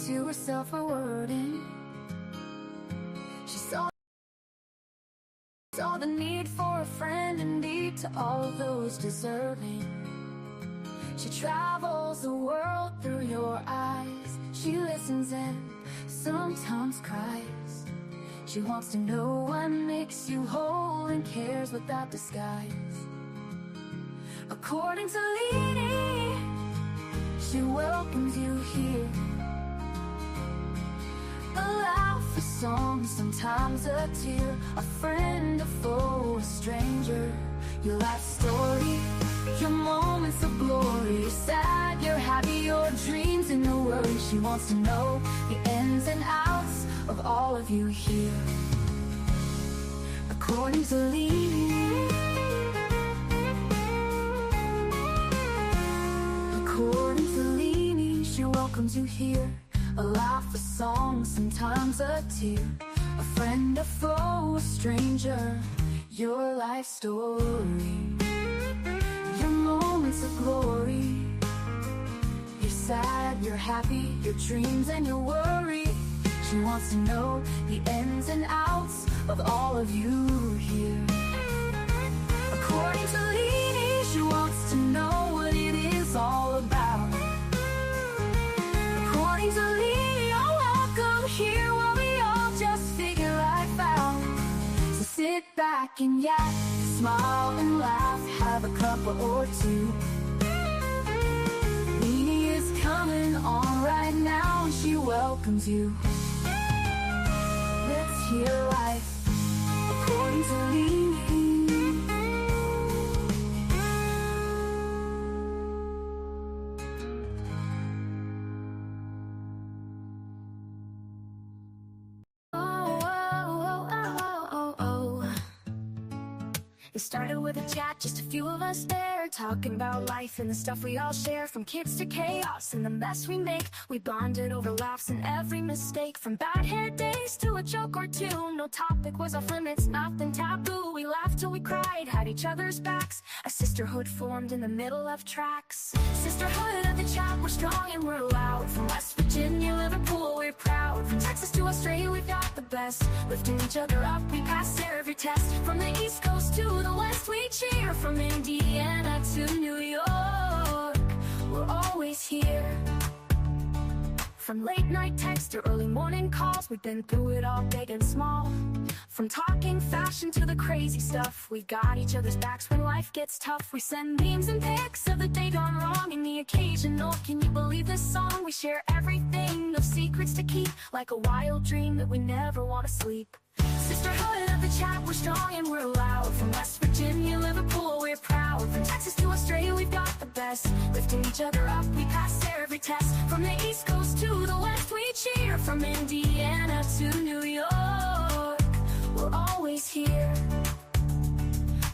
to herself a wording. She saw the need for a friend indeed to all those deserving. She travels the world through your eyes. She listens and sometimes cries. She wants to know what makes you whole and cares without disguise. According to Lindsay, she welcomes you here. A laugh, a song, sometimes a tear, a friend, a foe, a stranger. Your life story, your moments of glory. You're sad, you're happy, your dreams and your worries. She wants to know the ins and outs of all of you here. According to Lindsay, according to Lindsay, she welcomes you here. A laugh, a song, sometimes a tear, a friend, a foe, a stranger. Your life story, your moments of glory. You're sad, you're happy, your dreams and your worry. She wants to know the ins and outs of all of you here. According to Lindsay, she wants to know what it is all about. According to Lindsay, you're welcome here while we all just figure life out. So sit back and yak, smile and laugh, have a cup or two. Lindsay is coming on right now and she welcomes you. Let's hear life according to Lindsay. It started with a chat, just a few of us there, talking about life and the stuff we all share. From kids to chaos and the mess we make, we bonded over laughs and every mistake. From bad hair days to a joke or two, no topic was off limits, nothing taboo. We laughed till we cried, had each other's backs. A sisterhood formed in the middle of tracks. Sisterhood of the chat, we're strong and we're loud. From West Virginia, Liverpool, we're proud. From Texas to Australia, we've got the best. Lifting each other up, we pass every test. From the East Coast to the West, we cheer. From Indiana to New York, we're always here. From late night texts to early morning calls, we've been through it all, big and small. From talking fashion to the crazy stuff, we've got each other's backs when life gets tough. We send memes and pics of the day gone wrong and the occasional "can you believe this song?" We share everything, no secrets to keep, like a wild dream that we never want to sleep. Sisterhood of the chat, we're strong and we're loud. From West Virginia, Liverpool, we're proud. From Texas to Australia, we've got the best. Lifting each other up, we pass every test. From the East Coast to the West, we cheer. From Indiana to New York, we're always here.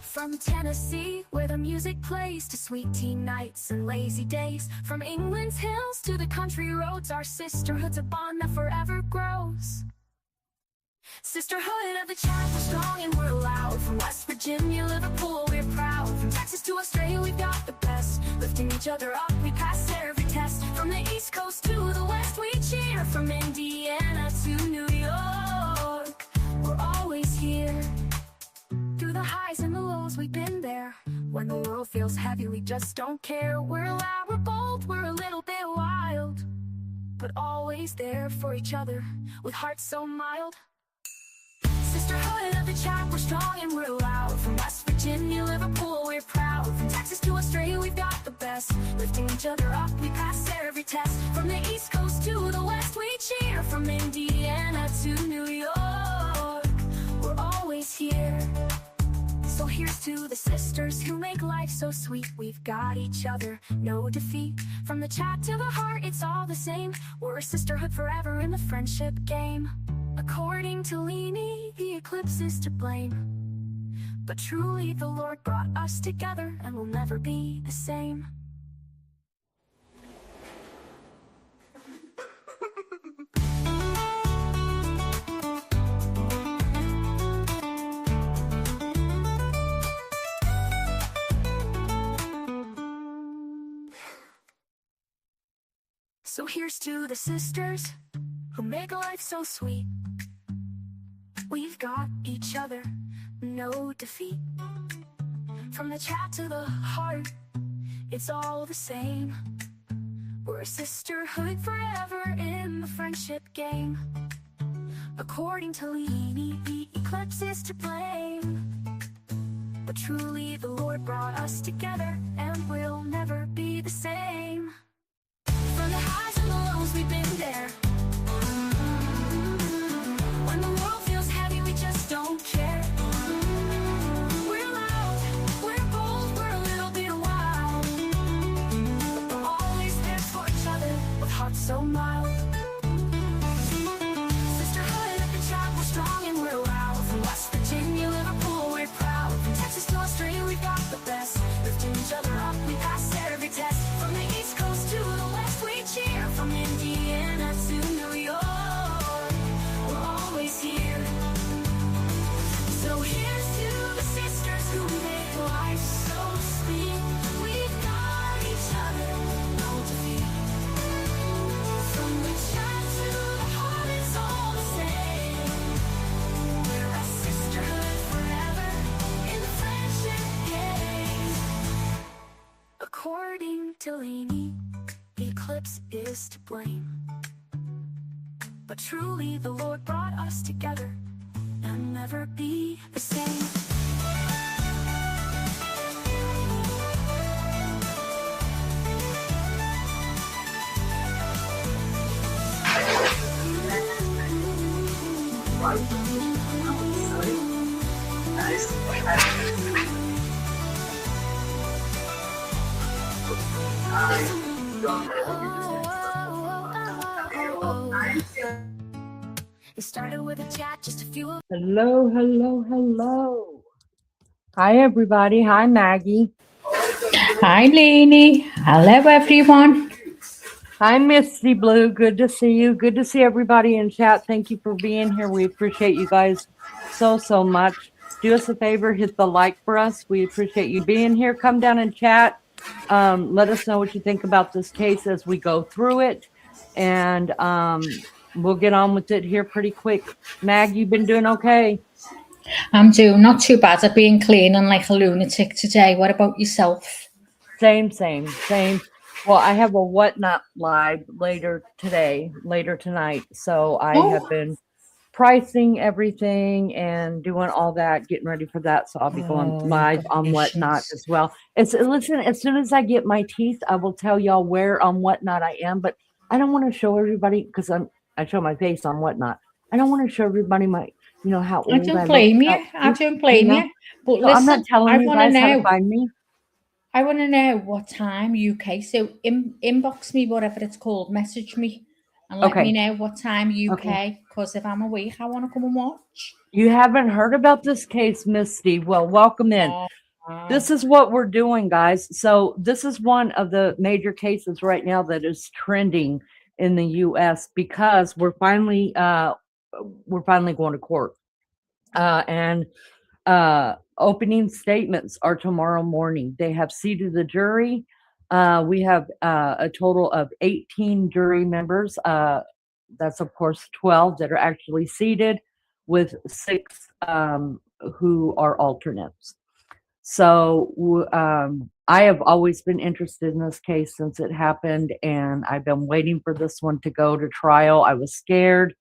From Tennessee, where the music plays, to sweet tea nights and lazy days. From England's hills to the country roads, our sisterhood's a bond that forever grows. Sisterhood of the chat, we're strong and we're loud. From West Virginia, Liverpool, we're proud. From Texas to Australia, we've got the best. Lifting each other up, we pass every test. From the East Coast to the West, we cheer. From Indiana to New York, we're always here. Through the highs and the lows, we've been there. When the world feels heavy, we just don't care. We're loud, we're bold, we're a little bit wild, but always there for each other, with hearts so mild. Sisterhood of the chat, we're strong and we're loud. From West Virginia, Liverpool, we're proud. From Texas to Australia, we've got the best. Lifting each other up, we pass every test. From the East Coast to the West, we cheer. From Indiana to New York, we're always here. So here's to the sisters who make life so sweet. We've got each other, no defeat. From the chat to the heart, it's all the same. We're a sisterhood forever in the friendship game. According to Lindsay, the eclipse is to blame, but truly the Lord brought us together and we'll never be the same. So here's to the sisters who make life so sweet. We've got each other, no defeat. From the chat to the heart, it's all the same. We're a sisterhood forever in the friendship game. According to Leanie, the eclipse is to blame. But truly the Lord brought us together, and we'll never be the same. From the highs and the lows, we've been there. When the world feels heavy, we just don't care. We're loud, we're bold, we're a little bit wild. But we're always there for each other, with hearts so mild. Sisterhood at the chat, we're strong and we're loud. From West Virginia, Liverpool, we're proud. From Texas to Australia, we've got the best. Lifting each other up, we pass every test. From the East Coast to the West, we cheer. From Indiana to New York, we're always here. So here's to the sisters who make life so sweet. We've got each other, no defeat. From the chat to the heart, it's all the same. We're a sisterhood forever in the friendship game. According to Leanie, the eclipse is to blame. But truly the Lord brought us together, and never be the same. It started with a chat, just a few of Hello, hello, hello. Hi, everybody. Hi, Maggie. Hi, Lainey. Hello, everyone. Hi, Misty Blue. Good to see you. Good to see everybody in chat. Thank you for being here. We appreciate you guys so much. Do us a favor, hit the like for us. We appreciate you being here. Come down and chat. Let us know what you think about this case as we go through it. And we'll get on with it here pretty quick. Mag, you've been doing okay? I'm doing not too bad. I've been cleaning like a lunatic today. What about yourself? Same. Well, I have a Whatnot live later tonight. So I have been pricing everything and doing all that, getting ready for that. So I'll be going live on Whatnot as well. Listen, as soon as I get my teeth, I will tell y'all where on Whatnot I am, but I don't want to show everybody because I show my face on Whatnot. I don't want to show everybody my, how old I don't blame you. I don't blame you. But so listen, I'm not telling you guys how to find me. I want to know what time UK. So inbox me, whatever it's called, message me and let me know what time UK. Because if I'm awake, I want to come and watch. You haven't heard about this case, Misty? Well, welcome in. Oh, wow. This is what we're doing, guys. So this is one of the major cases right now that is trending in the U.S. because we're finally going to court, and opening statements are tomorrow morning. They have seated the jury. We have a total of 18 jury members. That's of course 12 that are actually seated, with 6 who are alternates. So I have always been interested in this case since it happened, and I've been waiting for this one to go to trial. I was scared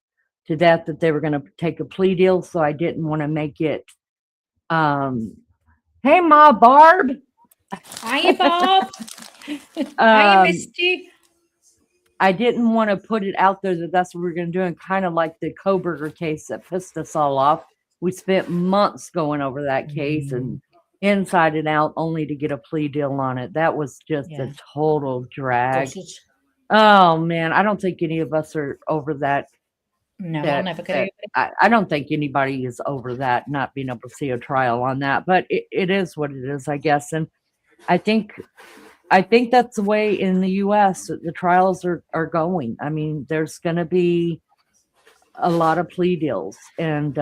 to death that they were going to take a plea deal, so I didn't want to make it. Hey, Ma Barb. Hi, Bob. Hi, Misty. I didn't want to put it out there that that's what we're going to do, and kind of like the Koberger case that pissed us all off. We spent months going over that case and inside and out, only to get a plea deal on it. That was just a total drag. Oh man, I don't think any of us are over that. No, I'll never get over it. I don't think anybody is over that, not being able to see a trial on that. But it is what it is, I guess. And I think that's the way in the U.S. the trials are going. I mean, there's going to be a lot of plea deals, and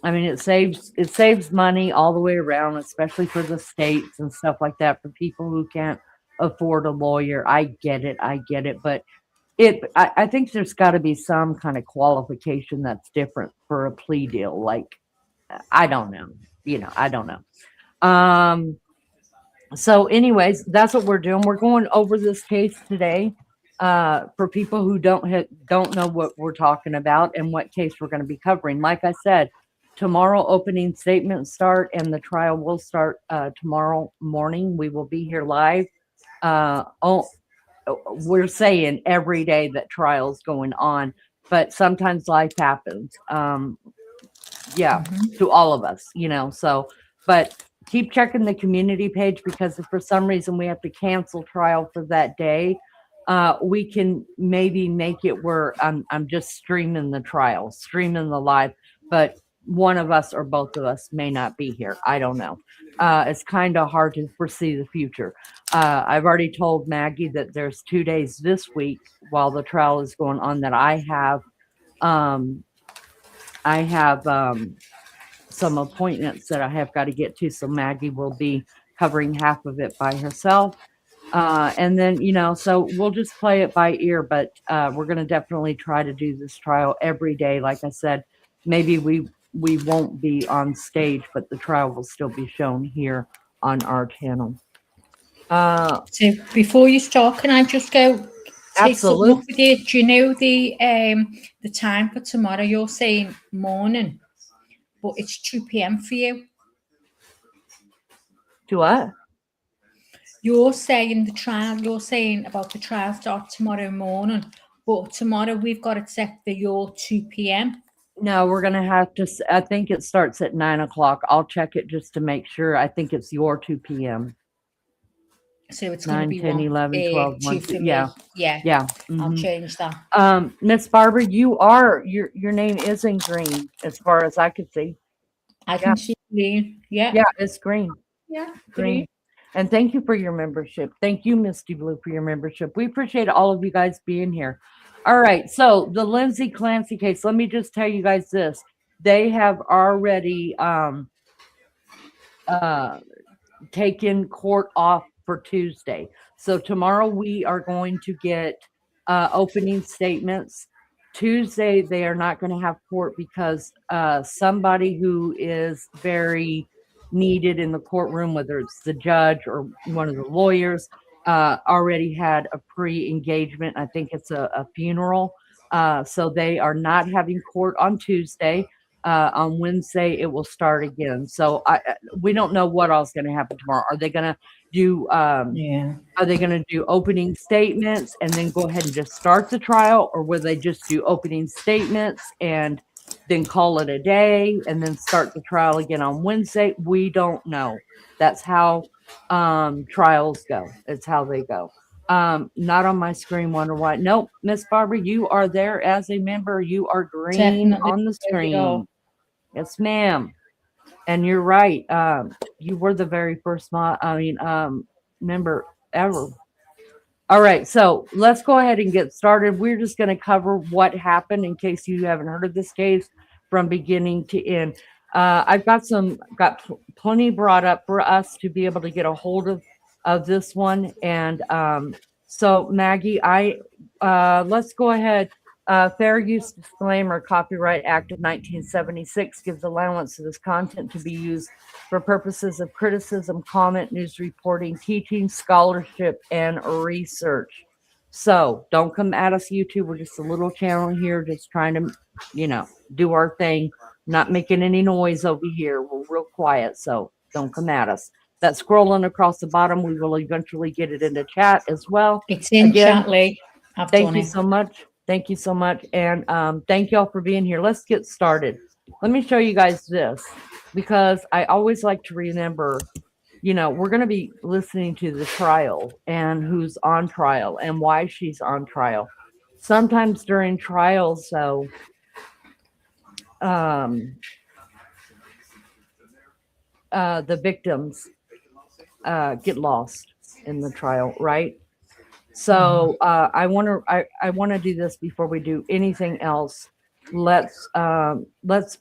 I mean, it saves money all the way around, especially for the states and stuff like that, for people who can't afford a lawyer. I get it. But I think there's got to be some kind of qualification that's different for a plea deal. Like, I don't know. I don't know. So anyways, that's what we're doing. We're going over this case today. For people who don't know what we're talking about and what case we're going to be covering. Like I said, tomorrow opening statements start and the trial will start tomorrow morning. We will be here live. We're saying every day that trial's going on, but sometimes life happens. To all of us, so, but keep checking the community page, because if for some reason we have to cancel trial for that day, we can maybe make it where I'm just streaming the live, but one of us or both of us may not be here. I don't know. It's kind of hard to foresee the future. I've already told Maggie that there's 2 days this week while the trial is going on that I have some appointments that I have got to get to. So Maggie will be covering half of it by herself. And then, so we'll just play it by ear, but we're going to definitely try to do this trial every day. Like I said, maybe we won't be on stage, but the trial will still be shown here on our channel. So before you start, can I just go take something off with you? Do you know the time for tomorrow? You're saying morning, but it's 2 p.m. for you. Do what? You're saying you're saying about the trial start tomorrow morning, but tomorrow we've got it set for your 2 p.m. No, we're going to have to, I think it starts at 9 o'clock. I'll check it just to make sure. I think it's your 2 p.m. So it's going to be 10, 11, 12, 1, 2. Yeah. Mm-hmm. I'll change that. Miss Barbara, your name is in green as far as I could see. I can see green. Yeah. Yeah, it's green. Yeah, green. And thank you for your membership. Thank you, Misty Blue, for your membership. We appreciate all of you guys being here. All right, so the Lindsay Clancy case, let me just tell you guys this. They have already taken court off for Tuesday. So tomorrow we are going to get opening statements. Tuesday, they are not going to have court because somebody who is very needed in the courtroom, whether it's the judge or one of the lawyers, already had a pre-engagement. I think it's a funeral. So they are not having court on Tuesday. On Wednesday, it will start again. So we don't know what else is going to happen tomorrow. Are they going to do Are they going to do opening statements and then go ahead and just start the trial, or will they just do opening statements and then call it a day and then start the trial again on Wednesday? We don't know. That's how trials go. It's how they go. Not on my screen, Wonder Why. Nope, Miss Barbara, you are there as a member. You are green Definitely. On the screen. Yes, ma'am. And you're right. You were the very first member ever. All right, so let's go ahead and get started. We're just going to cover what happened in case you haven't heard of this case from beginning to end. I've got plenty brought up for us to be able to get a hold of this one. And so Maggie, let's go ahead. Fair use disclaimer, Copyright Act of 1976 gives allowance to this content to be used for purposes of criticism, comment, news reporting, teaching, scholarship, and research. So don't come at us, YouTube. We're just a little channel here, just trying to, do our thing, not making any noise over here. We're real quiet, so don't come at us. That scrolling across the bottom, we will eventually get it into chat as well. It's in chat, Lee. Thank you so much. Thank you so much. And thank y'all for being here. Let's get started. Let me show you guys this, because I always like to remember, we're going to be listening to the trial and who's on trial and why she's on trial. Sometimes during trials, though, the victims get lost in the trial, right? So I want to do this before we do anything else. Let's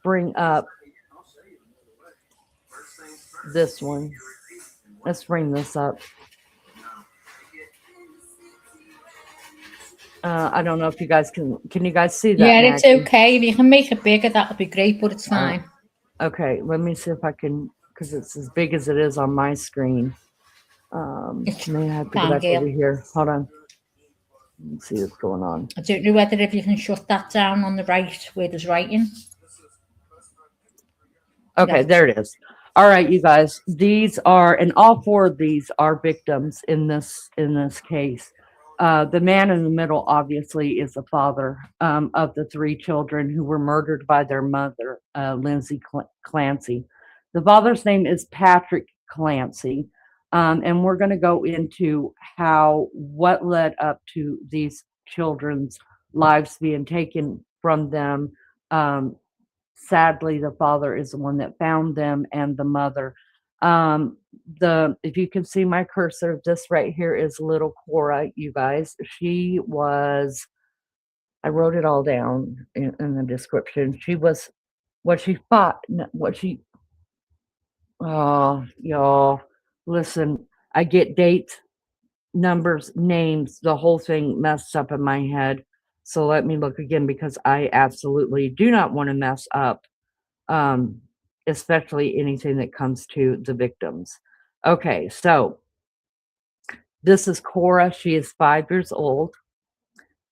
bring up this one. Let's bring this up. I don't know if you guys can you guys see that, Yeah, it's Maggie? okay. If you can make it bigger, that'll be great, but it's fine. Okay, let me see if I can, because it's as big as it is on my screen. May I have to go back over here? Hold on. Let's see what's going on. I don't know whether if you can shut that down on the right where there's writing. Okay, there it is. All right, you guys. These are, and all four of these are victims in this case. The man in the middle, obviously, is the father of the three children who were murdered by their mother, Lindsay Clancy. The father's name is Patrick Clancy, and we're going to go into what led up to these children's lives being taken from them. Sadly, the father is the one that found them, and the mother. If you can see my cursor, this right here is little Cora, you guys. She was, I wrote it all down in the description. She was what she fought, what she, oh, y'all, listen, I get dates, numbers, names, the whole thing messed up in my head. So let me look again, because I absolutely do not want to mess up, especially anything that comes to the victims. Okay, so this is Cora. She is 5 years old.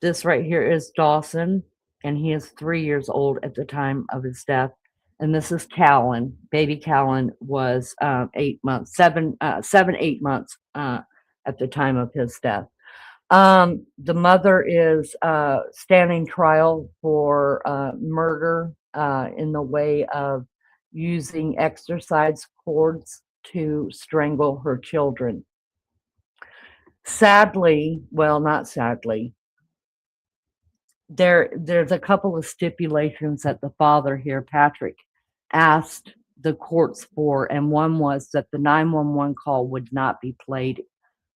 This right here is Dawson, and he is 3 years old at the time of his death. And this is Callan. Baby Callan was 8 months, 8 months at the time of his death. The mother is standing trial for murder in the way of using exercise cords to strangle her children. Sadly, well, not sadly, there's a couple of stipulations that the father here, Patrick, asked the courts for, and one was that the 911 call would not be played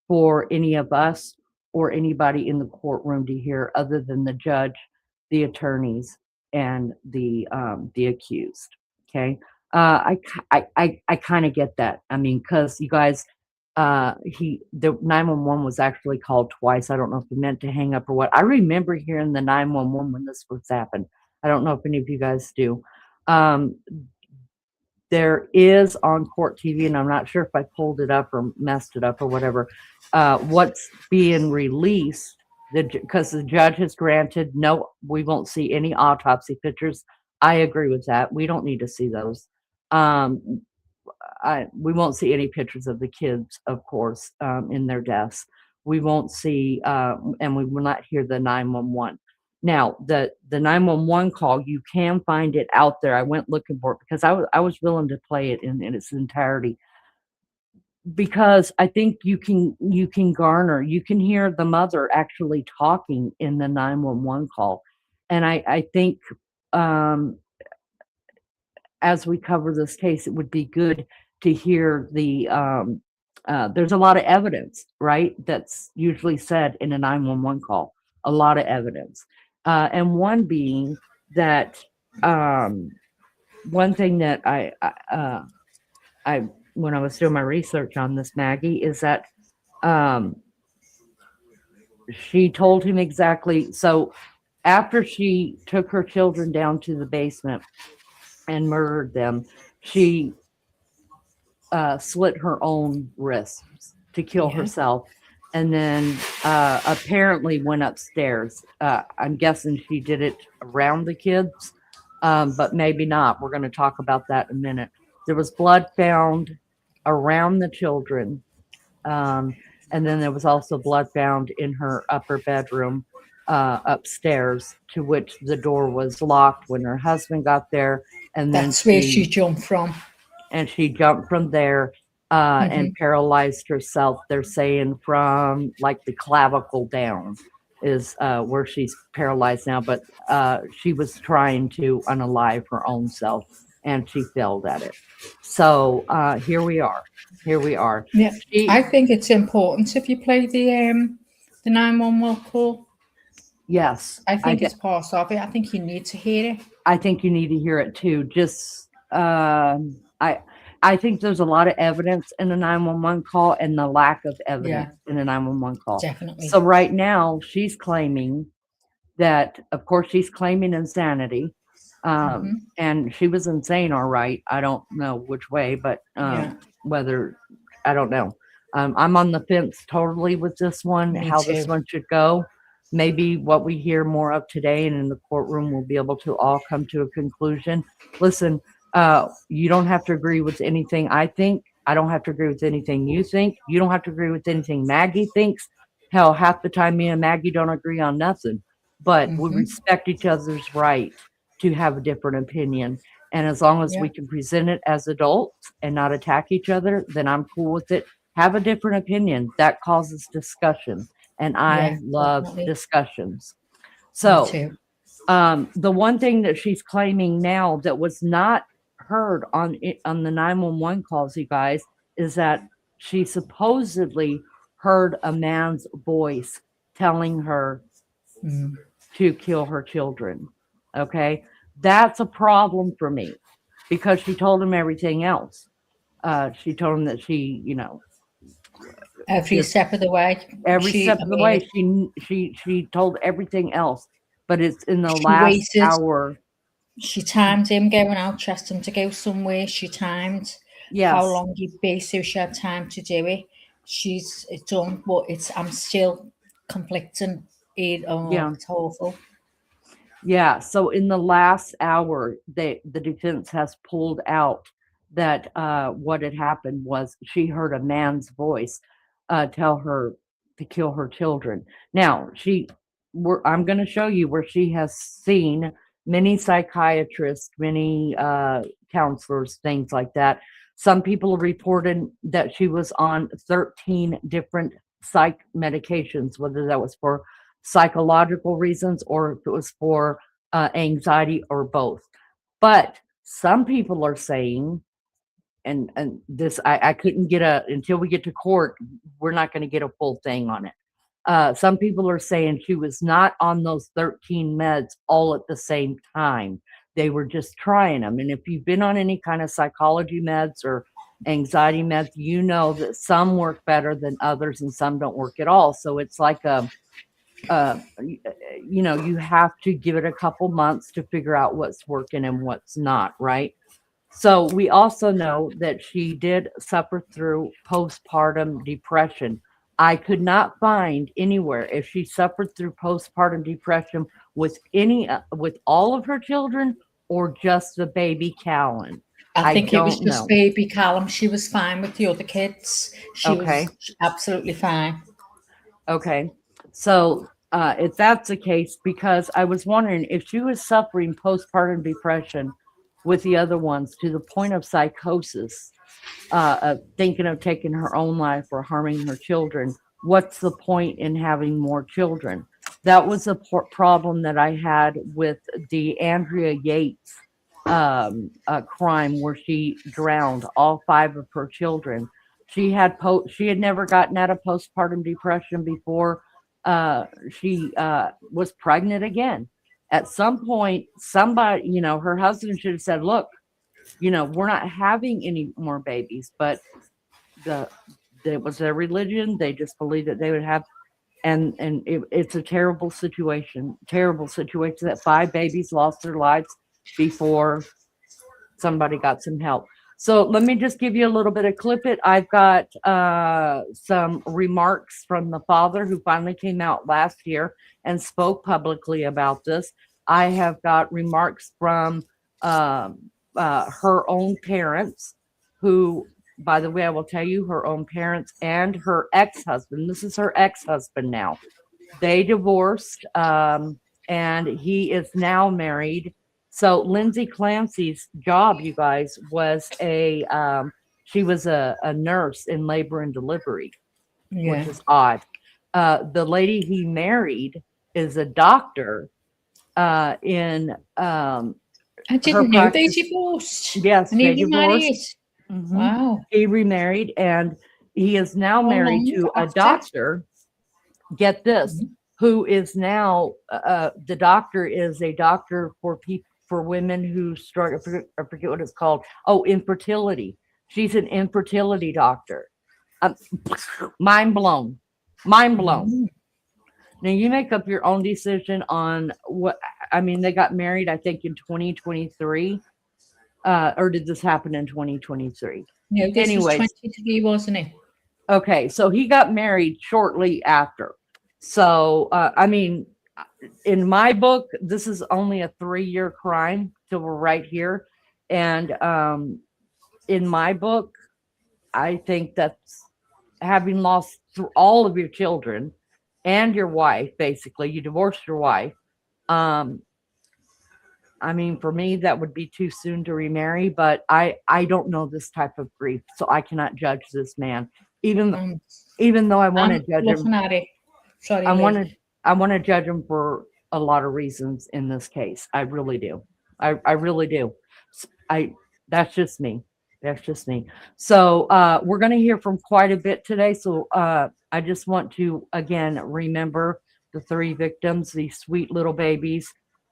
for any of us or anybody in the courtroom to hear, other than the judge, the attorneys, and the accused. Okay, I kind of get that. I mean, because you guys, the 911 was actually called twice. I don't know if he meant to hang up or what. I remember hearing the 911 when this was happened. I don't know if any of you guys do. There is on court TV, and I'm not sure if I pulled it up or messed it up or whatever, what's being released, because the judge has granted, no, we won't see any autopsy pictures. I agree with that. We don't need to see those. We won't see any pictures of the kids, of course, in their deaths. We won't see, and we will not hear the 911. Now, the 911 call, you can find it out there. I went looking for it because I was willing to play it in its entirety, because I think you can hear the mother actually talking in the 911 call. And I think, as we cover this case, it would be good to hear there's a lot of evidence, right? That's usually said in a 911 call, a lot of evidence. And one being that, one thing that I when I was doing my research on this, Maggie, is that she told him exactly. So after she took her children down to the basement and murdered them, she slit her own wrists to kill herself, and then apparently went upstairs. I'm guessing she did it around the kids, but maybe not. We're going to talk about that in a minute. There was blood found around the children, and then there was also blood found in her upper bedroom upstairs, to which the door was locked when her husband got there. And that's where she jumped from. And she jumped from there and paralyzed herself. They're saying from like the clavicle down is where she's paralyzed now. But she was trying to unalive her own self, and she failed at it. So here we are. Yeah, I think it's important if you play the 911 call. Yes, I think it's part of it. I think you need to hear it. I think you need to hear it too. Just I think there's a lot of evidence in a 911 call and the lack of evidence in a 911 call. Definitely. So right now she's claiming that, of course, she's claiming insanity. And she was insane, all right. I don't know which way, but whether, I don't know. I'm on the fence totally with this one, Me how too. this one should go. Maybe what we hear more of today and in the courtroom, we'll be able to all come to a conclusion. Listen, you don't have to agree with anything I think. I don't have to agree with anything you think. You don't have to agree with anything Maggie thinks. Hell, half the time me and Maggie don't agree on nothing. But we respect each other's right to have a different opinion. And as long as we can present it as adults and not attack each other, then I'm cool with it. Have a different opinion. That causes discussion. And I love discussions. So the one thing that she's claiming now that was not heard on the 911 calls, you guys, is that she supposedly heard a man's voice telling her to kill her children. Okay, that's a problem for me because she told him everything else. She told him that she, every step of the way. She told everything else, but it's in the last hour. She timed him going out, asked him to go somewhere. She timed how long he'd be, so she had time to do it. She's done, but I'm still conflicting. It's awful. Yeah. So in the last hour, the defense has pulled out that what had happened was she heard a man's voice tell her to kill her children. Now, I'm going to show you where she has seen many psychiatrists, many counselors, things like that. Some people reported that she was on 13 different psych medications, whether that was for psychological reasons or if it was for anxiety or both. But some people are saying, and this I couldn't get until we get to court, we're not going to get a full thing on it. Some people are saying she was not on those 13 meds all at the same time. They were just trying them. And if you've been on any kind of psychology meds or anxiety meds, you know that some work better than others and some don't work at all. So it's like you have to give it a couple months to figure out what's working and what's not, right? So we also know that she did suffer through postpartum depression. I could not find anywhere if she suffered through postpartum depression with all of her children or just the baby Callan. I think it was just baby Callum. She was fine with the other kids. She was absolutely fine. Okay. So if that's the case, because I was wondering if she was suffering postpartum depression with the other ones to the point of psychosis, thinking of taking her own life or harming her children, what's the point in having more children? That was a problem that I had with the Andrea Yates crime where she drowned all 5 of her children. She had never gotten out of postpartum depression before she was pregnant again. At some point, somebody, her husband should have said, look, we're not having any more babies, but it was their religion. They just believed that they would have, and it's a terrible situation that 5 babies lost their lives before somebody got some help. So let me just give you a little bit of clip it. I've got some remarks from the father who finally came out last year and spoke publicly about this. I have got remarks from her own parents who, by the way, I will tell you, her own parents and her ex-husband. This is her ex-husband now. They divorced and he is now married. So Lindsay Clancy's job, you guys, was she was a nurse in labor and delivery, which is odd. The lady he married is a doctor in I didn't know they divorced. Yes, and they divorced. Wow. He remarried and he is now married to a doctor. Get this, who is now the doctor is a doctor for women who struggle. I forget what it's called. Oh, infertility. She's an infertility doctor. Mind blown. Mind blown. Now you make up your own decision on what, I mean, they got married, I think, in 2023. Or did this happen in 2023? No, this was 23, wasn't it? Okay, so he got married shortly after. So, I mean, in my book, this is only a 3-year crime till we're right here. And in my book, I think that's having lost through all of your children and your wife, basically, you divorced your wife. I mean, for me, that would be too soon to remarry, but I don't know this type of grief, so I cannot judge this man. Even though I want to judge him, Sorry, I want to judge him for a lot of reasons in this case. I really do. I really do. That's just me. That's just me. So we're going to hear from quite a bit today. So I just want to, again, remember the 3 victims, these sweet little babies.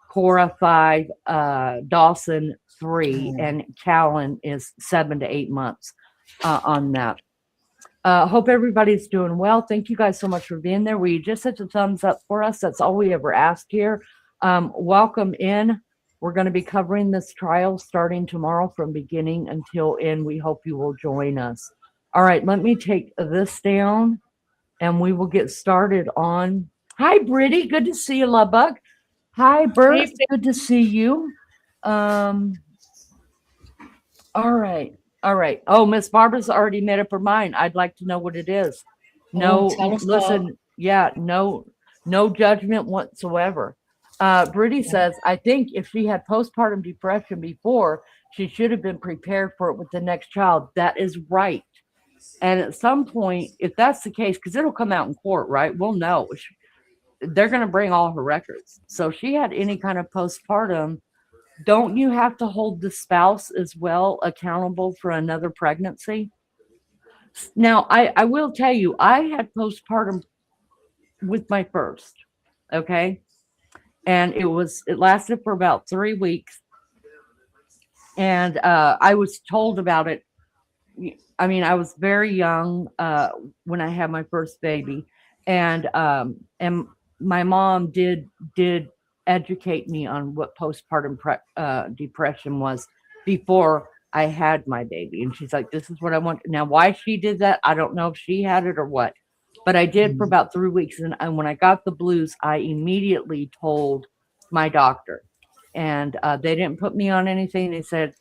Cora 5, Dawson 3, and Callan is 7 to 8 months on that. Hope everybody's doing well. Thank you guys so much for being there. We just hit the thumbs up for us. That's all we ever ask here. Welcome in. We're going to be covering this trial starting tomorrow from beginning until end. We hope you will join us. All right, let me take this down and we will get started on. Hi, Brittany. Good to see you, Love Bug. Hi, Bert. Good to see you. All right. All right. Oh, Miss Barbara's already made up her mind. I'd like to know what it is. No, listen. Yeah, no judgment whatsoever. Brittany says, I think if she had postpartum depression before, she should have been prepared for it with the next child. That is right. And at some point, if that's the case, because it'll come out in court, right? We'll know. They're going to bring all her records. So if she had any kind of postpartum, don't you have to hold the spouse as well accountable for another pregnancy? Now, I will tell you, I had postpartum with my first, okay? And it lasted for about 3 weeks. And I was told about it. I mean, I was very young when I had my first baby. And my mom did educate me on what postpartum depression was before I had my baby. And she's like, this is what I want. Now, why she did that, I don't know if she had it or what. But I did for about 3 weeks. And when I got the blues, I immediately told my doctor. And they didn't put me on anything. They said,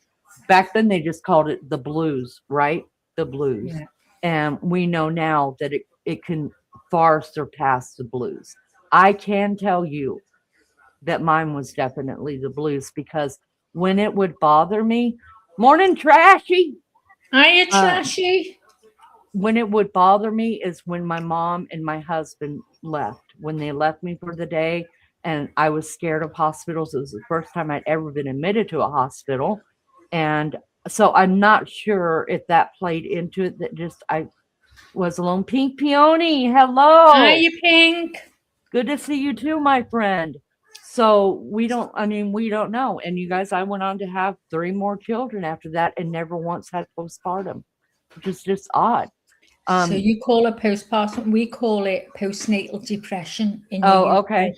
back then they just called it the blues, right? The blues. Yeah. And we know now that it can far surpass the blues. I can tell you that mine was definitely the blues, because when it would bother me, morning Trashy. Hiya, Trashy. When it would bother me is when my mom and my husband left. When they left me for the day, and I was scared of hospitals. It was the first time I'd ever been admitted to a hospital. And so I'm not sure if that played into it, that just I was alone. Pink Peony, hello. Hiya, Pink. Good to see you too, my friend. So we don't know. And you guys, I went on to have 3 more children after that and never once had postpartum, which is just odd. So you call it postpartum. We call it postnatal depression. Okay.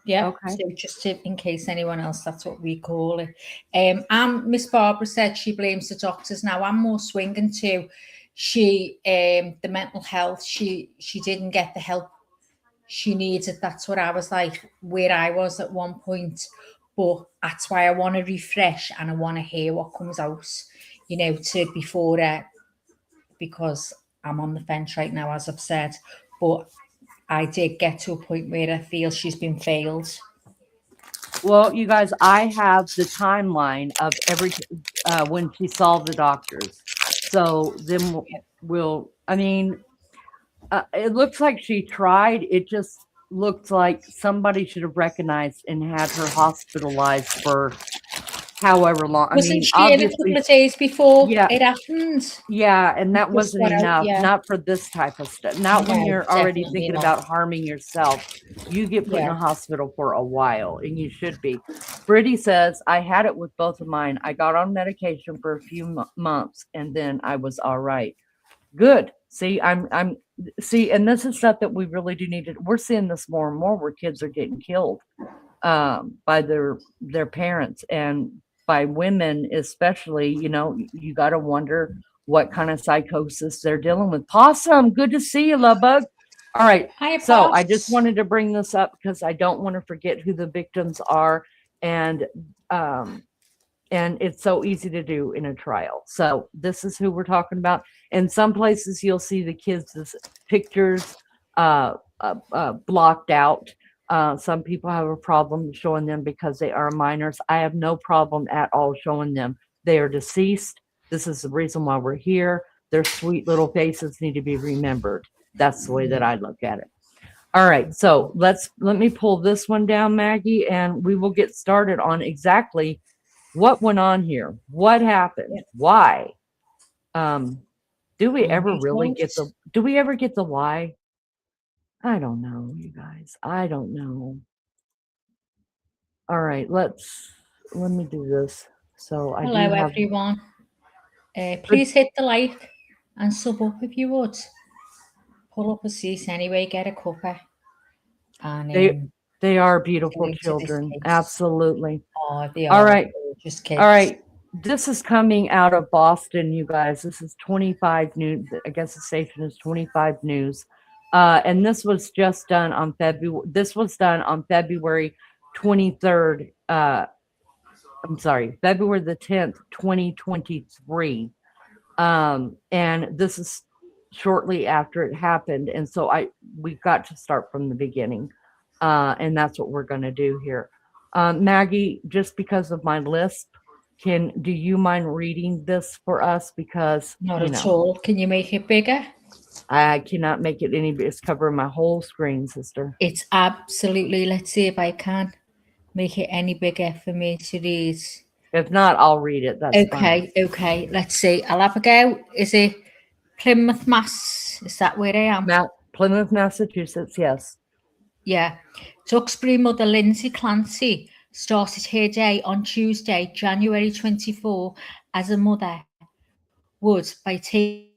Yeah. Okay. So just in case anyone else, that's what we call it. And Miss Barbara said she blames the doctors. Now I'm more swinging to the mental health. She didn't get the help she needed. That's what I was like, where I was at one point. But that's why I want to refresh and I want to hear what comes out, because I'm on the fence right now, as I've said. But I did get to a point where I feel she's been failed. Well, you guys, I have the timeline of when she saw the doctors. So then it looks like she tried. It just looks like somebody should have recognized and had her hospitalized for however long. Wasn't she in a couple of days before it happened? Yeah, and that wasn't enough. Not for this type of stuff. Not when you're already thinking about harming yourself. You get put in a hospital for a while, and you should be. Brittany says, I had it with both of mine. I got on medication for a few months and then I was all right. Good. See, and this is stuff that we really do need to, we're seeing this more and more where kids are getting killed by their parents and by women, especially, you got to wonder what kind of psychosis they're dealing with. Possum, good to see you, love bug. All right. Hi, So Pops. I just wanted to bring this up because I don't want to forget who the victims are. And it's so easy to do in a trial. So this is who we're talking about. In some places, you'll see the kids' pictures blocked out. Some people have a problem showing them because they are minors. I have no problem at all showing them. They are deceased. This is the reason why we're here. Their sweet little faces need to be remembered. That's the way that I look at it. All right, so let me pull this one down, Maggie, and we will get started on exactly what went on here. What happened? Why? Do we ever get the why? I don't know, you guys. I don't know. All right, let me do this. So I Hello, do have, everyone. Please hit the like and sub up if you would. Pull up a seat anyway, get a cuppa. And they are beautiful into this children. case. Absolutely. Oh, they All are right. gorgeous kids. All right. This is coming out of Boston, you guys. This is 25 News. I guess the station is 25 News. And this was just done on February. This was done on February 23rd. I'm sorry, February the 10th, 2023. And this is shortly after it happened. And so we've got to start from the beginning. And that's what we're going to do here. Maggie, just because of my lisp, do you mind reading this for us? Because not at all. Can you make it bigger? I cannot make it any bigger. It's covering my whole screen, sister. It's absolutely. Let's see if I can make it any bigger for me to read. If not, I'll read it. That's fine. Okay. Let's see. I'll have a go. Is it Plymouth, Mass? Is that where I am? Plymouth, Massachusetts. Yes. Yeah. Duxbury mother Lindsay Clancy started her day on Tuesday, January 24, as a mother would by taking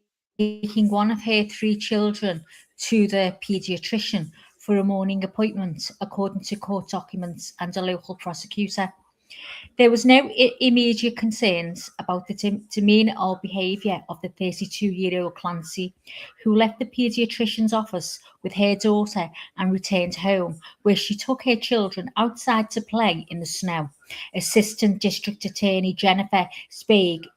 one of her 3 children to the paediatrician for a morning appointment, according to court documents and a local prosecutor. There was no immediate concerns about the demeanour or behaviour of the 32-year-old Clancy, who left the paediatrician's office with her daughter and returned home, where she took her children outside to play in the snow. Assistant District Attorney Jennifer Sprague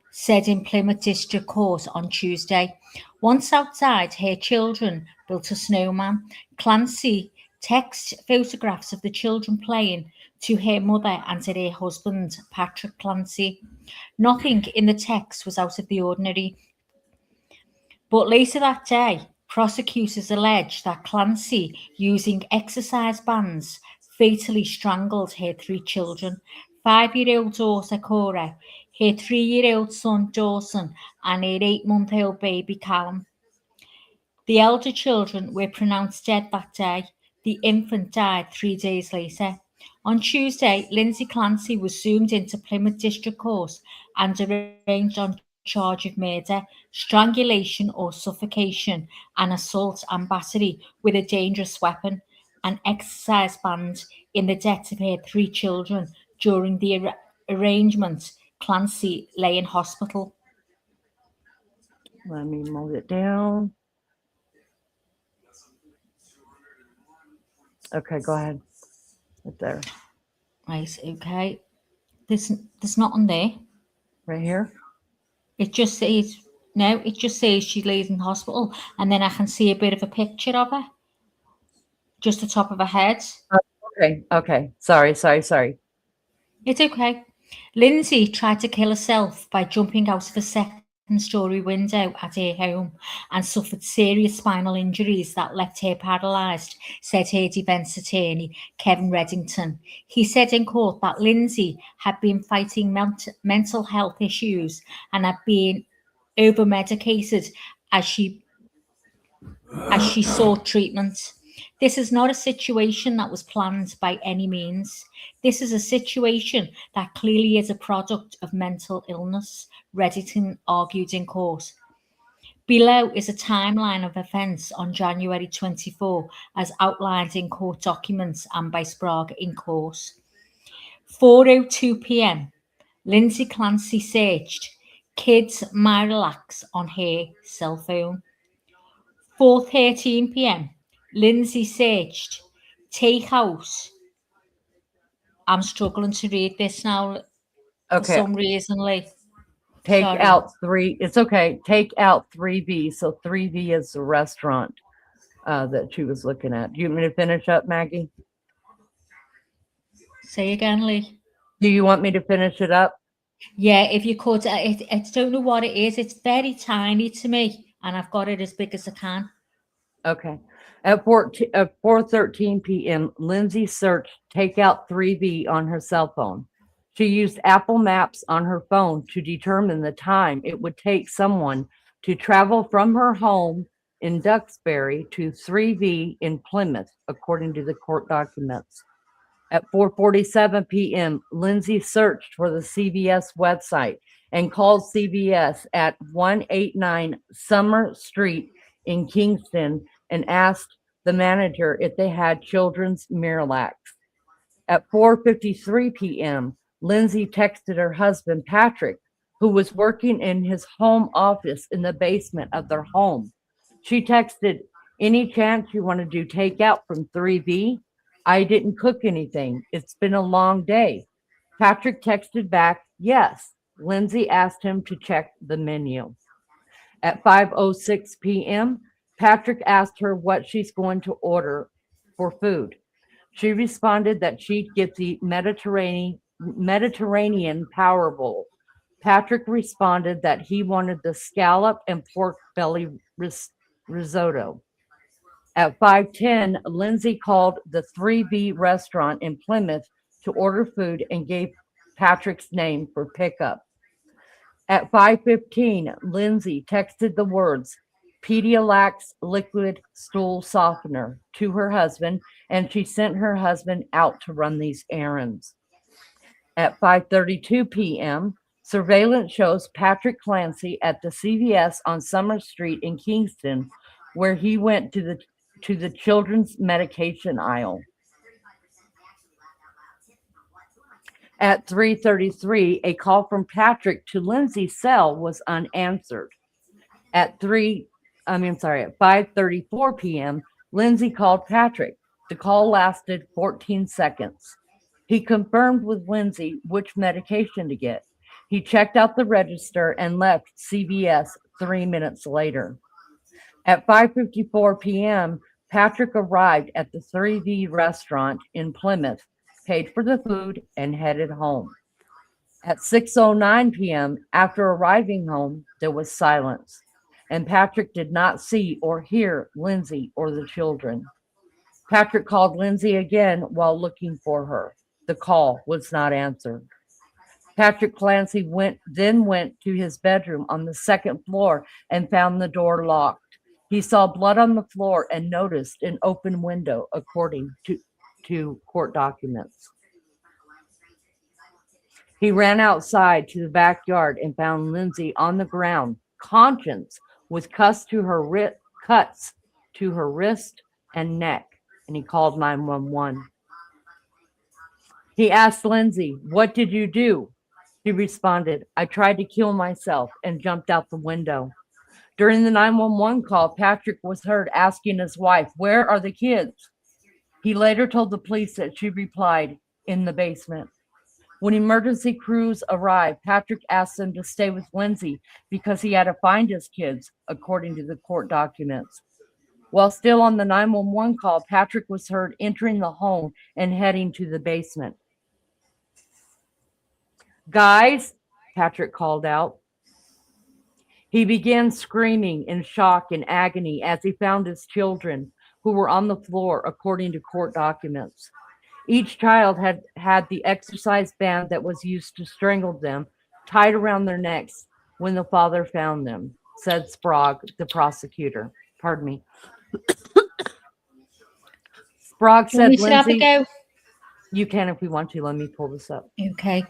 said in Plymouth District Court on Tuesday. Once outside, her children built a snowman. Clancy texted photographs of the children playing to her mother and to her husband, Patrick Clancy. Nothing in the text was out of the ordinary. But later that day, prosecutors alleged that Clancy, using exercise bands, fatally strangled her 3 children, 5-year-old daughter Cora, her 3-year-old son Dawson, and her 8-month-old baby Callum. The elder children were pronounced dead that day. The infant died 3 days later. On Tuesday, Lindsay Clancy was zoomed into Plymouth District Court and arraigned on charge of murder, strangulation or suffocation, and assault and battery with a dangerous weapon, an exercise band in the death of her 3 children. During the arraignment, Clancy lay in hospital. Let me move it down. Okay, go ahead. Right there. Right, okay. There's nothing there. Right here? It just says she lays in hospital, and then I can see a bit of a picture of her. Just the top of her head. Okay. Sorry. It's okay. Lindsay tried to kill herself by jumping out of a second-story window at her home and suffered serious spinal injuries that left her paralysed, said her defence attorney, Kevin Reddington. He said in court that Lindsay had been fighting mental health issues and had been over-medicated as she sought treatment. This is not a situation that was planned by any means. This is a situation that clearly is a product of mental illness, Reddington argued in court. Below is a timeline of events on January 24, as outlined in court documents and by Sprague in court. 4:02 p.m. Lindsay Clancy searched Kids My Relax on her cell phone. 4:13 p.m. Lindsay searched Take House. I'm struggling to read this now for some reason, Lee. Take Sorry. out 3. It's okay. Take out 3B. So 3B is the restaurant that she was looking at. Do you want me to finish up, Maggie? Say again, Lee. Do you want me to finish it up? Yeah, if you could. I don't know what it is. It's very tiny to me, and I've got it as big as I can. Okay. At 4:13 p.m., Lindsay searched Take Out 3B on her cell phone. She used Apple Maps on her phone to determine the time it would take someone to travel from her home in Duxbury to 3B in Plymouth, according to the court documents. At 4:47 p.m., Lindsay searched for the CVS website and called CVS at 189 Summer Street in Kingston and asked the manager if they had children's Miralax. At 4:53 p.m., Lindsay texted her husband, Patrick, who was working in his home office in the basement of their home. She texted, any chance you want to do takeout from 3B? I didn't cook anything. It's been a long day. Patrick texted back, yes. Lindsay asked him to check the menu. At 5:06 p.m., Patrick asked her what she's going to order for food. She responded that she'd get the Mediterranean Power Bowl. Patrick responded that he wanted the scallop and pork belly risotto. At 5:10, Lindsay called the 3B restaurant in Plymouth to order food and gave Patrick's name for pickup. At 5:15, Lindsay texted the words Pedialax liquid stool softener to her husband, and she sent her husband out to run these errands. At 5:32 p.m., surveillance shows Patrick Clancy at the CVS on Summer Street in Kingston, where he went to the children's medication aisle. At 3:33, a call from Patrick to Lindsay's cell was unanswered. At 5:34 p.m., Lindsay called Patrick. The call lasted 14 seconds. He confirmed with Lindsay which medication to get. He checked out the register and left CVS 3 minutes later. At 5:54 p.m., Patrick arrived at the 3B restaurant in Plymouth, paid for the food, and headed home. At 6:09 p.m., after arriving home, there was silence, and Patrick did not see or hear Lindsay or the children. Patrick called Lindsay again while looking for her. The call was not answered. Patrick Clancy went to his bedroom on the second floor and found the door locked. He saw blood on the floor and noticed an open window, according to court documents. He ran outside to the backyard and found Lindsay on the ground, conscious, with cuts to her wrist and neck, and he called 911. He asked Lindsay, "What did you do?" She responded, "I tried to kill myself and jumped out the window." During the 911 call, Patrick was heard asking his wife, "Where are the kids?" He later told the police that she replied, "In the basement." When emergency crews arrived, Patrick asked them to stay with Lindsay because he had to find his kids, according to the court documents. While still on the 911 call, Patrick was heard entering the home and heading to the basement. "Guys," Patrick called out. He began screaming in shock and agony as he found his children, who were on the floor, according to court documents. Each child had the exercise band that was used to strangle them tied around their necks when the father found them, said Sprague, the prosecutor. Pardon me. Sprague Do you want me said, to have a Lindsay, go? you can if we want to. Let me pull this up. Okay.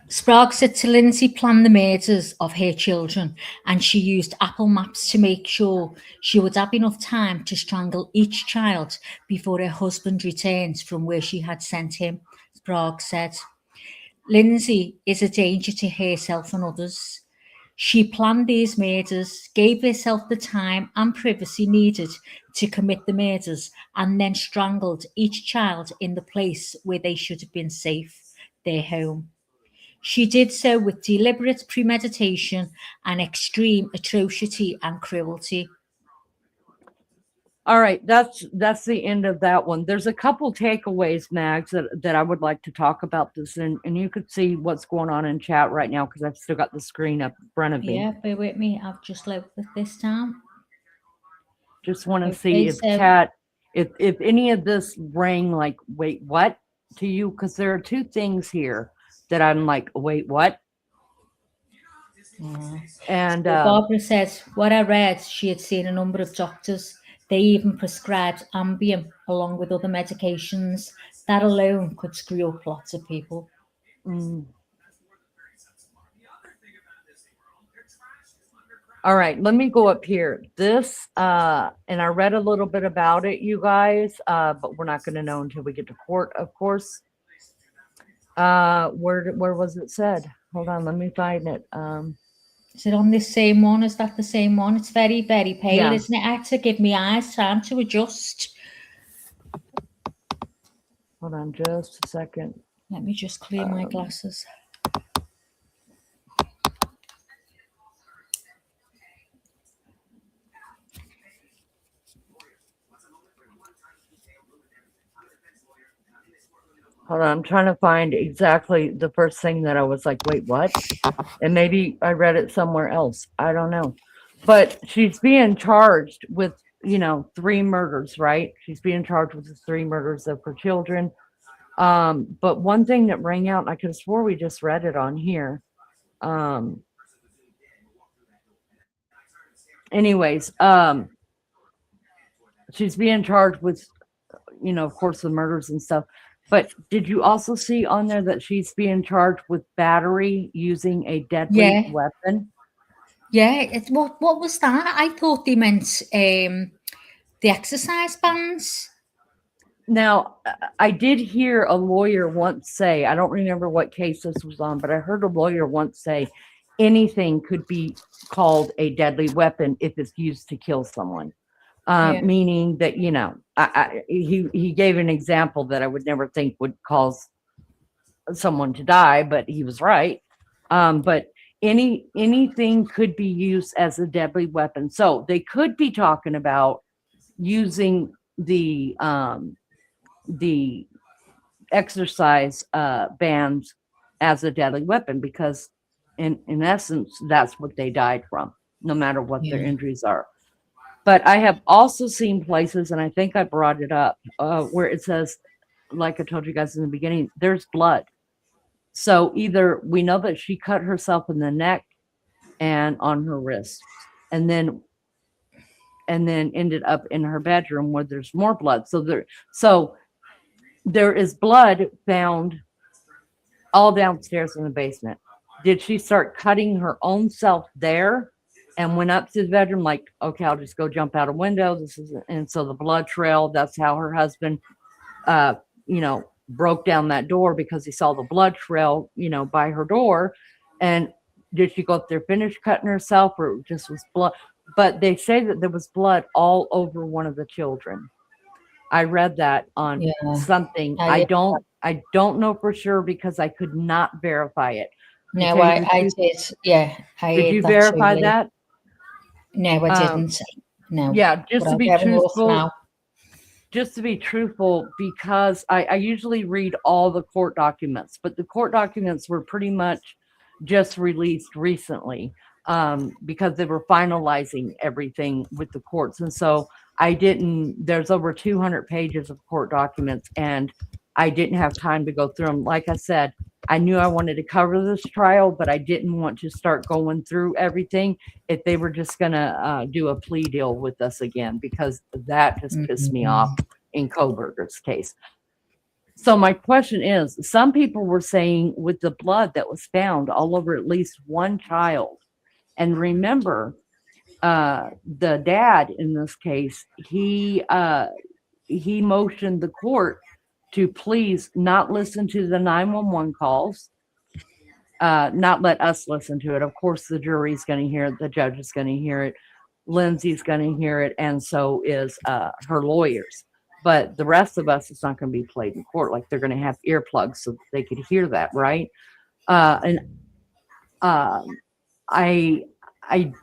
Sprague said to Lindsay planned the murders of her children, and she used Apple Maps to make sure she would have enough time to strangle each child before her husband returns from where she had sent him, Sprague said. Lindsay is a danger to herself and others. She planned these murders, gave herself the time and privacy needed to commit the murders, and then strangled each child in the place where they should have been safe, their home. She did so with deliberate premeditation and extreme atrocity and cruelty. All right, that's the end of that one. There's a couple takeaways, Mags, that I would like to talk about this, and you could see what's going on in chat right now because I've still got the screen up in front of me. Yeah, bear with me. I've just loaded this down. Just want to see if chat, if any of this rang like, wait, what to you? Because there are two things here that I'm like, wait, what? Yeah. And Barbara says, what I read, she had seen a number of doctors. They even prescribed Ambien along with other medications. That alone could screw up lots of people. All right, let me go up here. This, and I read a little bit about it, you guys, but we're not going to know until we get to court, of course. Where was it said? Hold on, let me find it. Is it on this same one? Is that the same one? It's very, very pale, Yeah. isn't it? I had to give my eyes time to adjust. Hold on just a second. Let me just clear my glasses. Hold on, I'm trying to find exactly the first thing that I was like, wait, what? And maybe I read it somewhere else. I don't know. But she's being charged with, 3 murders, right? She's being charged with the 3 murders of her children. But one thing that rang out, and I could have swore we just read it on here. She's being charged with, of course, the murders and stuff. But did you also see on there that she's being charged with battery using a deadly weapon? Yeah, what was that? I thought they meant the exercise bands. Now, I did hear a lawyer once say, I don't remember what case this was on, but I heard a lawyer once say anything could be called a deadly weapon if it's used to kill someone. Meaning that, he gave an example that I would never think would cause someone to die, but he was right. But anything could be used as a deadly weapon. So they could be talking about using the exercise bands as a deadly weapon because in essence, that's what they died from, no matter what their injuries are. But I have also seen places, and I think I brought it up, where it says, like I told you guys in the beginning, there's blood. So either we know that she cut herself in the neck and on her wrist, and then ended up in her bedroom where there's more blood. So there is blood found all downstairs in the basement. Did she start cutting her own self there and went up to the bedroom like, okay, I'll just go jump out a window. And so the blood trail, that's how her husband, broke down that door because he saw the blood trail, by her door. And did she go up there, finish cutting herself, or it just was blood? But they say that there was blood all over one of the children. I read that on something. I don't know for sure because I could not verify it. No, I did. Yeah. Did you verify that? No, I didn't. No. Yeah, just to be truthful. Just to be truthful, because I usually read all the court documents, but the court documents were pretty much just released recently because they were finalizing everything with the courts. And so there's over 200 pages of court documents, and I didn't have time to go through them. Like I said, I knew I wanted to cover this trial, but I didn't want to start going through everything if they were just going to do a plea deal with us again, because that just pissed me off in Koberger's case. So my question is, some people were saying with the blood that was found all over at least one child, and remember, the dad in this case, he motioned the court to please not listen to the 911 calls, not let us listen to it. Of course, the jury's going to hear it, the judge is going to hear it, Lindsay's going to hear it, and so is her lawyers. But the rest of us, it's not going to be played in court. Like, they're going to have earplugs so they could hear that, right? I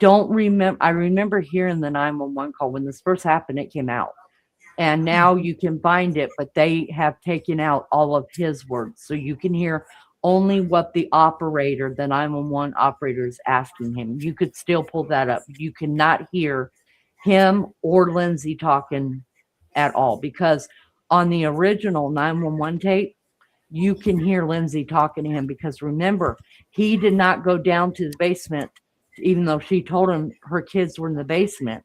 don't remember. I remember hearing the 911 call when this first happened. It came out, and now you can find it, but they have taken out all of his words, so you can hear only what the operator, the 911 operator, is asking him. You could still pull that up. You cannot hear him or Lindsay talking at all, because on the original 911 tape, you can hear Lindsay talking to him, because remember, he did not go down to the basement, even though she told him her kids were in the basement.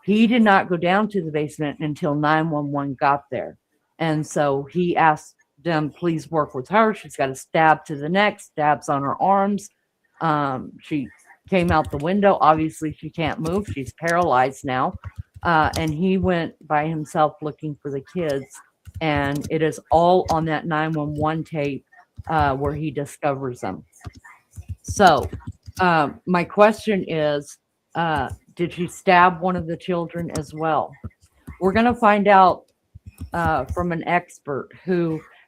He did not go down to the basement until 911 got there. And so he asked them, please work with her. She's got a stab to the neck, stabs on her arms. She came out the window. Obviously, she can't move. She's paralyzed now. And he went by himself looking for the kids. And it is all on that 911 tape where he discovers them. So my question is, did she stab one of the children as well? We're going to find out from an expert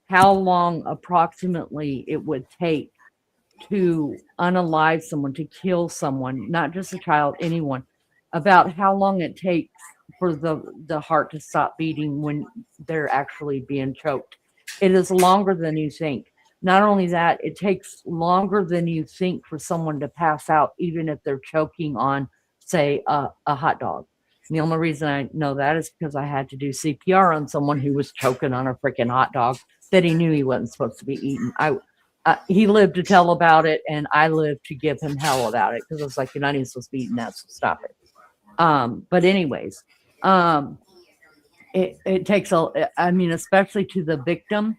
how long approximately it would take to unalive someone, to kill someone, not just a child, anyone, about how long it takes for the heart to stop beating when they're actually being choked. It is longer than you think. Not only that, it takes longer than you think for someone to pass out, even if they're choking on, say, a hot dog. And the only reason I know that is because I had to do CPR on someone who was choking on a freaking hot dog that he knew he wasn't supposed to be eating. He lived to tell about it, and I lived to give him hell about it, because I was like, you're not even supposed to be eating that, so stop it. But anyways, it takes especially to the victim,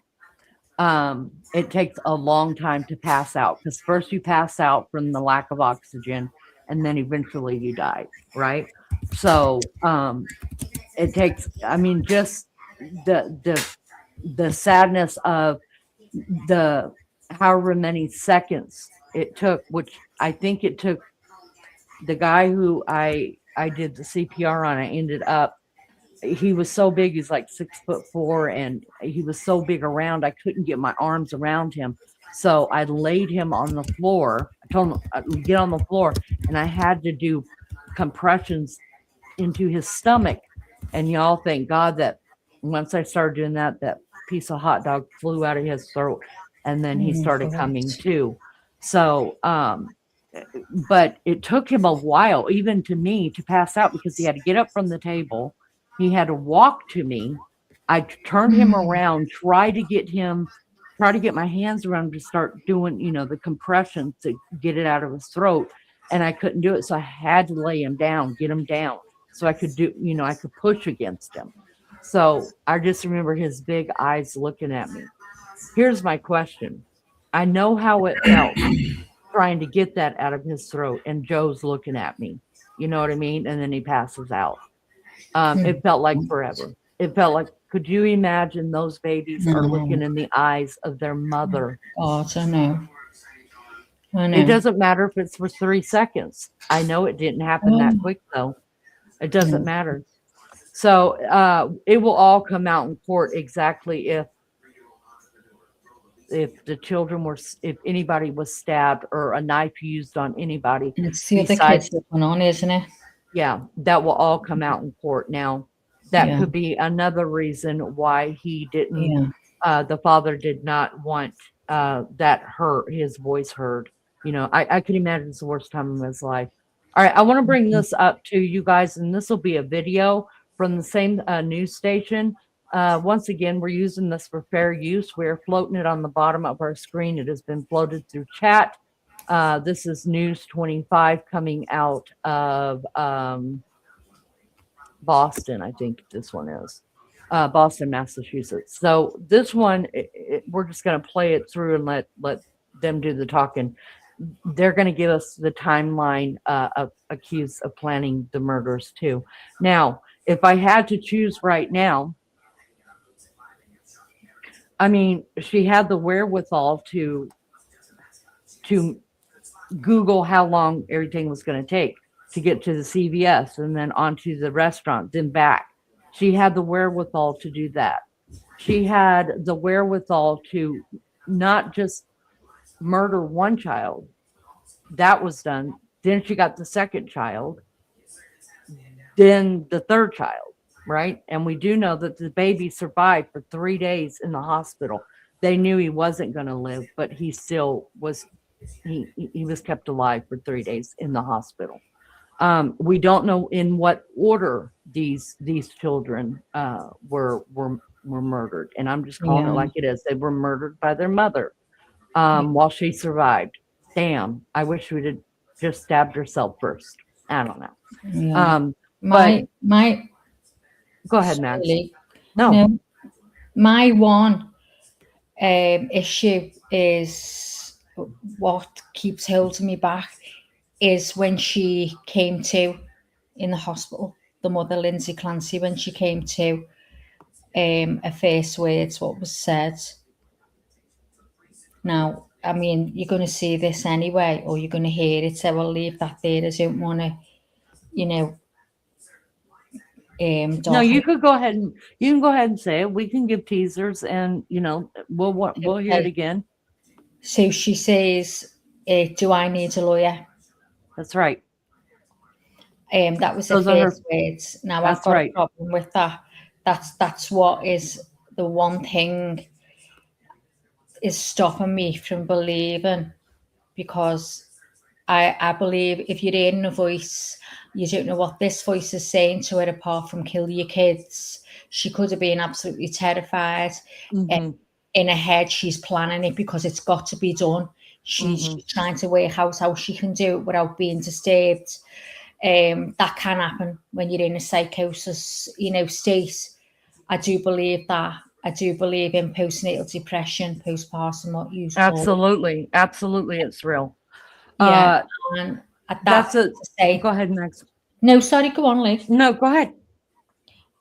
it takes a long time to pass out, because first you pass out from the lack of oxygen, and then eventually you die, right? So it takes, just the sadness of the however many seconds it took, which I think it took the guy who I did the CPR on. I ended up, he was so big, he's like 6'4", and he was so big around, I couldn't get my arms around him. So I laid him on the floor. I told him, get on the floor, and I had to do compressions into his stomach. And y'all, thank God that once I started doing that, that piece of hot dog flew out of his throat, and then he started coming to. So, but it took him a while, even to me, to pass out, because he had to get up from the table. He had to walk to me. I turned him around, try to get my hands around him to start doing, the compressions to get it out of his throat. And I couldn't do it. So I had to lay him down, get him down, so I could do, I could push against him. So I just remember his big eyes looking at me. Here's my question. I know how it felt trying to get that out of his throat, and Joe's looking at me. You know what I mean? And then he passes out. It felt like forever. It felt like, could you imagine those babies are looking in the eyes of their mother? Oh, I know. It doesn't matter if it's for 3 seconds. I know it didn't happen that quick, though. It doesn't matter. So it will all come out in court exactly if the children were, if anybody was stabbed or a knife used on anybody. It's the other kids going on, isn't it? Yeah, that will all come out in court. Now, that could be another reason why he didn't, the father did not want his voice heard. I could imagine it's the worst time of his life. All right, I want to bring this up to you guys, and this will be a video from the same news station. Once again, we're using this for fair use. We're floating it on the bottom of our screen. It has been floated through chat. This is News 25 coming out of Boston, I think this one is. Boston, Massachusetts. So this one, we're just going to play it through and let them do the talking. They're going to give us the timeline of accused of planning the murders too. Now, if I had to choose right now, I mean, she had the wherewithal to Google how long everything was going to take to get to the CVS and then onto the restaurant, then back. She had the wherewithal to do that. She had the wherewithal to not just murder one child. That was done. Then she got the second child, then the third child, right? And we do know that the baby survived for 3 days in the hospital. They knew he wasn't going to live, but he still was. He was kept alive for 3 days in the hospital. We don't know in what order these children were murdered, and I'm just calling it like it is. They were murdered by their mother while she survived. Damn, I wish we'd have just stabbed herself first. I don't know. Yeah. But my go ahead, Max. Really, No, my one issue is what keeps holding me back is when she came to in the hospital, the mother, Lindsay Clancy, when she came to, her first words, what was said. Now, I mean, you're going to see this anyway, or you're going to hear it, so I'll leave that there. I don't want to, you know. No, you could go ahead and you can go ahead and say it. We can give teasers, and we'll hear it again. So she says, "Do I need a lawyer?" That's right. That was her first words. Now I've got a problem with that. That's what is the one thing is stopping me from believing, because I believe if you're hearing a voice, you don't know what this voice is saying to her apart from kill your kids. She could have been absolutely terrified. Mm-hmm. In her head, she's planning it because it's got to be done. She's trying to work out how she can do it without being disturbed. That can happen when you're in a psychosis, state. I do believe that. I do believe in postnatal depression, postpartum, what you saw. Absolutely, it's real. Yeah, and that's it. Go ahead, Max. No, sorry, go on, Liz. No, go ahead.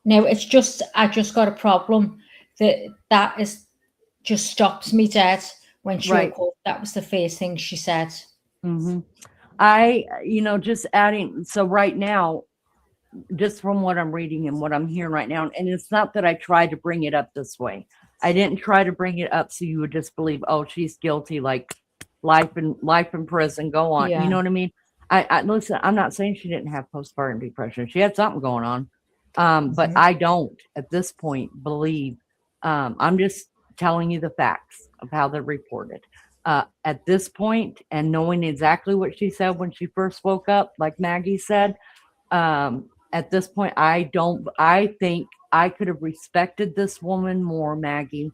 No, it's just I just got a problem that is just stops me dead when she woke up. That was the first thing she said. Mm-hmm. Just adding. So right now, just from what I'm reading and what I'm hearing right now, and it's not that I tried to bring it up this way. I didn't try to bring it up so you would just believe, oh, she's guilty, like life in prison, go on. Yeah. You know what I mean? I listen, I'm not saying she didn't have postpartum depression. She had something going on. But I don't at this point believe, I'm just telling you the facts of how they're reported. At this point, and knowing exactly what she said when she first woke up, like Maggie said, at this point, I think I could have respected this woman more, Maggie,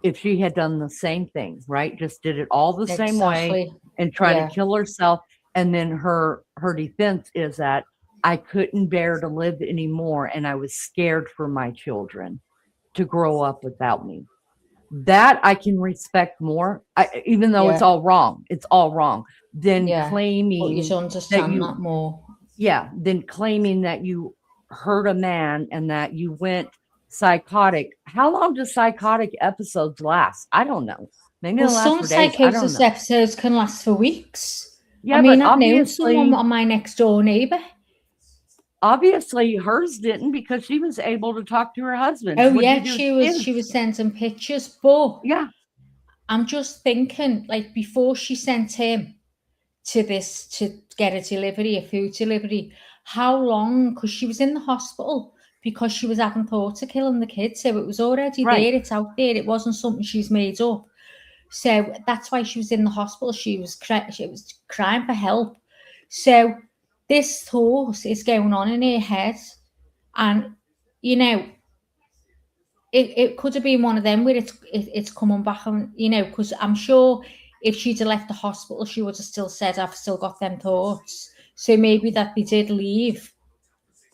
if she had done the same thing, right? Just did it all the same way and try to kill herself. And then her defense is that I couldn't bear to live anymore, and I was scared for my children to grow up without me. That I can respect more, even though it's all wrong. It's all wrong. Then claiming you should understand that more. Yeah, then claiming that you hurt a man and that you went psychotic. How long do psychotic episodes last? I don't know. Maybe some psychosis episodes can last for weeks. Yeah, I mean, I've known someone on my next door neighbor. Obviously, hers didn't, because she was able to talk to her husband. Oh, yeah, she was sending pictures, but yeah, I'm just thinking, like, before she sent him to get a food delivery, how long? Because she was in the hospital because she was having thoughts of killing the kids, so it was already there. It's out there. It wasn't something she's made up. So that's why she was in the hospital. She was crying for help. So this thought is going on in her head, and it could have been one of them where it's coming back, and because I'm sure if she'd have left the hospital, she would have still said, "I've still got them thoughts." So maybe that they did leave,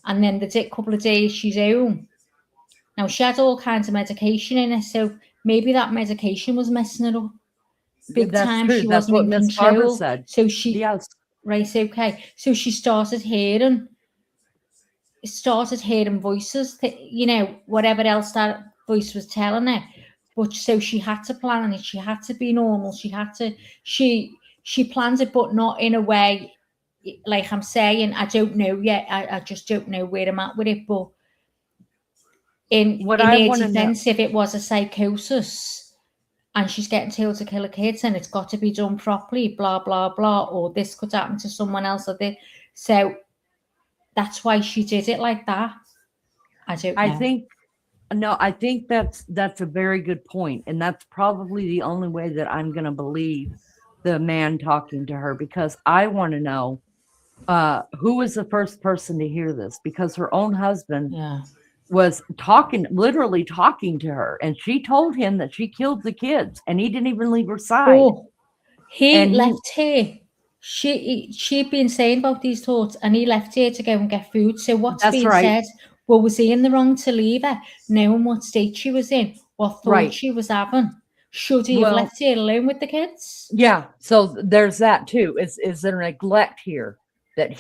and then the couple of days she's home. Now she had all kinds of medication in her, so maybe that medication was messing her up big That's time. true. She That's wasn't what in Miss Barbara control. said. So she Yes. right, okay. So she started hearing voices, whatever else that voice was telling her. But so she had to plan it. She had to be normal. She planned it, but not in a way like I'm saying. I don't know yet. I just don't know where I'm at with it. But in What in I her want to know, defense, if it was a psychosis and she's getting told to kill her kids and it's got to be done properly, blah blah blah, or this could happen to someone else, or this, so that's why she did it like that. I don't know. I think that's a very good point, and that's probably the only way that I'm going to believe the man talking to her, because I want to know who was the first person to hear this, because her own husband was literally talking to her, and she told him that she killed the kids, and he didn't even leave her side. Oh, he left her. She'd been saying about these thoughts, and he left her to go and get food. So what's being said? Well, was he in the wrong to leave her, knowing what state she was in, what thoughts she was having? Should he have left her alone with the kids? Yeah. So there's that too. Is there neglect here that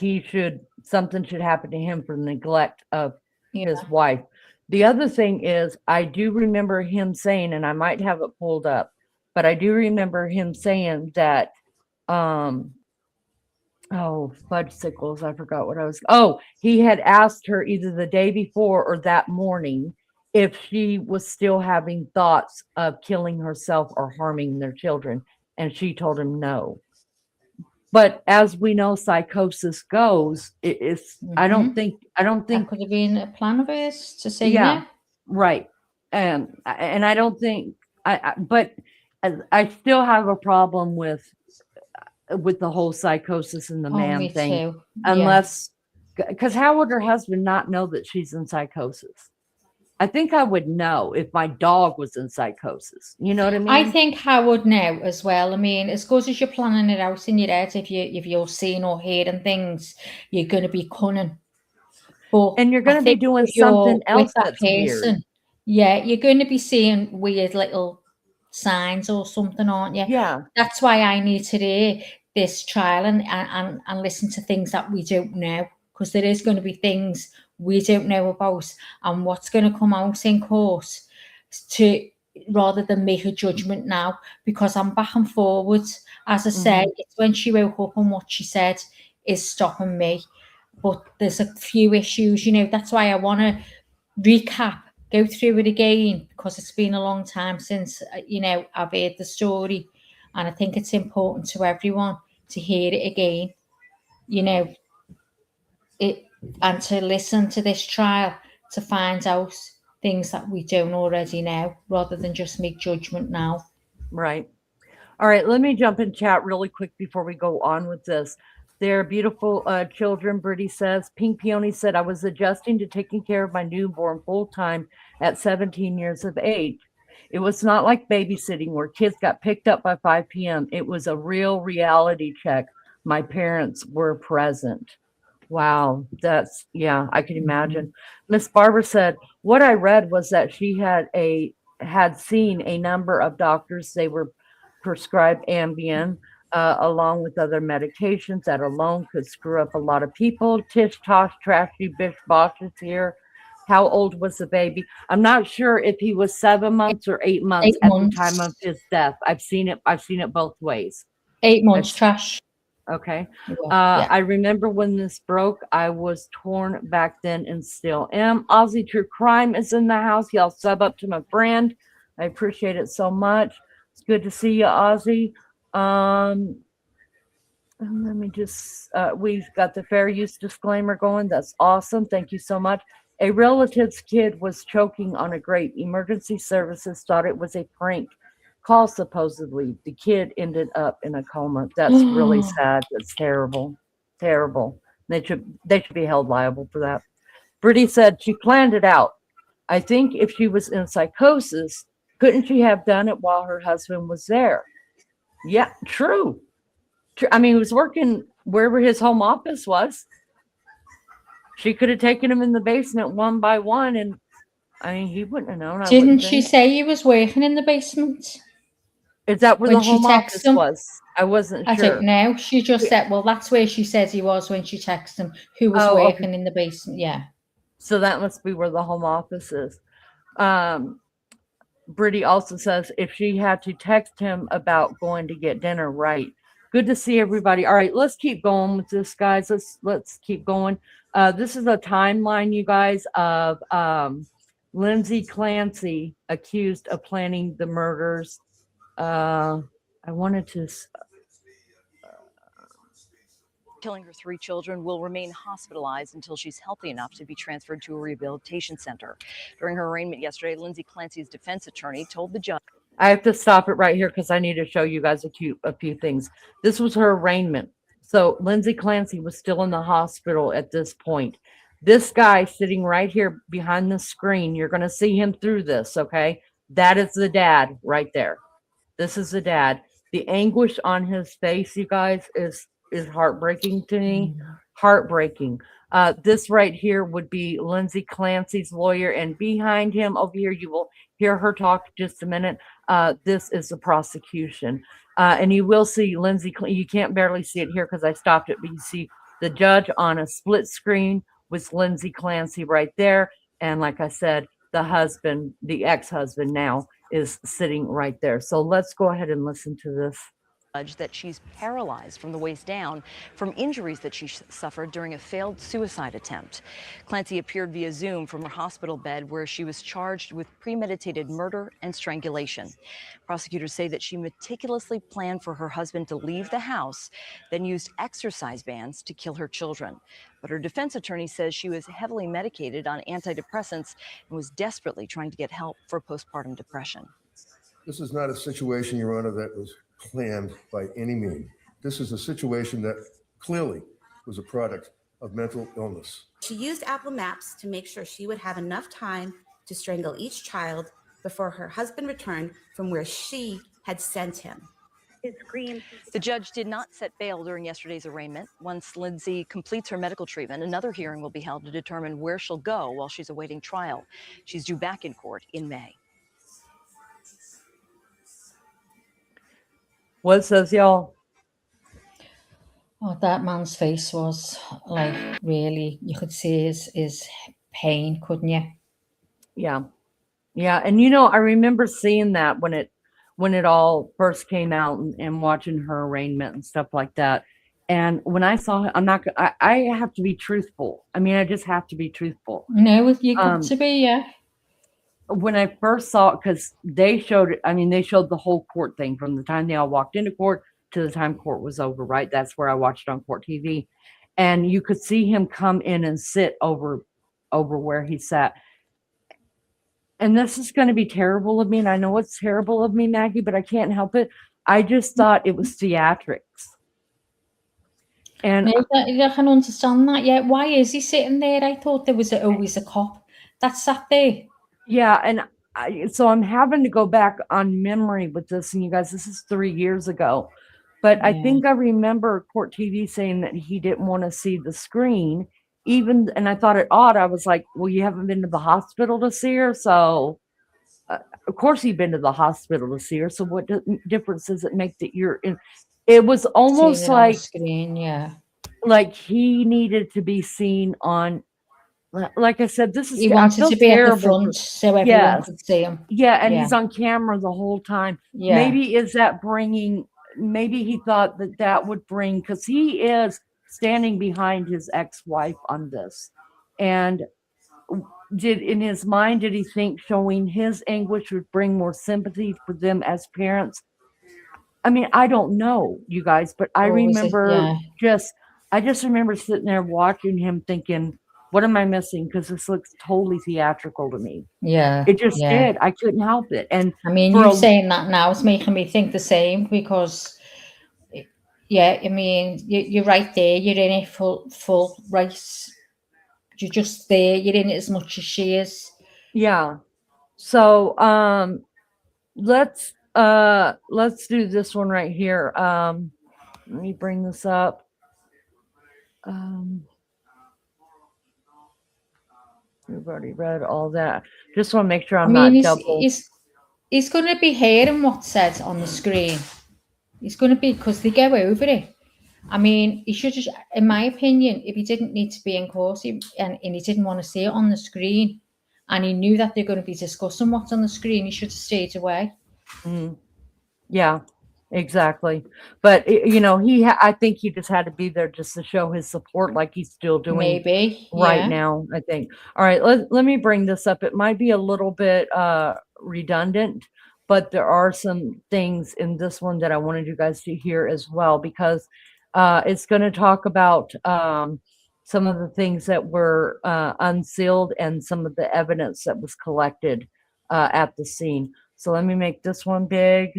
something should happen to him for neglect of his wife? The other thing is, I do remember him saying, and I might have it pulled up, but I do remember him saying that, fudgesicles, I forgot what he had asked her either the day before or that morning if she was still having thoughts of killing herself or harming their children, and she told him no. But as we know, psychosis goes, I don't think that could have been a plan of his to say no. Right. And I don't think but I still have a problem with the whole psychosis and the man thing. Too. Unless, because how would her husband not know that she's in psychosis? I think I would know if my dog was in psychosis. You know what I mean? I think I would know as well. I mean, as good as you're planning it out in your head, if you're seeing or hearing things, you're going to be cunning. And you're going to be doing something else that's weird. Yeah, you're going to be seeing weird little signs or something, aren't you? Yeah. That's why I need to hear this trial and listen to things that we don't know, because there is going to be things we don't know about and what's going to come out in court, rather than make a judgment now, because I'm back and forward. As I said, it's when she woke up and what she said is stopping me. But there's a few issues, that's why I want to recap, go through it again, because it's been a long time since, I've heard the story. And I think it's important to everyone to hear it again, and to listen to this trial to find out things that we don't already know, rather than just make judgment now. Right. All right, let me jump in chat really quick before we go on with this. They're beautiful children, Brittany says. Pink Peony said, I was adjusting to taking care of my newborn full-time at 17 years of age. It was not like babysitting where kids got picked up by 5 p.m. It was a real reality check. My parents were present. Wow, I can imagine. Miss Barbara said, what I read was that she had seen a number of doctors. They were prescribed Ambien along with other medications that alone could screw up a lot of people. Tish tosh trashy bish bosh is here. How old was the baby? I'm not sure if he was 7 months or 8 months at the time of his death. I've seen it both ways. 8 months, trash. Okay. I remember when this broke, I was torn back then and still am. Aussie True Crime is in the house. Y'all sub up to my friend. I appreciate it so much. It's good to see you, Aussie. Let me just, we've got the fair use disclaimer going. That's awesome. Thank you so much. A relative's kid was choking on a grape. Emergency services thought it was a prank call, supposedly. The kid ended up in a coma. That's really sad. That's terrible. Terrible. They should be held liable for that. Brittany said she planned it out. I think if she was in psychosis, couldn't she have done it while her husband was there? Yeah, true. I mean, he was working wherever his home office was. She could have taken him in the basement one by one, and I mean, he wouldn't have known. I Didn't wouldn't she think. say he was working in the basement Is that where when the she home texted office him? was? I wasn't I don't sure. know. She just said, well, that's where she says he was when she texted him, who was Oh, okay. working in the basement. Yeah. So that must be where the home office is. Brittany also says if she had to text him about going to get dinner, right? Good to see everybody. All right, let's keep going with this, guys. Let's keep going. This is a timeline, you guys, of Lindsay Clancy accused of planning the murders. I wanted to. Killing her 3 children, will remain hospitalized until she's healthy enough to be transferred to a rehabilitation center. During her arraignment yesterday, Lindsay Clancy's defense attorney told the judge. I have to stop it right here because I need to show you guys a few things. This was her arraignment. So Lindsay Clancy was still in the hospital at this point. This guy sitting right here behind the screen, you're going to see him through this, okay? That is the dad right there. This is the dad. The anguish on his face, you guys, is heartbreaking to me. Heartbreaking. This right here would be Lindsay Clancy's lawyer, and behind him over here, you will hear her talk just a minute. This is the prosecution. And you will see Lindsay, you can't barely see it here because I stopped it, but you see the judge on a split screen with Lindsay Clancy right there. And like I said, the husband, the ex-husband now, is sitting right there. So let's go ahead and listen to this. That she's paralyzed from the waist down from injuries that she suffered during a failed suicide attempt. Clancy appeared via Zoom from her hospital bed where she was charged with premeditated murder and strangulation. Prosecutors say that she meticulously planned for her husband to leave the house, then used exercise bands to kill her children. But her defense attorney says she was heavily medicated on antidepressants and was desperately trying to get help for postpartum depression. This is not a situation, Your Honor, that was planned by any means. This is a situation that clearly was a product of mental illness. She used Apple Maps to make sure she would have enough time to strangle each child before her husband returned from where she had sent him. The judge did not set bail during yesterday's arraignment. Once Lindsay completes her medical treatment, another hearing will be held to determine where she'll go while she's awaiting trial. She's due back in court in May. What says y'all? Oh, that man's face was like really, you could see his pain, couldn't you? Yeah. Yeah. And you know, I remember seeing that when it all first came out and watching her arraignment and stuff like that. And when I saw it, I have to be truthful. I mean, I just have to be truthful. No, you got to be, yeah. When I first saw it, because they showed the whole court thing from the time they all walked into court to the time court was over, right? That's where I watched on Court TV. And you could see him come in and sit over where he sat. And this is going to be terrible of me. And I know it's terrible of me, Maggie, but I can't help it. I just thought it was theatrics. And no, I can understand that. Yeah. Why is he sitting there? I thought there was always a cop that sat there. Yeah, and so I'm having to go back on memory with this, and you guys, this is 3 years ago. But yeah. I think I remember Court TV saying that he didn't want to see the screen, and I thought it odd. I was like, well, you haven't been to the hospital to see her? So, of course he'd been to the hospital to see her. So what difference does it make that you're in? It was almost like, screen, yeah. Like he needed to be seen on. Like I said, he wanted to be at the front so everyone could see him. Yeah, and he's on camera the whole time. Yeah. Maybe he thought that would bring, because he is standing behind his ex-wife on this. And in his mind, did he think showing his anguish would bring more sympathy for them as parents? I mean, I don't know, you guys, but I remember I just remember sitting there watching him thinking, what am I missing? Because this looks totally theatrical to me. Yeah. It just did. I couldn't help it. And I mean, you saying that now is making me think the same because, yeah, I mean, you're right there. You're in it full right. You're just there. You're in it as much as she is. Yeah. So let's do this one right here. Let me bring this up. We've already read all that. Just want to make sure I'm not double. He's going to be hearing what's said on the screen. He's going to be, because they go over it. I mean, he should just, in my opinion, if he didn't need to be in court and he didn't want to see it on the screen, and he knew that they're going to be discussing what's on the screen, he should have stayed away. Yeah, exactly. But you know, I think he just had to be there just to show his support, like he's still doing Maybe right now, I think. All right, let me bring this up. It might be a little bit redundant, but there are some things in this one that I wanted you guys to hear as well, because it's going to talk about some of the things that were unsealed and some of the evidence that was collected at the scene. So let me make this one big,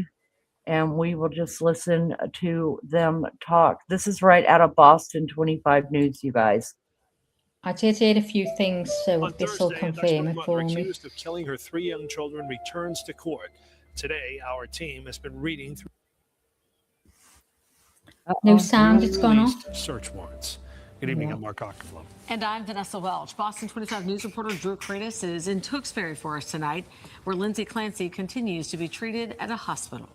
and we will just listen to them talk. This is right out of Boston 25 News, you guys. I did hear a few things, so On this will Thursday, confirm it for me. accused of killing her 3 young children returns to court. Today, our team has been reading through No sound, it's gone off. search warrants. Good evening, I'm Mark Ockenflow. And I'm Vanessa Welch. Boston 25 News reporter Drew Kratos is in Tewksbury for us tonight, where Lindsay Clancy continues to be treated at a hospital.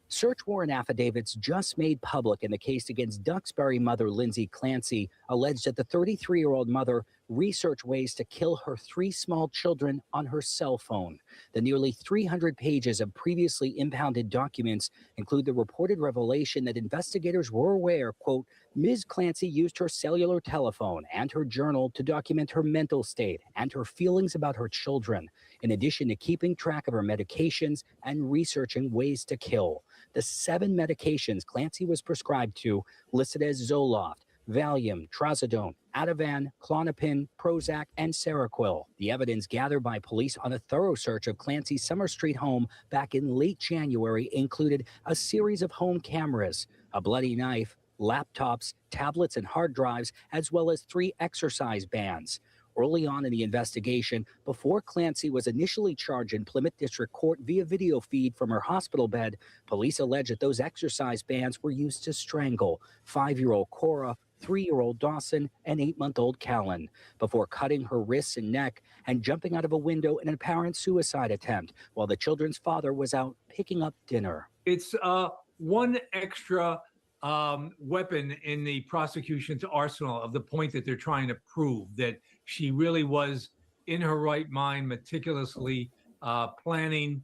Search warrant affidavits just made public in the case against Duxbury mother Lindsay Clancy alleged that the 33-year-old mother researched ways to kill her 3 small children on her cell phone. The nearly 300 pages of previously impounded documents include the reported revelation that investigators were aware, quote, Ms. Clancy used her cellular telephone and her journal to document her mental state and her feelings about her children, in addition to keeping track of her medications and researching ways to kill. The 7 medications Clancy was prescribed to, listed as Zoloft, Valium, Trazodone, Ativan, Klonopin, Prozac, and Seroquel. The evidence gathered by police on a thorough search of Clancy's Summer Street home back in late January included a series of home cameras, a bloody knife, laptops, tablets, and hard drives, as well as 3 exercise bands. Early on in the investigation, before Clancy was initially charged in Plymouth District Court via video feed from her hospital bed, police alleged that those exercise bands were used to strangle 5-year-old Cora, 3-year-old Dawson, and 8-month-old Callan, before cutting her wrists and neck and jumping out of a window in an apparent suicide attempt while the children's father was out picking up dinner. It's one extra weapon in the prosecution's arsenal of the point that they're trying to prove, that she really was in her right mind, meticulously planning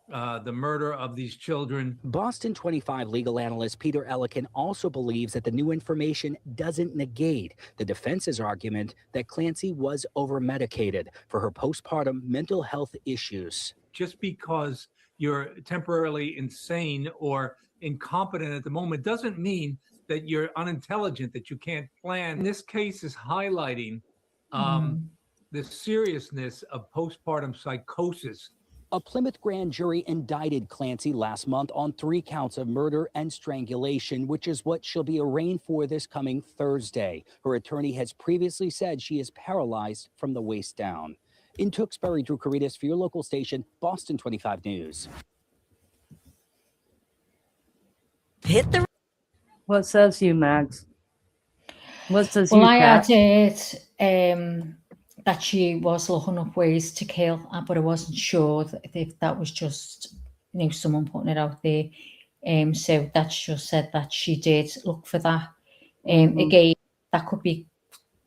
the murder of these children. Boston 25 legal analyst Peter Ellikin also believes that the new information doesn't negate the defense's argument that Clancy was over-medicated for her postpartum mental health issues. Just because you're temporarily insane or incompetent at the moment doesn't mean that you're unintelligent, that you can't plan. This case is highlighting the seriousness of postpartum psychosis. A Plymouth grand jury indicted Clancy last month on 3 counts of murder and strangulation, which is what she'll be arraigned for this coming Thursday. Her attorney has previously said she is paralyzed from the waist down. In Tewksbury, Drew Karitas for your local station, Boston 25 News. Hit the. What says you, Max? What says Well, you, I Kat? had that she was looking up ways to kill, but I wasn't sure if that was just, someone putting it out there. So that's just said that she did look for that. Again, that could be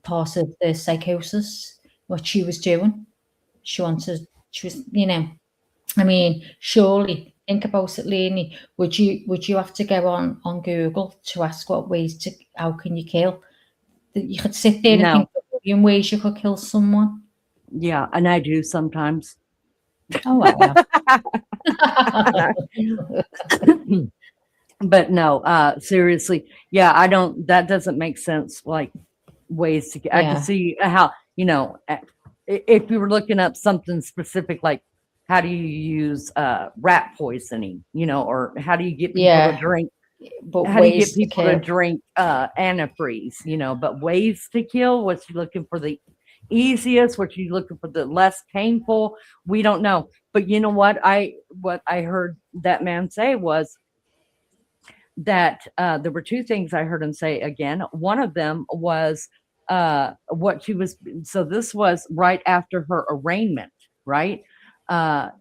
part of the psychosis, what she was doing. She was, I mean, surely think about it, Lainey. Would you have to go on Google to ask how can you kill? You could sit there and think of a million ways you could kill someone. Yeah, and I do sometimes. Oh, wow. But no, seriously. Yeah, that doesn't make sense. Like ways to I can see how, if you were looking up something specific, like how do you use rat poisoning, or how do you get people to drink? But how do you get people to drink antifreeze, but ways to kill? Was she looking for the easiest, what she's looking for the less painful. We don't know. But you know what I heard that man say was that there were two things I heard him say again. One of them was what she was, so this was right after her arraignment, right? And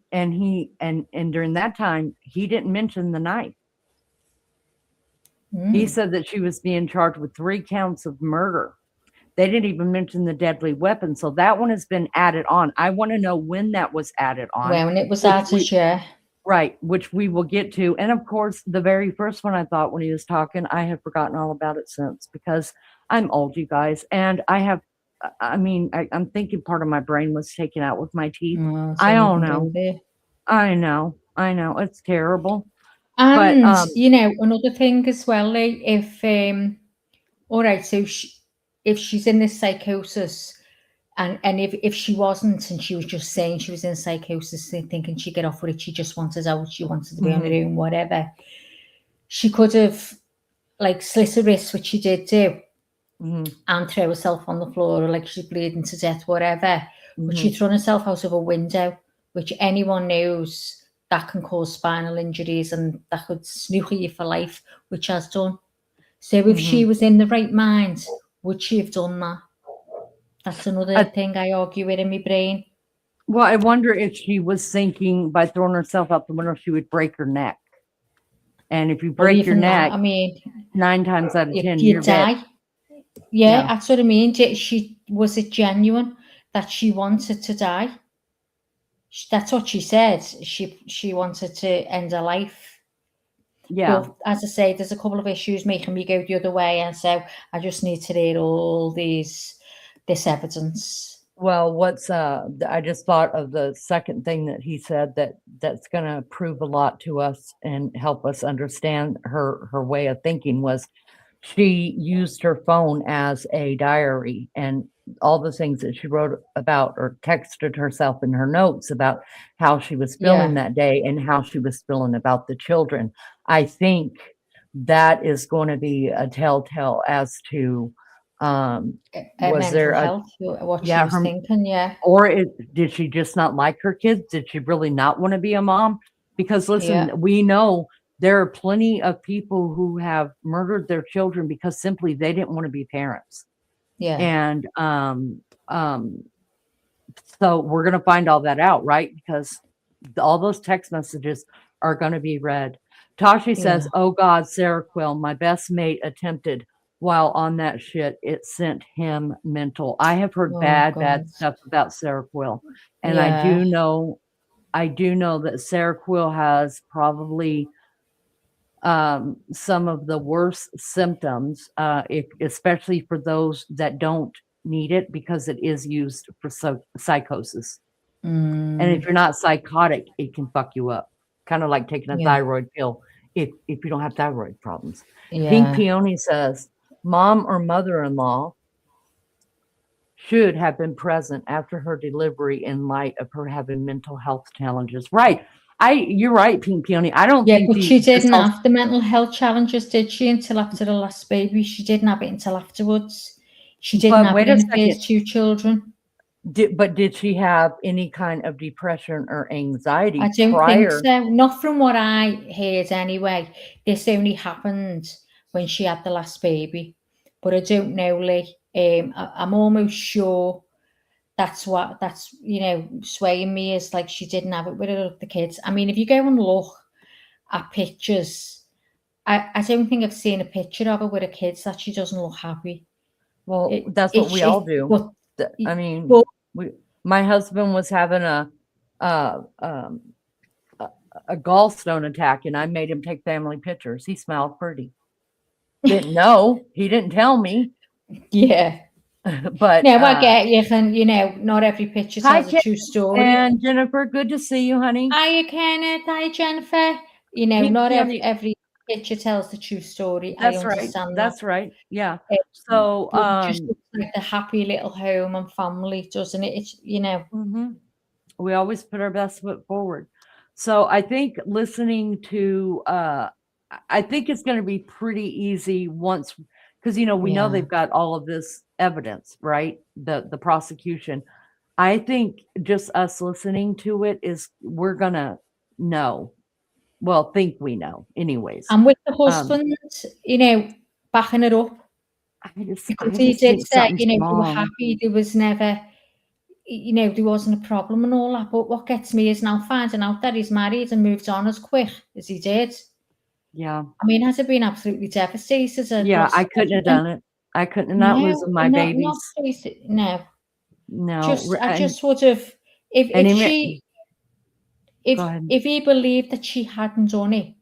during that time, he didn't mention the knife. He said that she was being charged with 3 counts of murder. They didn't even mention the deadly weapon. So that one has been added on. I want to know when that was added on. When it was added, yeah. Right, which we will get to. And of course, the very first one I thought when he was talking, I have forgotten all about it since, because I'm old, you guys. And I'm thinking part of my brain was taken out with my teeth. I don't know. I know. It's terrible. And, but, another thing as well, like, if, all right, so if she's in this psychosis, and if she wasn't, and she was just saying she was in psychosis, thinking she'd get off with it, she just wanted out, she wanted to be on her own, whatever, she could have, like, slit her wrist, which she did do, and throw herself on the floor, or like she's bleeding to death, whatever. But she'd thrown herself out of a window, which anyone knows that can cause spinal injuries, and that could snooker you for life, which has done. So if she was in the right mind, would she have done that? That's another thing I argue with in my brain. Well, I wonder if she was thinking by throwing herself out the window, she would break her neck. And if you break your neck, 9 times out of 10, you you're die. dead. Yeah, that's what I mean. Was it genuine that she wanted to die? That's what she said. She wanted to end her life. Yeah. But as I say, there's a couple of issues making me go the other way, and so I just need to read all this evidence. Well, I just thought of the second thing that he said that's going to prove a lot to us and help us understand her way of thinking was she used her phone as a diary, and all the things that she wrote about or texted herself in her notes about how she was feeling that day and how she was feeling about the children. I think that is going to be a telltale as to was there health, what she was thinking, or did she just not like her kids? Did she really not want to be a mom? Because listen, we know there are plenty of people who have murdered their children because simply they didn't want to be parents. And so we're going to find all that out, right? Because all those text messages are going to be read. Tashi says, "Oh God, Sarah Quill, my best mate attempted while on that shit. It sent him mental." I have heard bad stuff about Sarah Quill. And I do know that Sarah Quill has probably some of the worst symptoms, especially for those that don't need it, because it is used for psychosis. And if you're not psychotic, it can fuck you up. Kind of like taking a thyroid pill if you don't have thyroid problems. Pink Peony says, "Mom or mother-in-law should have been present after her delivery in light of her having mental health challenges." Right. You're right, Pink Peony. I don't think but she didn't have the mental health challenges, did she, until after the last baby? She didn't have it until afterwards. She didn't have it in the first 2 children. But did she have any kind of depression or anxiety I don't prior? think so. Not from what I heard anyway. This only happened when she had the last baby. But I don't know, Lee. I'm almost sure that's swaying me, is like she didn't have it with the kids. I mean, if you go and look at pictures, I don't think I've seen a picture of her with her kids that she doesn't look happy. Well, that's what we all do. I mean, my husband was having a gallstone attack, and I made him take family pictures. He smiled pretty. Didn't know. He didn't tell me. Yeah. But no, I get you. And not every picture tells a true story. And Jennifer, good to see you, honey. Hiya, Kenneth. Hi, Jennifer. Not every picture tells the true story. That's I understand right. That's right. Yeah. So it just looks like a happy little home and family, doesn't it? It's we always put our best foot forward. So I think listening to I think it's going to be pretty easy once, because we know they've got all of this evidence, right? The prosecution. I think just us listening to it is we're gonna know. Well, think we know, anyways. And with the husband, backing it up, because I he just did think say, something's they were wrong. happy. There was never, there wasn't a problem and all that. But what gets me is now finding out that he's married and moved on as quick as he did. Yeah. I mean, has it been absolutely devastated? Yeah, I couldn't have done it. I couldn't have not No, losing my not babies. no. No. I just would have, And if he she, Go ahead. if he believed that she hadn't done it,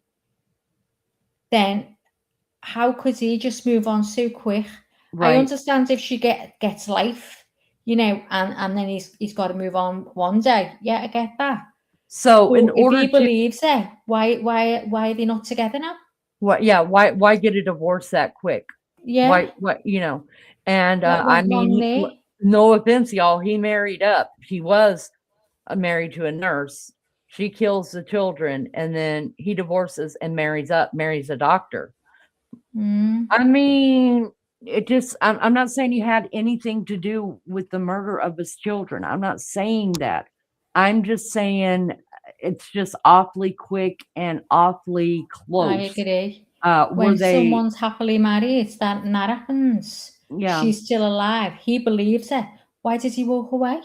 then how could he just move on so quick? I Right. understand if she gets life, and then he's got to move on one day. Yeah, I get that. So But in if order he to believes it, why are they not together now? why get a divorce that quick? Yeah. What and What I went wrong mean, there? no offense, y'all, he married up. He was married to a nurse. She kills the children, and then he divorces and marries a doctor. Mm. I mean, I'm not saying he had anything to do with the murder of his children. I'm not saying that. I'm just saying it's just awfully quick and awfully I close. agree. Were When they? someone's happily married, that happens. Yeah. She's still alive. He believes it. Why did he walk away?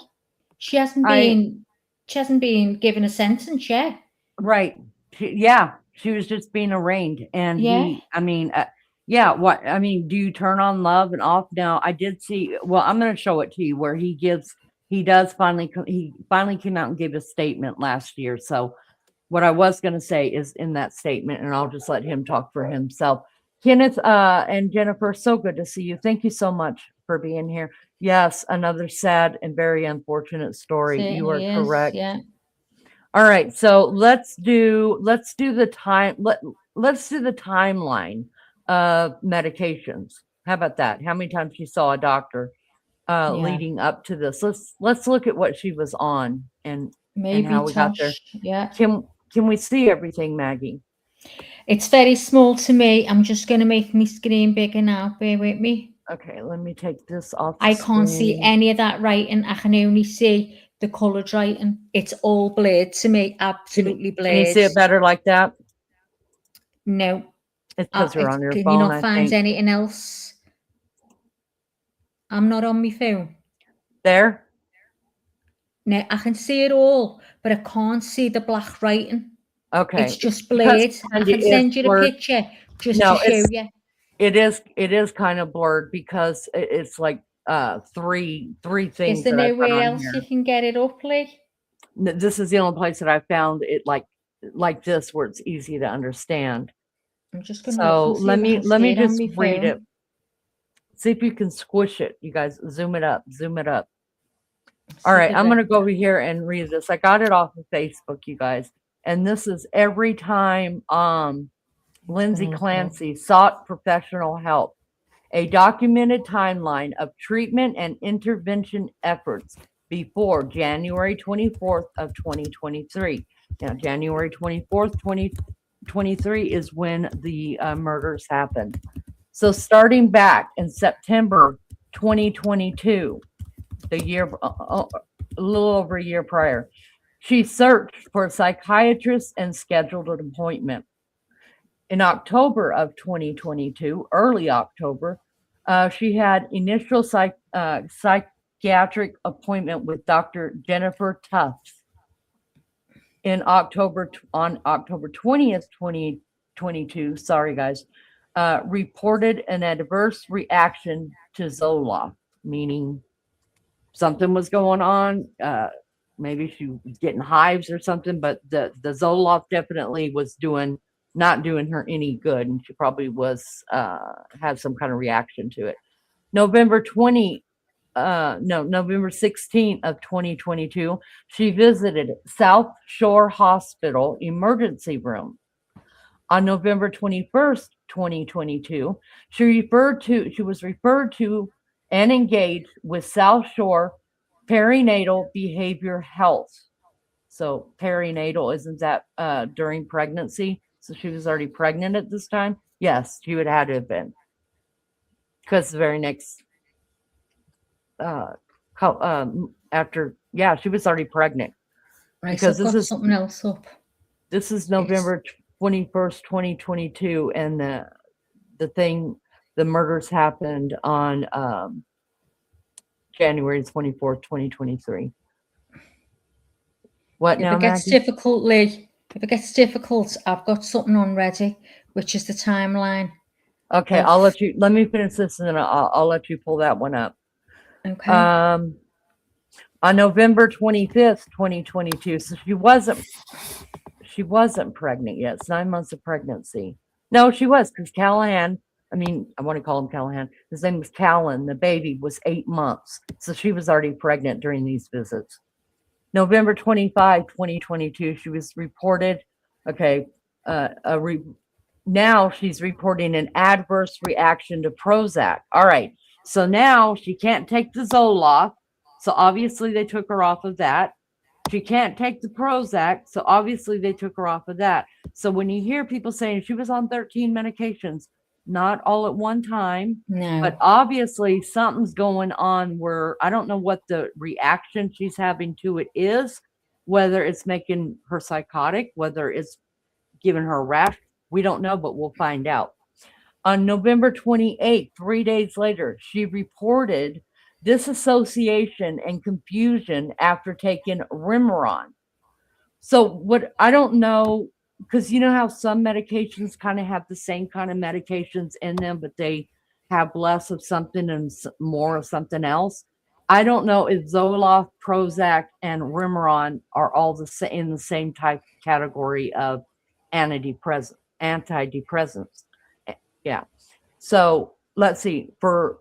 She hasn't I been given a sentence yet. right. She was just being arraigned, and Yeah. what I mean, do you turn on love and off? Now, I did see. Well, I'm going to show it to you where he finally came out and gave a statement last year. So what I was going to say is in that statement, and I'll just let him talk for himself. Kenneth and Jennifer, so good to see you. Thank you so much for being here. Yes, another sad and very unfortunate story. You are Certainly is, correct. yeah. All right, so let's do the timeline of medications. How about that? How many times she saw a doctor Yeah. leading up to this? Let's look at what she was on and Maybe how we got there. yeah. Can we see everything, Maggie? It's very small to me. I'm just going to make my screen bigger now. Bear with me. Okay, let me take this off. I can't see any of that writing. I can only see the coloured writing. It's all blurred to me. Absolutely blurred. Can you see it better like that? No. It's because you're on your can phone. You not find anything else? I'm not on my phone. There? No, I can see it all, but I can't see the black writing. Okay. It's just blurred. I can send you the picture just to show you. It is kind of blurred because it's like three things. Is there nowhere else you can get it up, Lee? This is the only place that I found it like this where it's easy to understand. I'm just gonna let me just read it. See if you can squish it, you guys. Zoom it up. All right, I'm gonna go over here and read this. I got it off of Facebook, you guys. And this is every time Lindsay Clancy sought professional help. A documented timeline of treatment and intervention efforts before January 24th of 2023. Now, January 24th, 2023 is when the murders happened. So starting back in September 2022, the year, a little over a year prior, she searched for a psychiatrist and scheduled an appointment. In October of 2022, early October, she had initial psychiatric appointment with Dr. Jennifer Tufts. On October 20th, 2022, sorry guys, reported an adverse reaction to Zoloft, meaning something was going on. Maybe she was getting hives or something, but the Zoloft definitely was not doing her any good, and she probably had some kind of reaction to it. November 16th of 2022, she visited South Shore Hospital emergency room. On November 21st, 2022, she was referred to and engaged with South Shore Perinatal Behavior Health. So perinatal, isn't that during pregnancy? So she was already pregnant at this time? Yes, she would have had to have been. Because the very next she was already pregnant. Right, Because so I've this got is something else up. this is November 21st, 2022, and the murders happened on January 24th, 2023. What now, Maggie? If it gets difficult, I've got something on ready, which is the timeline. Okay, let me finish this and then I'll let you pull that one up. Okay. On November 25th, 2022, so she wasn't pregnant yet. It's 9 months of pregnancy. No, she was, because Callahan, I want to call him Callahan. His name was Callan. The baby was 8 months. So she was already pregnant during these visits. November 25, 2022, she was reported, now she's reporting an adverse reaction to Prozac. All right. So now she can't take the Zoloft. So obviously they took her off of that. She can't take the Prozac. So obviously they took her off of that. So when you hear people saying she was on 13 medications, not all at one time, No. but obviously something's going on where I don't know what the reaction she's having to it is, whether it's making her psychotic, whether it's giving her a rash. We don't know, but we'll find out. On November 28th, 3 days later, she reported disassociation and confusion after taking Remeron. So what I don't know, because you know how some medications kind of have the same kind of medications in them, but they have less of something and more of something else. I don't know if Zoloft, Prozac, and Remeron are all in the same type category of antidepressants. Yeah. So let's see, for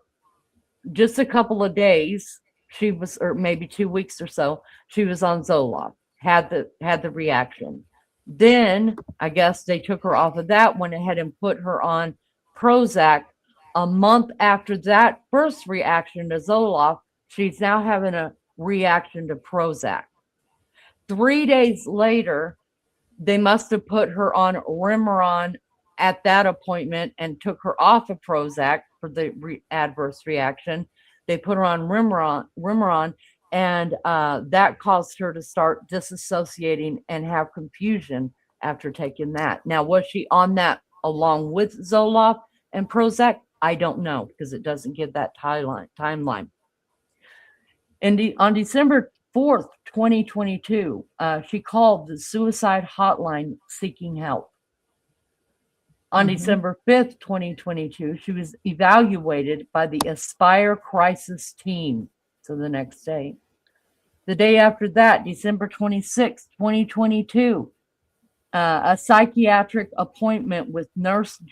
just a couple of days, she was, or maybe 2 weeks or so, she was on Zoloft, had the reaction. Then I guess they took her off of that, went ahead and put her on Prozac. A month after that first reaction to Zoloft, she's now having a reaction to Prozac. 3 days later, they must have put her on Remeron at that appointment and took her off of Prozac for the adverse reaction. They put her on Remeron, and that caused her to start disassociating and have confusion after taking that. Now, was she on that along with Zoloft and Prozac? I don't know, because it doesn't give that timeline. And on December 4th, 2022, she called the suicide hotline seeking help. On December 5th, 2022, she was evaluated by the Aspire Crisis Team. So the next day. The day after that, December 26th, 2022, a psychiatric appointment with Nurse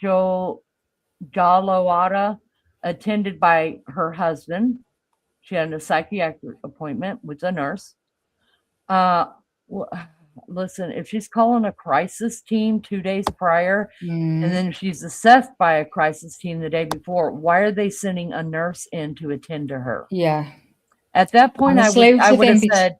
Jaloada, attended by her husband. She had a psychiatric appointment with a nurse. Listen, if she's calling a crisis team 2 days prior, and then she's assessed by a crisis team the day before, why are they sending a nurse in to attend to her? Yeah. At that point, I would have said,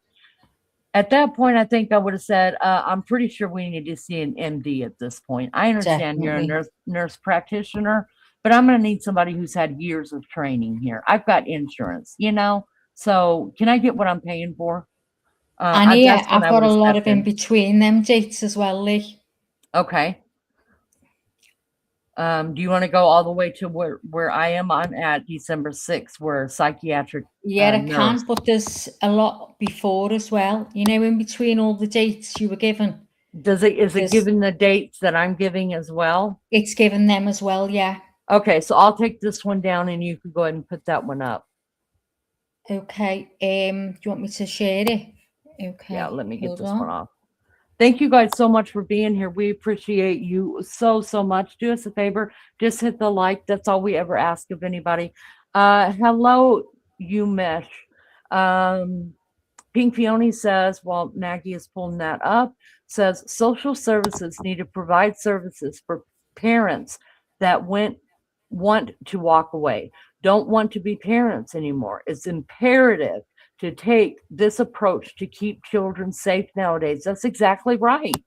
at that point, I think I would have said, I'm pretty sure we need to see an MD at this point. I understand you're a nurse practitioner, but I'm going to need somebody who's had years of training here. I've got insurance, so can I get what I'm paying for? And yeah, I've got a lot of in between them dates as well, Lee. Okay. Do you want to go all the way to where I am? I'm at December 6th, where psychiatric. Yeah, I can, but there's a lot before as well. In between all the dates you were given. Is it giving the dates that I'm giving as well? It's given them as well, yeah. Okay, so I'll take this one down and you can go ahead and put that one up. Okay. Do you want me to share it? Okay. Yeah, let me get this one off. Thank you guys so much for being here. We appreciate you so much. Do us a favor, just hit the like. That's all we ever ask of anybody. Hello, Umesh. Pink Fiona says, while Maggie is pulling that up, says social services need to provide services for parents that want to walk away, don't want to be parents anymore. It's imperative to take this approach to keep children safe nowadays. That's exactly right.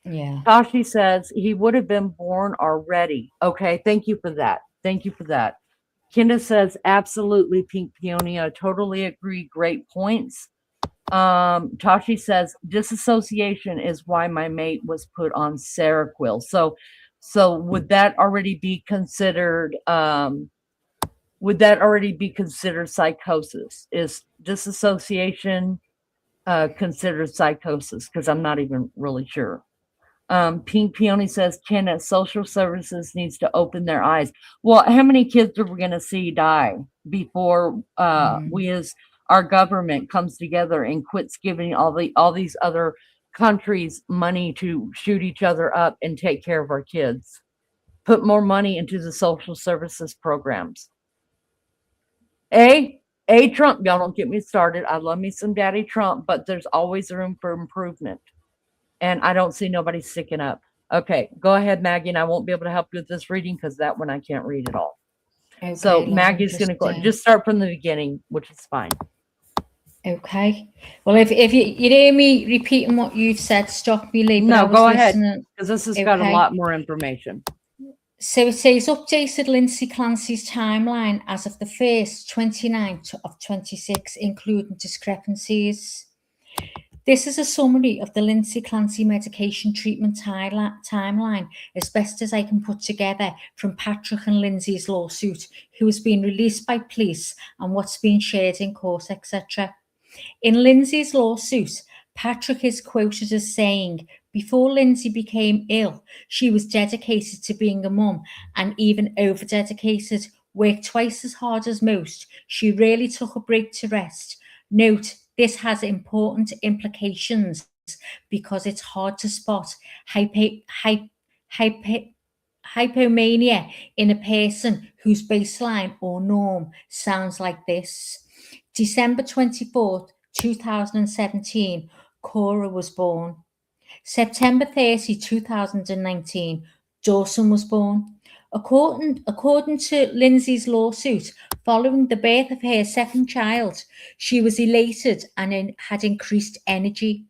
Yeah. Tashi says he would have been born already. Okay, thank you for that. Thank you for that. Kenda says, absolutely, Pink Peony. I totally agree. Great points. Tashi says, disassociation is why my mate was put on Seroquel. So would that already be considered, psychosis? Is disassociation considered psychosis? Because I'm not even really sure. Pink Peony says, Kenneth, social services needs to open their eyes. Well, how many kids are we going to see die before we as our government comes together and quits giving all these other countries money to shoot each other up and take care of our kids? Put more money into the social services programs. Trump, y'all don't get me started. I love me some Daddy Trump, but there's always room for improvement. And I don't see nobody sticking up. Okay, go ahead, Maggie, and I won't be able to help you with this reading because that one I can't read at all. Okay, so Maggie's going to go just start from the beginning, which is fine. Okay. Well, if you hear me repeating what you've said, stop me, Lee. No, go ahead, because this has got a lot more information. So it says, updated Lindsay Clancy's timeline as of the 1st, 29th of 26, including discrepancies. This is a summary of the Lindsay Clancy medication treatment timeline, as best as I can put together from Patrick and Lindsay's lawsuit, who has been released by police and what's been shared in court, etc. In Lindsay's lawsuit, Patrick is quoted as saying, before Lindsay became ill, she was dedicated to being a mum and even over-dedicated, worked twice as hard as most. She rarely took a break to rest. Note, this has important implications because it's hard to spot hypomania in a person whose baseline or norm sounds like this. December 24th, 2017, Cora was born. September 30, 2019, Dawson was born. According to Lindsay's lawsuit, following the birth of her second child, she was elated and had increased energy.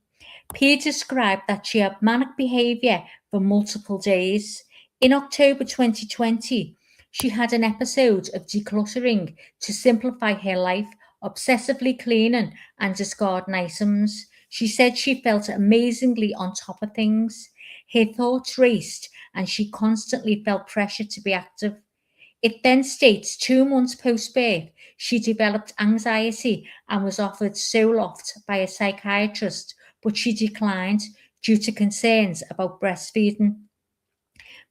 P described that she had manic behaviour for multiple days. In October 2020, she had an episode of decluttering to simplify her life, obsessively cleaning and discarding items. She said she felt amazingly on top of things. Her thoughts raced and she constantly felt pressure to be active. It then states 2 months post-birth, she developed anxiety and was offered Zoloft by a psychiatrist, but she declined due to concerns about breastfeeding.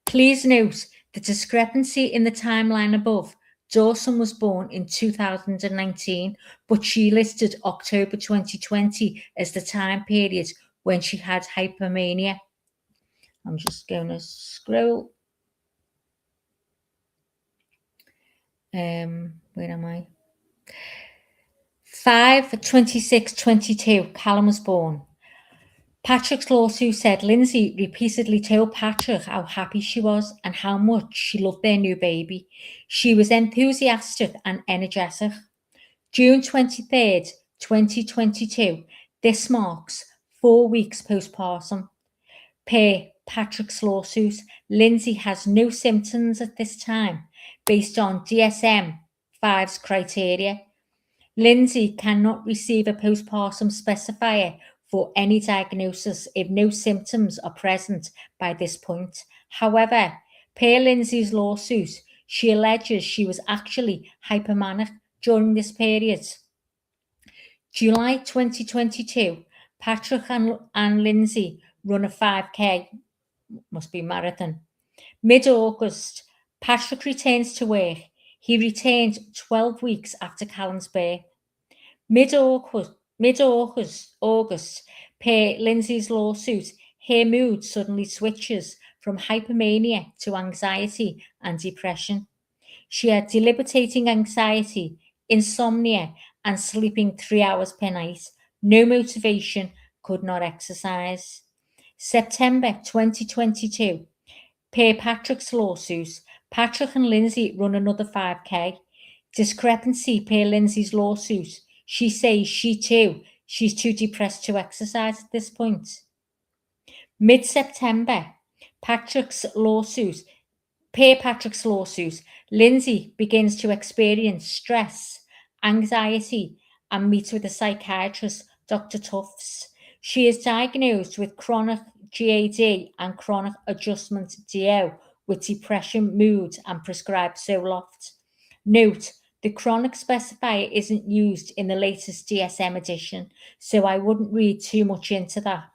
Please note the discrepancy in the timeline above. Dawson was born in 2019, but she listed October 2020 as the time period when she had hypomania. I'm just going to scroll. Where am I? 5/26/22, Callum was born. Patrick's lawsuit said Lindsay repeatedly told Patrick how happy she was and how much she loved their new baby. She was enthusiastic and energetic. June 23rd, 2022, this marks 4 weeks postpartum. Per Patrick's lawsuit, Lindsay has no symptoms at this time based on DSM-5's criteria. Lindsay cannot receive a postpartum specifier for any diagnosis if no symptoms are present by this point. However, per Lindsay's lawsuit, she alleges she was actually hypomanic during this period. July 2022, Patrick and Lindsay run a 5K, must be marathon. Mid-August, Patrick returns to work. He returned 12 weeks after Callum's birth. Mid-August, per Lindsay's lawsuit, her mood suddenly switches from hypomania to anxiety and depression. She had debilitating anxiety, insomnia, and sleeping 3 hours per night. No motivation, could not exercise. September 2022, per Patrick's lawsuit, Patrick and Lindsay run another 5K. Discrepancy per Lindsay's lawsuit. She says she's too depressed to exercise at this point. Mid-September, Patrick's lawsuit, Per Patrick's lawsuit, Lindsay begins to experience stress, anxiety, and meets with a psychiatrist, Dr. Tufts. She is diagnosed with chronic GAD and chronic adjustment DO with depression, mood, and prescribed Zoloft. Note, the chronic specifier isn't used in the latest DSM edition, so I wouldn't read too much into that.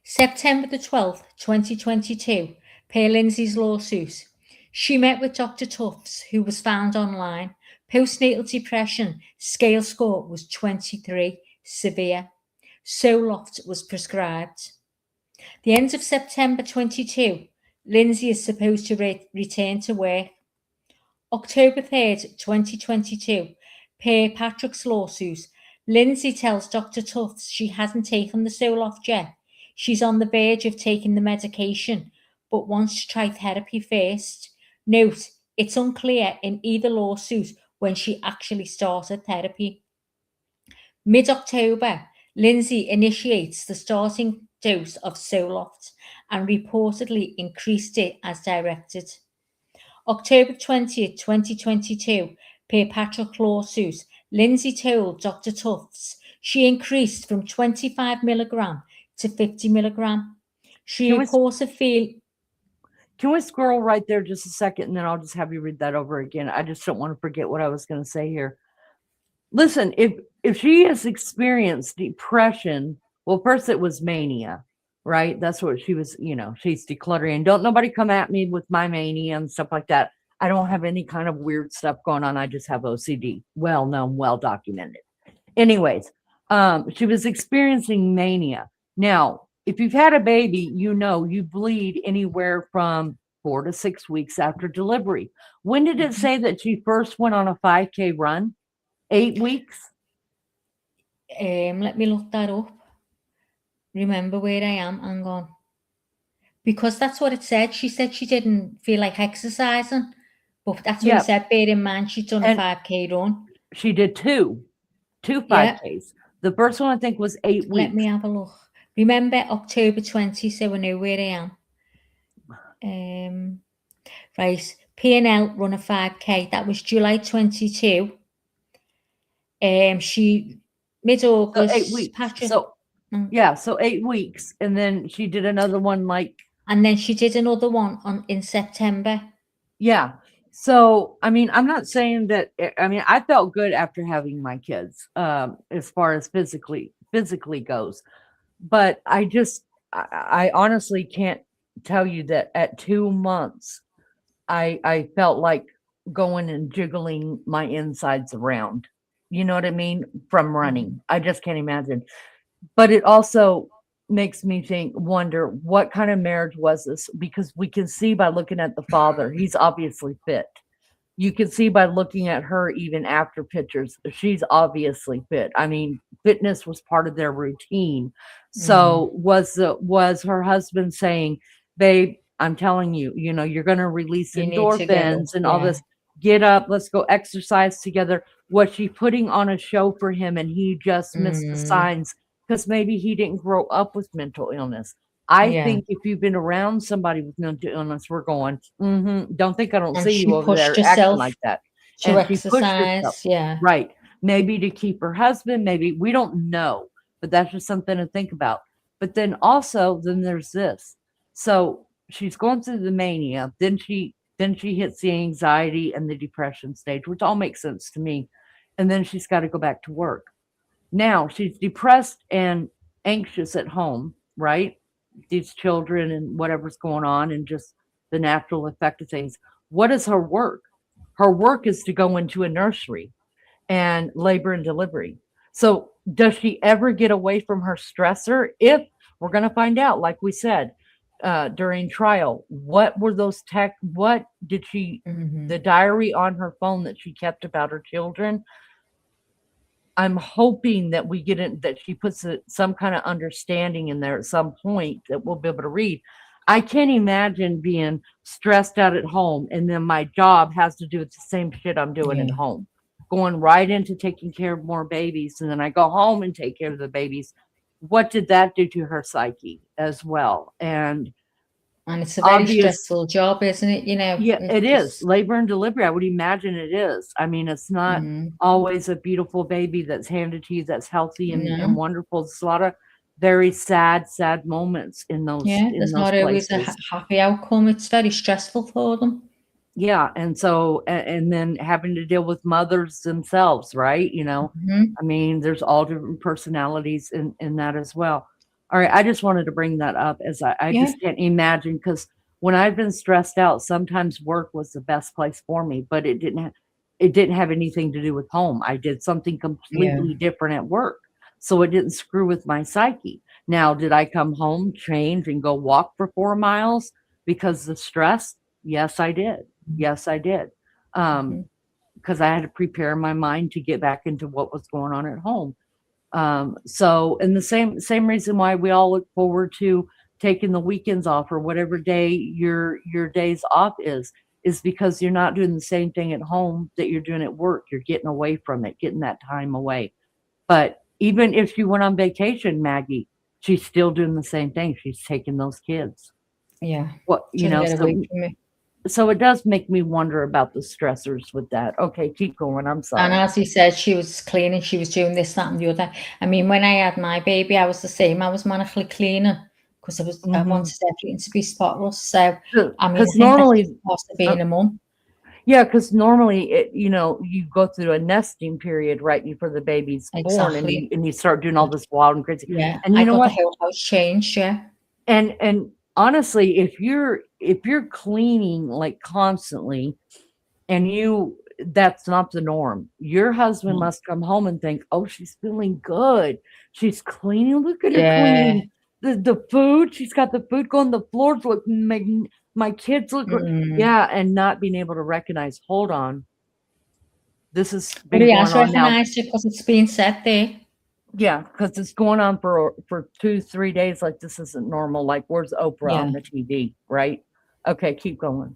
September the 12th, 2022, per Lindsay's lawsuit. She met with Dr. Tufts, who was found online. Postnatal depression scale score was 23, severe. Zoloft was prescribed. The end of September 22, Lindsay is supposed to return to work. October 3rd, 2022, per Patrick's lawsuit, Lindsay tells Dr. Tufts she hasn't taken the Zoloft yet. She's on the verge of taking the medication, but wants to try therapy first. Note, it's unclear in either lawsuit when she actually started therapy. Mid-October, Lindsay initiates the starting dose of Zoloft and reportedly increased it as directed. October 20th, 2022, per Patrick lawsuit, Lindsay told Dr. Tufts she increased from 25 milligram to 50 milligram. She reported feeling. Can we scroll right there just a second, and then I'll just have you read that over again? I just don't want to forget what I was going to say here. Listen, if she has experienced depression, well, first it was mania, right? That's what she was, she's decluttering. Don't nobody come at me with my mania and stuff like that. I don't have any kind of weird stuff going on. I just have OCD. Well known, well documented. Anyways, she was experiencing mania. Now, if you've had a baby, you bleed anywhere from 4 to 6 weeks after delivery. When did it say that she first went on a 5K run? 8 weeks? Let me look that up. Remember where I am. Hang on. Because that's what it said. She said she didn't feel like exercising. But that's what it said. Bear in mind, she'd done a 5K run. She did two 5Ks. The first one, I think, was 8 weeks. Let me have a look. Remember October 20, so I know where I am. Right. P&L run a 5K. That was July 22. She mid-August. 8 weeks. Patrick, so 8 weeks. And then she did another one and then she did another one in September. Yeah. So, I mean, I'm not saying that, I felt good after having my kids, as far as physically goes, but I honestly can't tell you that at 2 months, I felt like going and jiggling my insides around, you know what I mean? From running. I just can't imagine, but it also makes me wonder what kind of marriage was this, because we can see by looking at the father, he's obviously fit. You can see by looking at her even after pictures, she's obviously fit. I mean, fitness was part of their routine. So was her husband saying, babe, I'm telling you, you're going to release endorphins and all this, get up, let's go exercise together. Was she putting on a show for him and he just missed the signs? Because maybe he didn't grow up with mental illness. I think if you've been around somebody with mental illness, we're going, don't think I don't see you over there acting like that. To exercise, right. Maybe to keep her husband, maybe, we don't know, but that's just something to think about. But then there's this. So she's going through the mania, then she hits the anxiety and the depression stage, which all makes sense to me. And then she's got to go back to work. Now she's depressed and anxious at home, right? These children and whatever's going on and just the natural effect of things. What is her work? Her work is to go into a nursery and labor and delivery. So does she ever get away from her stressor? If we're going to find out, like we said, during trial, what were those what did she, the diary on her phone that she kept about her children? I'm hoping that we get it, that she puts some kind of understanding in there at some point that we'll be able to read. I can't imagine being stressed out at home and then my job has to do with the same shit I'm doing at home, going right into taking care of more babies. And then I go home and take care of the babies. what did that do to her psyche as well? And it's a very stressful job, isn't it? Yeah, it is. Labor and delivery, I would imagine it is. I mean, it's not always a beautiful baby that's handed to you that's healthy and wonderful. It's a lot of very sad moments in those there's not always a happy outcome. It's very stressful for them. Yeah, and so and then having to deal with mothers themselves, right? I mean, there's all different personalities in that as well. All right, I just wanted to bring that up as I just can't imagine, because when I've been stressed out, sometimes work was the best place for me, but it didn't have anything to do with home. I did something completely different at work, so it didn't screw with my psyche. Now, did I come home, change, and go walk for 4 miles because of the stress? Yes, I did. Yes, I did. Because I had to prepare my mind to get back into what was going on at home. So, and the same reason why we all look forward to taking the weekends off or whatever day your days off is because you're not doing the same thing at home that you're doing at work. You're getting away from it, getting that time away. But even if you went on vacation, Maggie, she's still doing the same thing. She's taking those kids. Yeah. What, so it does make me wonder about the stressors with that. Okay, keep going. I'm sorry. And as he said, she was cleaning, she was doing this, that, and the other. I mean, when I had my baby, I was the same. I was manically cleaning because I wanted everything to be spotless. So I mean, normally that's part of being a mum. Yeah, because normally, you go through a nesting period right before the baby's born, and you start doing all this wild and crazy. Yeah, and you know what? The whole house changed. Yeah, and honestly, if you're cleaning like constantly, and that's not the norm. Your husband must come home and think, "Oh, she's feeling good. She's cleaning. Look at her cleaning the food. She's got the food going. The floors look my kids look and not being able to recognize. Hold on, this is been going on recognized it because it's being said there. Yeah, because it's going on for 2-3 days. Like, this isn't normal. Like, where's Oprah on the TV, right? Okay, keep going.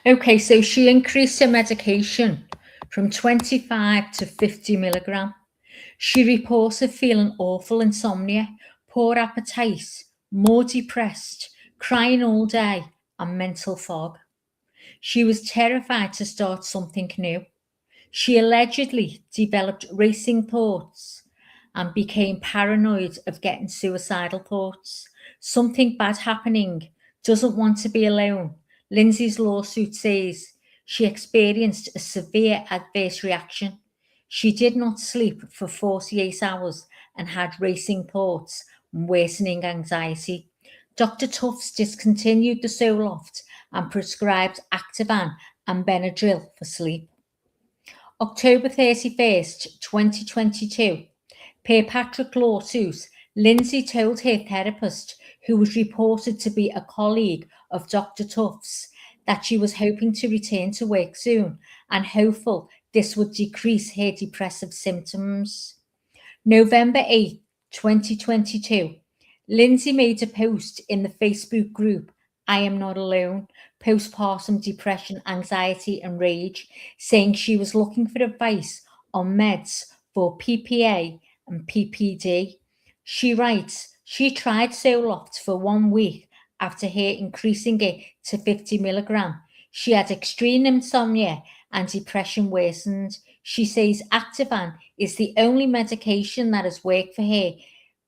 Okay, so she increased her medication from 25 to 50 milligram. She reported feeling awful insomnia, poor appetite, more depressed, crying all day, and mental fog. She was terrified to start something new. She allegedly developed racing thoughts and became paranoid of getting suicidal thoughts. Something bad happening, doesn't want to be alone. Lindsay's lawsuit says she experienced a severe adverse reaction. She did not sleep for 48 hours and had racing thoughts and worsening anxiety. Dr. Tufts discontinued the Zoloft and prescribed Ativan and Benadryl for sleep. October 31st, 2022, per Patrick lawsuit, Lindsay told her therapist, who was reported to be a colleague of Dr. Tufts, that she was hoping to return to work soon and hopeful this would decrease her depressive symptoms. November 8th, 2022, Lindsay made a post in the Facebook group, I Am Not Alone, postpartum depression, anxiety and rage, saying she was looking for advice on meds for PPA and PPD. She writes, she tried Zoloft for 1 week after her increasing it to 50 milligram. She had extreme insomnia and depression worsened. She says Ativan is the only medication that has worked for her.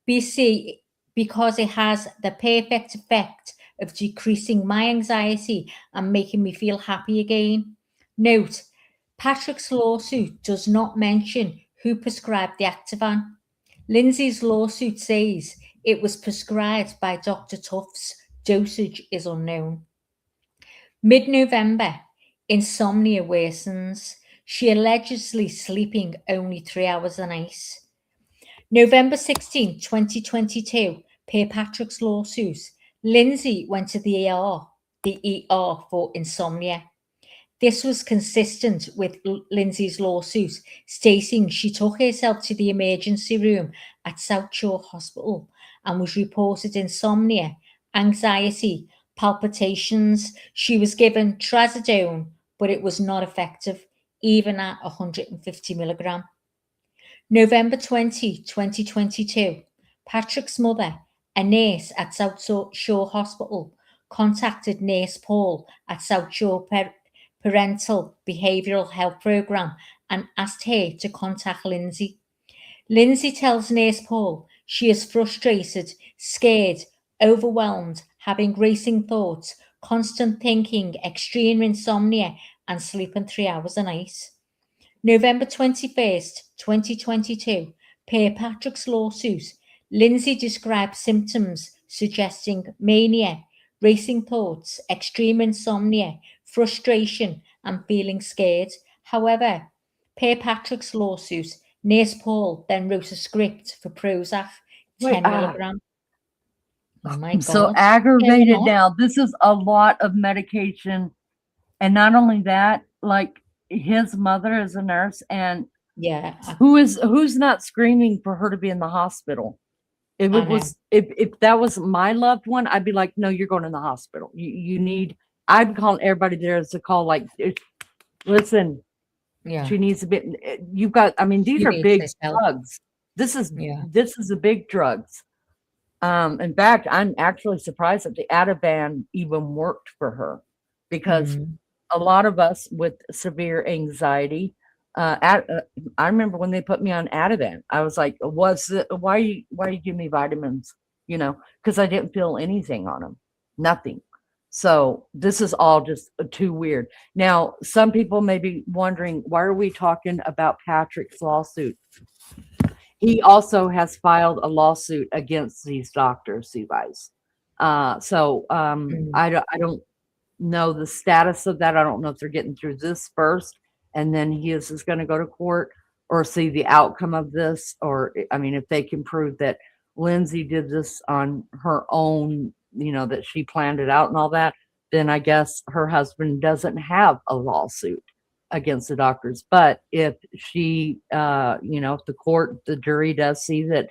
BC, because it has the perfect effect of decreasing my anxiety and making me feel happy again. Note, Patrick's lawsuit does not mention who prescribed the Ativan. Lindsay's lawsuit says it was prescribed by Dr. Tufts. Dosage is unknown. Mid-November, insomnia worsens. She allegedly sleeping only 3 hours a night. November 16, 2022, per Patrick's lawsuit, Lindsay went to the ER for insomnia. This was consistent with Lindsay's lawsuit, stating she took herself to the emergency room at South Shore Hospital and was reported insomnia, anxiety, palpitations. She was given trazodone, but it was not effective, even at 150 milligram. November 20, 2022, Patrick's mother, a nurse at South Shore Hospital, contacted Nurse Paul at South Shore Parental Behavioural Health Programme and asked her to contact Lindsay. Lindsay tells Nurse Paul she is frustrated, scared, overwhelmed, having racing thoughts, constant thinking, extreme insomnia, and sleeping 3 hours a night. November 21st, 2022, per Patrick's lawsuit, Lindsay described symptoms suggesting mania, racing thoughts, extreme insomnia, frustration, and feeling scared. However, per Patrick's lawsuit, Nurse Paul then wrote a script for Prozac, 10 milligram. Oh my I'm God. so aggravated now. This is a lot of medication. And not only that, like his mother is a nurse, and yeah, who's not screaming for her to be in the hospital? If it was if that was my loved one, I'd be like, no, you're going in the hospital. You need, I'd call everybody there to call, like, listen, she needs to be, you've got, I mean, these are big drugs. This is a big drugs. In fact, I'm actually surprised that the Ativan even worked for her, because a lot of us with severe anxiety, I remember when they put me on Ativan, I was like, why you give me vitamins? You know, because I didn't feel anything on them, nothing. So this is all just too weird. Now, some people may be wondering, why are we talking about Patrick's lawsuit? He also has filed a lawsuit against these doctors, you guys. I don't know the status of that. I don't know if they're getting through this first, and then he is going to go to court, or see the outcome of this. Or, I mean, if they can prove that Lindsay did this on her own, you know, that she planned it out and all that, then I guess her husband doesn't have a lawsuit against the doctors. But if she, you know, if the jury does see that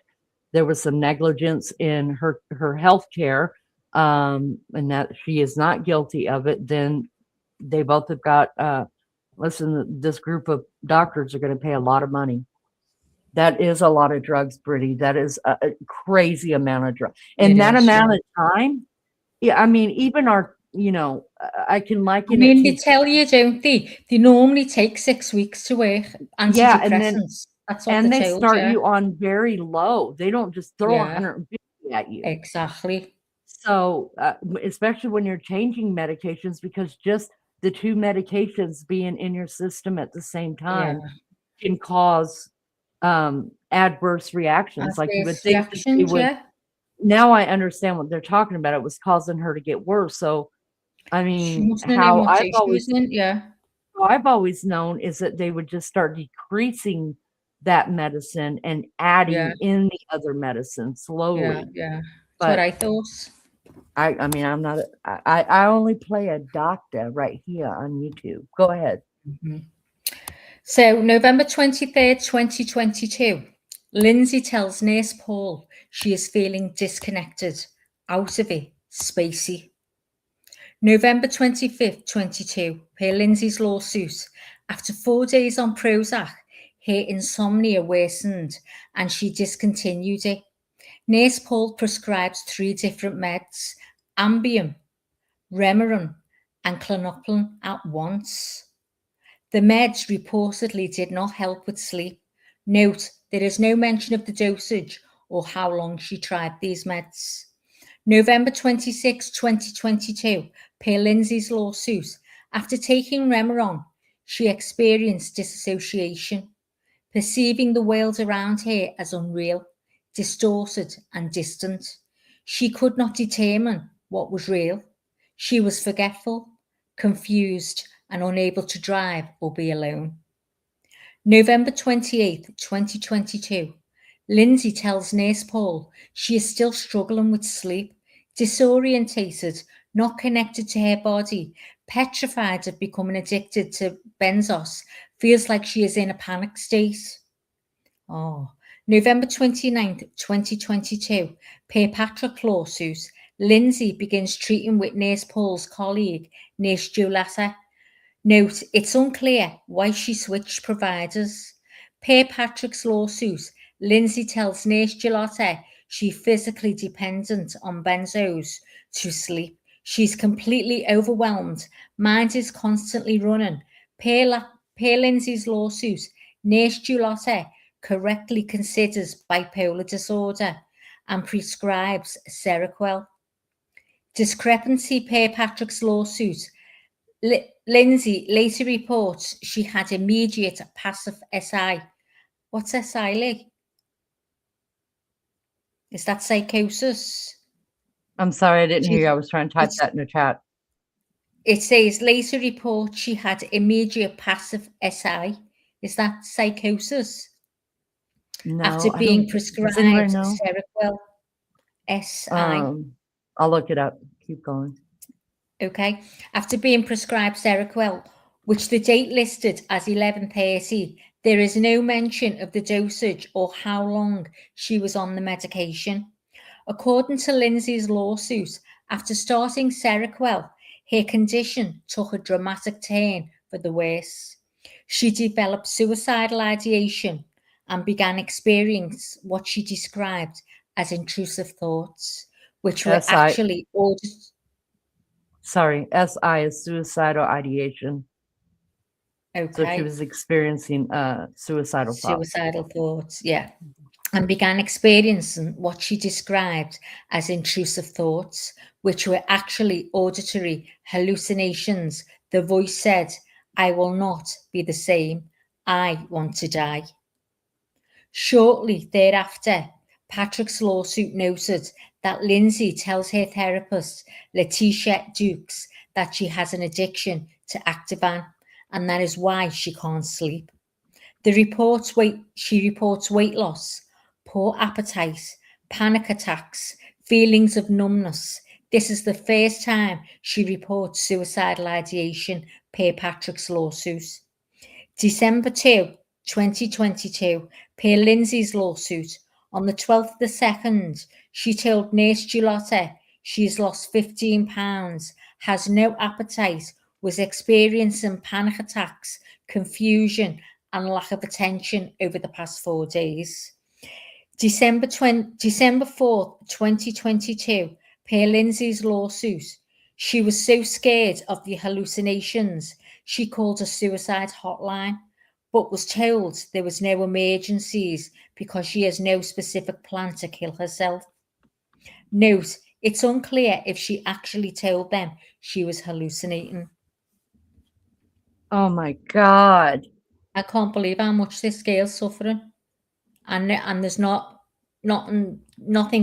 there was some negligence in her health care, and that she is not guilty of it, then they both have got, listen, this group of doctors are going to pay a lot of money. That is a lot of drugs, Brittany. That is a crazy amount of drugs. And that amount of time, yeah, I mean, even our, you know, I can liken it to, they tell you, don't they? They normally take 6 weeks to work. Antidepressants. Yeah, That's what and they told start you. you on very low. They don't just throw 150 at you. Exactly. So, especially when you're changing medications, because just the two medications being in your system at the same time can cause adverse reactions. Like you would think that they would. Now I understand what they're talking about. It was causing her to get worse. So, I mean, how I've always known is that they would just start decreasing that medicine and adding in the other medicine slowly. That's what I thought. I mean, I'm not, I only play a doctor right here on YouTube. Go ahead. So November 23rd, 2022, Lindsay tells Nurse Paul she is feeling disconnected, out of it, spacey. November 25th, 22, per Lindsay's lawsuit, after 4 days on Prozac, her insomnia worsened and she discontinued it. Nurse Paul prescribes 3 different meds, Ambien, Remeron, and Clonopin at once. The meds reportedly did not help with sleep. Note, there is no mention of the dosage or how long she tried these meds. November 26, 2022, per Lindsay's lawsuit, after taking Remeron, she experienced dissociation, perceiving the world around her as unreal, distorted and distant. She could not determine what was real. She was forgetful, confused, and unable to drive or be alone. November 28, 2022, Lindsay tells Nurse Paul she is still struggling with sleep, disorientated, not connected to her body, petrified of becoming addicted to benzos, feels like she is in a panic state. November 29th, 2022, per Patrick lawsuit, Lindsay begins treating with Nurse Paul's colleague, Nurse Giulietta. Note, it's unclear why she switched providers. Per Patrick's lawsuit, Lindsay tells Nurse Gilotta she's physically dependent on benzos to sleep. She's completely overwhelmed. Mind is constantly running. Per Lindsay's lawsuit, Nurse Gilotta correctly considers bipolar disorder and prescribes Seroquel. Discrepancy per Patrick's lawsuit. Lindsay later reports she had immediate passive SI. What's SI, Lee? Is that psychosis? I'm sorry, I didn't hear you. I was trying to type that in the chat. It says later report she had immediate passive SI. Is that psychosis? No, After I being don't. prescribed Does anybody know? Seroquel SI. I'll look it up. Keep going. Okay. After being prescribed Seroquel, which the date listed as 11:30, there is no mention of the dosage or how long she was on the medication. According to Lindsay's lawsuit, after starting Seroquel, her condition took a dramatic turn for the worse. She developed suicidal ideation and began experiencing what she described as intrusive thoughts, which were actually Sorry, SI is suicidal ideation. Okay. So she was experiencing suicidal thoughts. Suicidal thoughts, yeah. And began experiencing what she described as intrusive thoughts, which were actually auditory hallucinations. The voice said, "I will not be the same. I want to die." Shortly thereafter, Patrick's lawsuit noted that Lindsay tells her therapist, Letitia Dukes, that she has an addiction to Activan, and that is why she can't sleep. She reports weight loss, poor appetite, panic attacks, feelings of numbness. This is the first time she reports suicidal ideation per Patrick's lawsuit. December 2, 2022, per Lindsay's lawsuit. On the 12th of the 2nd, she told Nurse Gilotta she's lost 15 pounds, has no appetite, was experiencing panic attacks, confusion, and lack of attention over the past 4 days. December 4th, 2022, per Lindsay's lawsuit, she was so scared of the hallucinations, she called a suicide hotline, but was told there was no emergencies because she has no specific plan to kill herself. Note, it's unclear if she actually told them she was hallucinating. Oh my God. I can't believe how much this girl's suffering. And there's nothing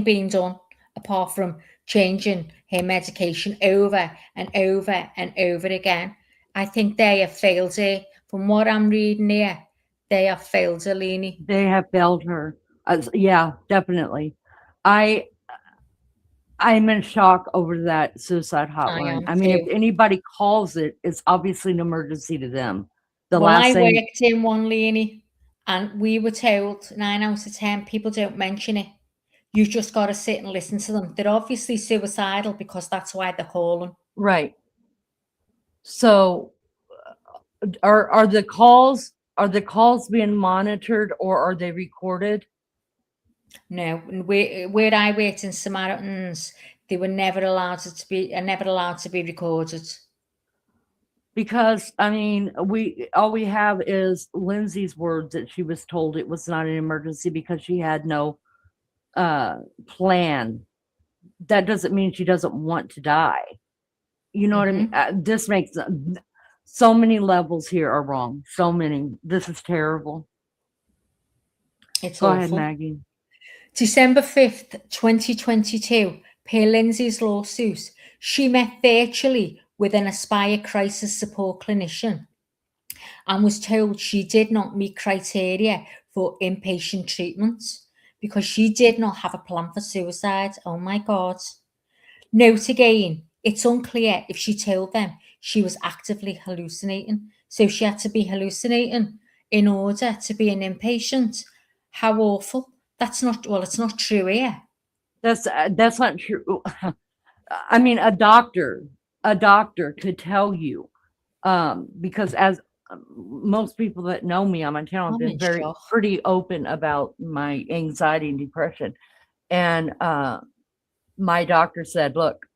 being done apart from changing her medication over and over and over again. I think they have failed her. From what I'm reading here, they have failed her, Leni. They have failed her. Yeah, definitely. I'm in shock over that suicide hotline. I mean, if anybody calls it, it's obviously an emergency to them. I worked in one, Leni, and we were told 9 out of 10 people don't mention it. You've just got to sit and listen to them. They're obviously suicidal because that's why they're calling. Right. So are the calls being monitored or are they recorded? No, where I worked in Samaritans, they were never allowed to be recorded. Because I mean, all we have is Lindsay's words that she was told it was not an emergency because she had no plan. That doesn't mean she doesn't want to die. You know what I mean? This makes so many levels here are wrong. So many. This is terrible. It's Go awful. ahead, Maggie. December 5th, 2022, per Lindsay's lawsuit, she met virtually with an Aspire crisis support clinician and was told she did not meet criteria for inpatient treatment because she did not have a plan for suicide. Oh my God. Note again, it's unclear if she told them she was actively hallucinating. So she had to be hallucinating in order to be an inpatient. How awful. It's not true here. That's not true. I mean, a doctor could tell you, because as most people that know me on my channel have I'm been in very shock. pretty open about my anxiety and depression. And my doctor said, look,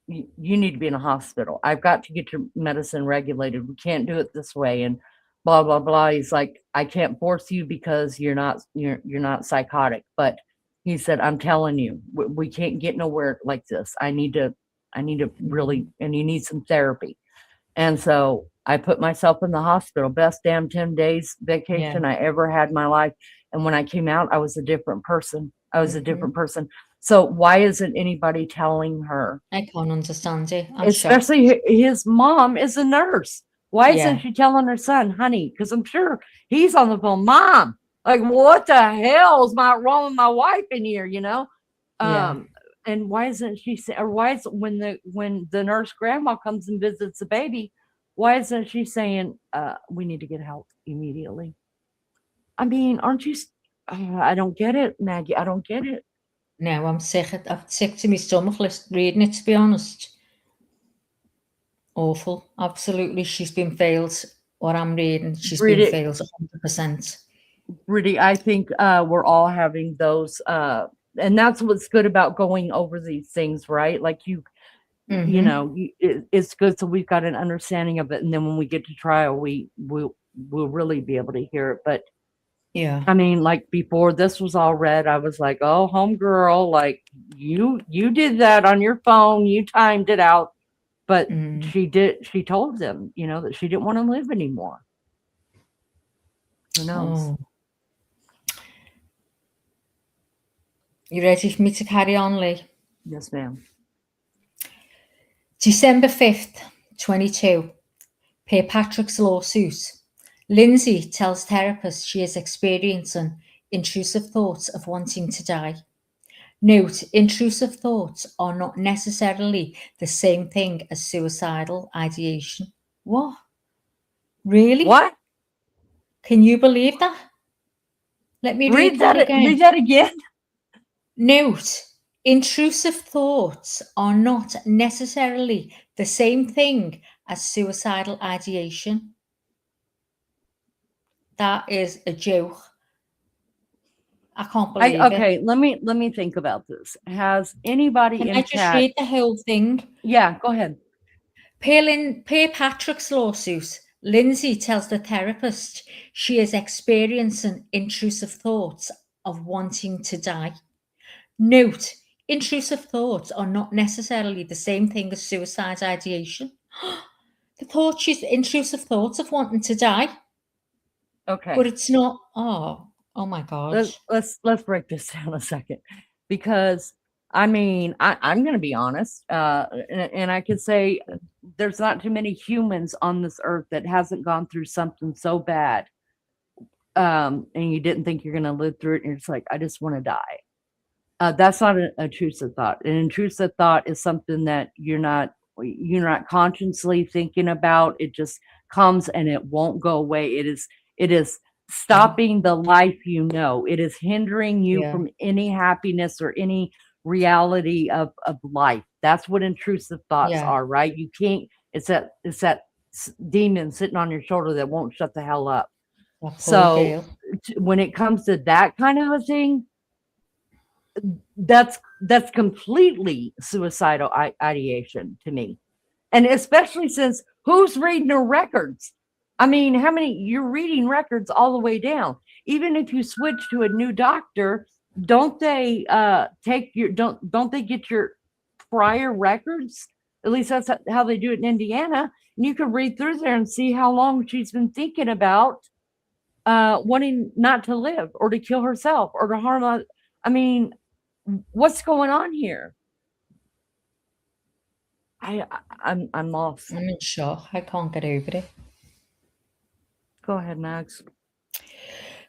you need to be in a hospital. I've got to get your medicine regulated. We can't do it this way. And blah, blah, blah. He's like, I can't force you because you're not psychotic. But he said, I'm telling you, we can't get nowhere like this. I need to really, and you need some therapy. And so I put myself in the hospital, best damn 10 days vacation I ever had in my life. And when I came out, I was a different person. I was a different person. So why isn't anybody telling her? I can't understand it. I'm shocked. Especially his mom is a nurse. Why isn't Yeah. she telling her son, honey? Because I'm sure he's on the phone. Mom, like, what the hell is wrong with my wife in here? You know? Yeah. And why isn't she or why is when the nurse grandma comes and visits the baby, why isn't she saying we need to get help immediately? I mean, aren't you I don't get it, Maggie. I don't get it. No, I'm sick. I'm sick to my stomach reading it, to be honest. Awful. Absolutely. She's been failed. What I'm reading, she's been failed 100%. Really, I think we're all having those and that's what's good about going over these things, right? Like you know, it's good. So we've got an understanding of it. And then when we get to trial, we'll really be able to hear it. But yeah, I mean, like before this was all read, I was like, oh, homegirl, like you did that on your phone. You timed it out. But she told them, you know, that she didn't want to live anymore. Who knows? Oh. You ready for me to carry on, Lee? Yes, ma'am. December 5th, 22. Per Patrick's lawsuit. Lindsay tells therapist she is experiencing intrusive thoughts of wanting to die. Note, intrusive thoughts are not necessarily the same thing as suicidal ideation. What? Really? What? Can you believe that? Let me read that again. Read that again. Note, intrusive thoughts are not necessarily the same thing as suicidal ideation. That is a joke. I can't believe it. Okay, let me think about this. Has anybody Can in I just chat? read the whole thing? Yeah, go ahead. Per Patrick's lawsuit, Lindsay tells the therapist she is experiencing intrusive thoughts of wanting to die. Note, intrusive thoughts are not necessarily the same thing as suicide ideation. She's intrusive thoughts of wanting to die. Okay. But it's not. Oh my God. Let's break this down a second, because I mean, I'm going to be honest, and I could say there's not too many humans on this earth that hasn't gone through something so bad, and you didn't think you're going to live through it, and you're just like, I just want to die. That's not an intrusive thought. An intrusive thought is something that you're not consciously thinking about. It just comes and it won't go away. It is stopping the life you know. It is hindering you from any happiness or any reality of life. That's what intrusive thoughts are, right? You can't. It's that demon sitting on your shoulder that won't shut the hell up. So when it comes to that kind of a thing, that's completely suicidal ideation to me. And especially since who's reading her records? I mean, how many you're reading records all the way down? Even if you switch to a new doctor, don't they take your don't they get your prior records? At least that's how they do it in Indiana. And you can read through there and see how long she's been thinking about wanting not to live or to kill herself or to harm. I mean, what's going on here? I'm lost. I'm in shock. I can't get over it. Go ahead, Max.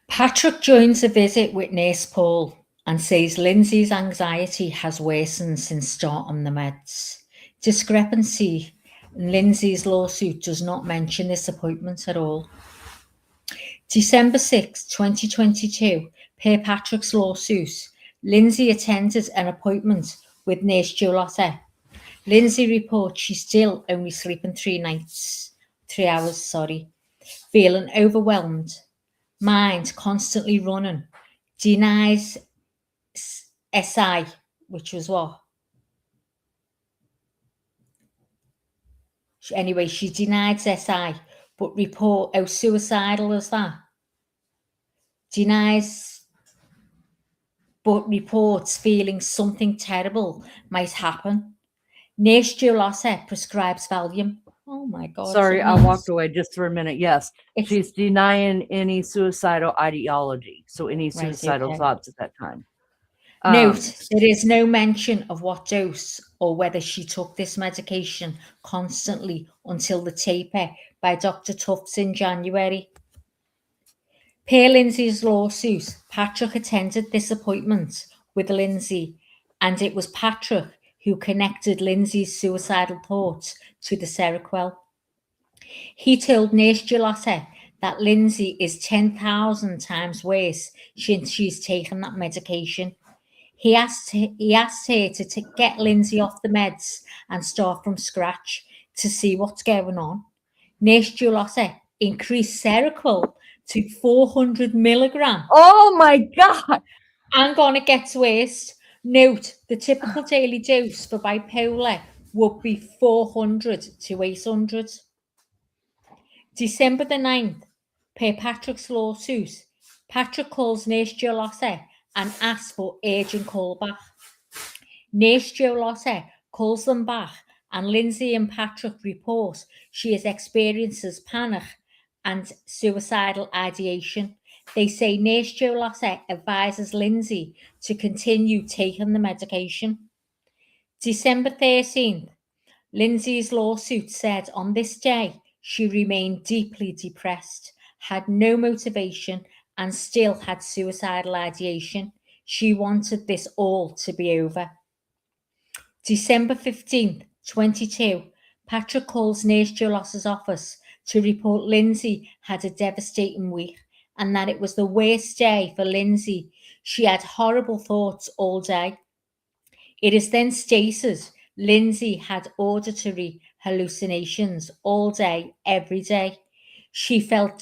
Patrick joins a visit with Nurse Paul and says Lindsay's anxiety has worsened since starting the meds. Discrepancy in Lindsay's lawsuit does not mention this appointment at all. December 6, 2022, per Patrick's lawsuit, Lindsay attended an appointment with Nurse Jolota. Lindsay reports she's still only sleeping 3 hours. feeling overwhelmed, mind constantly running, denies SI, which was what? Anyway, she denied SI, but report how suicidal is that? Denies, but reports feeling something terrible might happen. Nurse Giulotta prescribes Valium. Oh my God. Sorry, I walked away just for a minute. Yes, It's- she's denying any suicidal ideology. So any Right, suicidal okay. thoughts at that time. Note, there is no mention of what dose or whether she took this medication constantly until the taper by Dr. Tufts in January. Per Lindsay's lawsuit, Patrick attended this appointment with Lindsay, and it was Patrick who connected Lindsay's suicidal thoughts to the Seroquel. He told Nurse Giulotta that Lindsay is 10,000 times worse since she's taken that medication. He asked her to get Lindsay off the meds and start from scratch to see what's going on. Nurse Giulotta increased Seroquel to 400 milligram. Oh my God. Hang on, it gets worse. Note, the typical daily dose for bipolar would be 400 to 800. December the 9th, per Patrick's lawsuit, Patrick calls Nurse Giulotta and asks for urgent callback. Nurse Giulotta calls them back, and Lindsay and Patrick report she experiences panic and suicidal ideation. They say Nurse Giulotta advises Lindsay to continue taking the medication. December 13th, Lindsay's lawsuit said on this day she remained deeply depressed, had no motivation, and still had suicidal ideation. She wanted this all to be over. December 15th, 22, Patrick calls Nurse Giulotta's office to report Lindsay had a devastating week and that it was the worst day for Lindsay. She had horrible thoughts all day. It is then stated Lindsay had auditory hallucinations all day, every day. She felt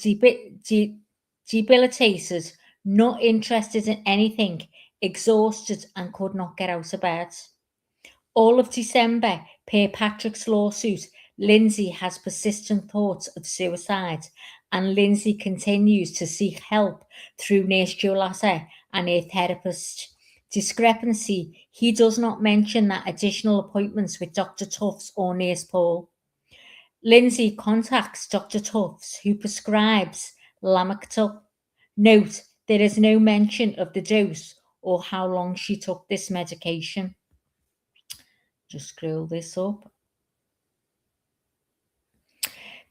debilitated, not interested in anything, exhausted, and could not get out of bed. All of December, per Patrick's lawsuit, Lindsay has persistent thoughts of suicide, and Lindsay continues to seek help through Nurse Giulotta and her therapist. Discrepancy, he does not mention that additional appointments with Dr. Tufts or Nurse Paul. Lindsay contacts Dr. Tufts, who prescribes Lamictal. Note, there is no mention of the dose or how long she took this medication. Just scroll this up.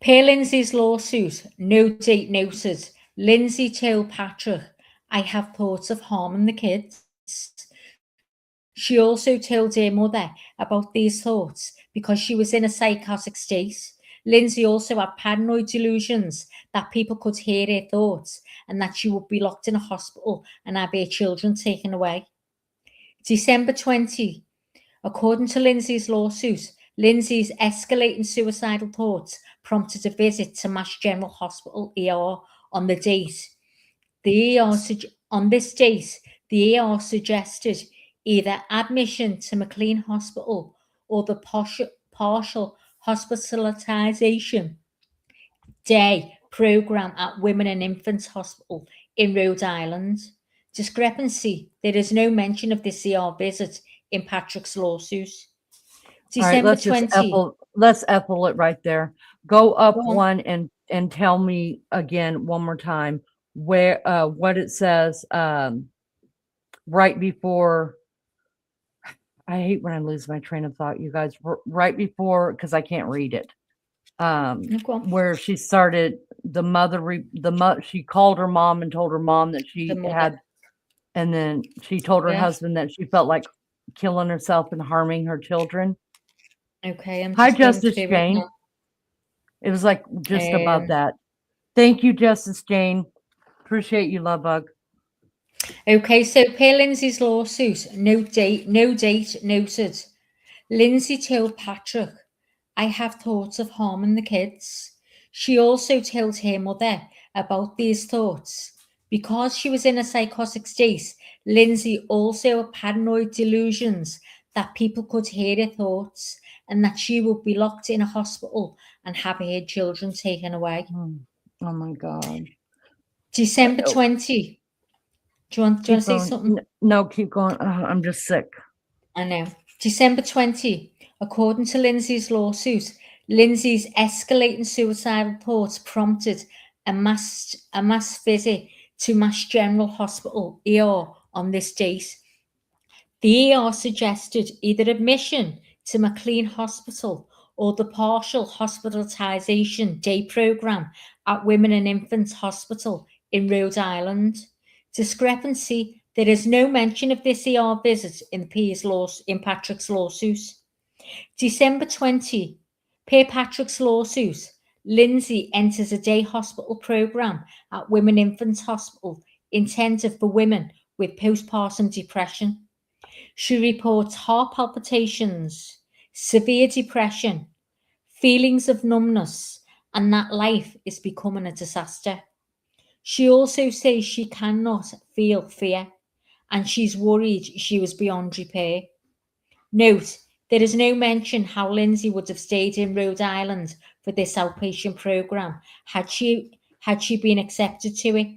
Per Lindsay's lawsuit, no date noted. Lindsay told Patrick, I have thoughts of harming the kids. She also told her mother about these thoughts because she was in a psychotic state. Lindsay also had paranoid delusions that people could hear her thoughts and that she would be locked in a hospital and have her children taken away. December 20, according to Lindsay's lawsuit, Lindsay's escalating suicidal thoughts prompted a visit to Mass General Hospital ER on the date. On this date, the ER suggested either admission to McLean Hospital or the partial hospitalisation day programme at Women and Infants Hospital in Rhode Island. Discrepancy, there is no mention of this ER visit in Patrick's lawsuit. December 20. Let's Ethel it right there. Go up one and tell me again one more time where what it says right before. I hate when I lose my train of thought, you guys. Right before, because I can't read it. Where she started she called her mom and told her mom that she had, and then she told her husband that she felt like killing herself and harming her children. Okay. Hi, Justice Jane. It was like just above that. Thank you, Justice Jane. Appreciate you, love bug. Okay, so per Lindsay's lawsuit, no date noted. Lindsay told Patrick, I have thoughts of harming the kids. She also told her mother about these thoughts. Because she was in a psychotic state, Lindsay also had paranoid delusions that people could hear her thoughts and that she would be locked in a hospital and have her children taken away. Oh my God. December 20. Do you want to say going. something? No, keep going. I'm just sick. I know. December 20. According to Lindsay's lawsuit, Lindsay's escalating suicidal thoughts prompted a mass visit to Mass General Hospital ER on this date. The ER suggested either admission to McLean Hospital or the partial hospitalisation day programme at Women and Infants Hospital in Rhode Island. Discrepancy: there is no mention of this ER visit in Patrick's lawsuit. December 20. Per Patrick's lawsuit, Lindsay enters a day hospital programme at Women Infants Hospital intended for women with postpartum depression. She reports heart palpitations, severe depression, feelings of numbness, and that life is becoming a disaster. She also says she cannot feel fear, and she's worried she was beyond repair. Note, there is no mention how Lindsay would have stayed in Rhode Island for this outpatient programme had she been accepted to it.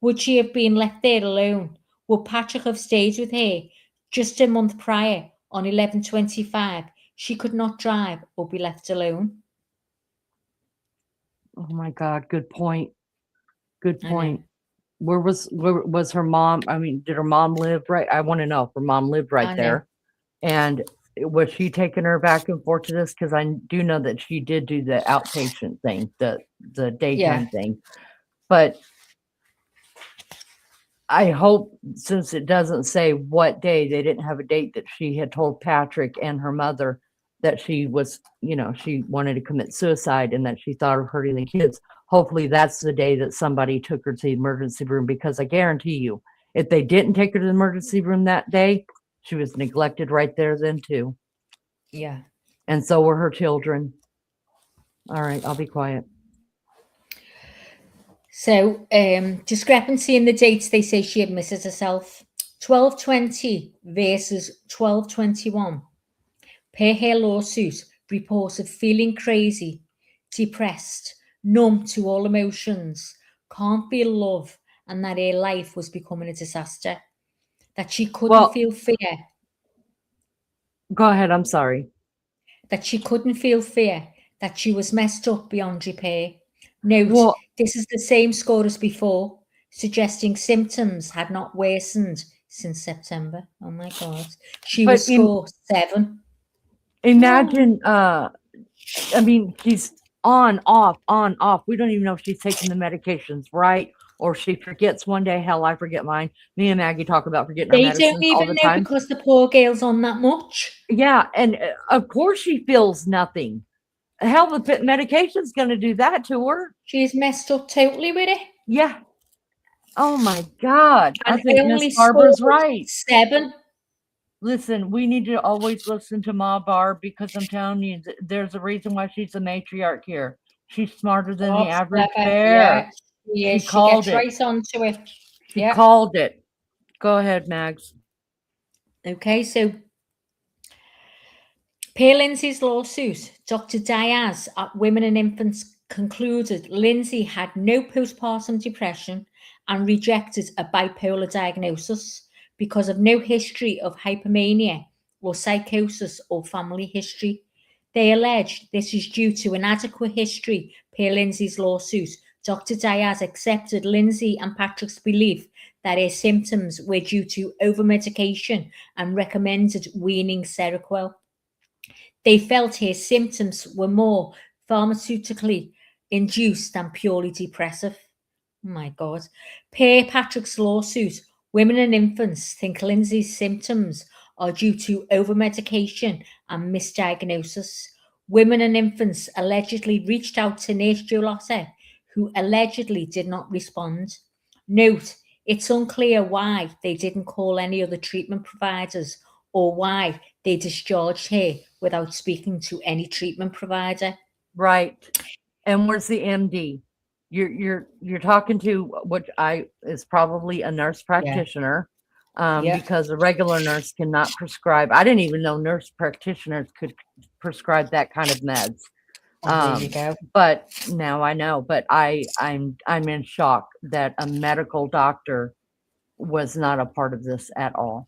Would she have been left there alone? Would Patrick have stayed with her? Just a month prior, on 11/25, she could not drive or be left alone. Oh my God. Good point. Good point. Where was her mom? I mean, did her mom live right? I want to know if her mom lived right there. And was she taking her back and forth to this? Because I do know that she did do the outpatient thing, the daytime thing. But I hope, since it doesn't say what day, they didn't have a date, that she had told Patrick and her mother that she was, she wanted to commit suicide and that she thought of hurting the kids. Hopefully that's the day that somebody took her to the emergency room, because I guarantee you, if they didn't take her to the emergency room that day, she was neglected right there then too. Yeah. And so were her children. All right, I'll be quiet. So, discrepancy in the dates. They say she admitted herself. 12/20 versus 12/21. Per her lawsuit, reported feeling crazy, depressed, numb to all emotions, can't feel love, and that her life was becoming a disaster. That she couldn't feel fear. Go ahead, I'm sorry. That she couldn't feel fear, that she was messed up beyond repair. Note, this is the same score as before, suggesting symptoms had not worsened since September. Oh my God. She was score 7. Imagine, I mean, she's on, off. We don't even know if she's taking the medications, right? Or she forgets one day. Hell, I forget mine. Me and Maggie talk about forgetting our medicines all the time. They don't even know because the poor girl's on that much. Yeah, and of course she feels nothing. Hell, the medication's going to do that to her. She's messed up totally with it. Yeah. Oh my God. And I think Miss Barbara's right. 7. Listen, we need to always listen to Ma Barb, because I'm telling you, there's a reason why she's a matriarch here. She's smarter than the average bear. Yeah, she called gets right onto it. She called it. Go ahead, Mags. Okay, so per Lindsay's lawsuit, Dr. Diaz at Women and Infants concluded Lindsay had no postpartum depression and rejected a bipolar diagnosis because of no history of hypomania or psychosis or family history. They alleged this is due to inadequate history. Per Lindsay's lawsuit, Dr. Diaz accepted Lindsay and Patrick's belief that her symptoms were due to over-medication and recommended weaning Seroquel. They felt her symptoms were more pharmaceutically induced than purely depressive. Oh my God. Per Patrick's lawsuit, Women and Infants think Lindsay's symptoms are due to over-medication and misdiagnosis. Women and Infants allegedly reached out to Nurse Jolota, who allegedly did not respond. Note, it's unclear why they didn't call any other treatment providers or why they discharged her without speaking to any treatment provider. Right. And where's the MD? You're talking to what is probably a nurse practitioner, Yeah. because a regular nurse cannot prescribe. I didn't even know nurse practitioners could prescribe that kind of meds. There you go. But now I know. But I'm in shock that a medical doctor was not a part of this at all.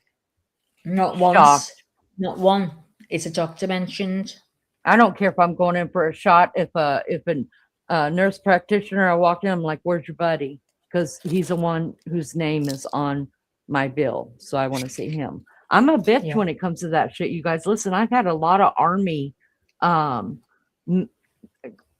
Not once. Shocked. Not one. Is a doctor mentioned? I don't care if I'm going in for a shot. If a nurse practitioner, I walk in, I'm like, "Where's your buddy?" Because he's the one whose name is on my bill, so I want to see him. I'm a bitch Yeah. when it comes to that shit. You guys, listen. I've had a lot of Army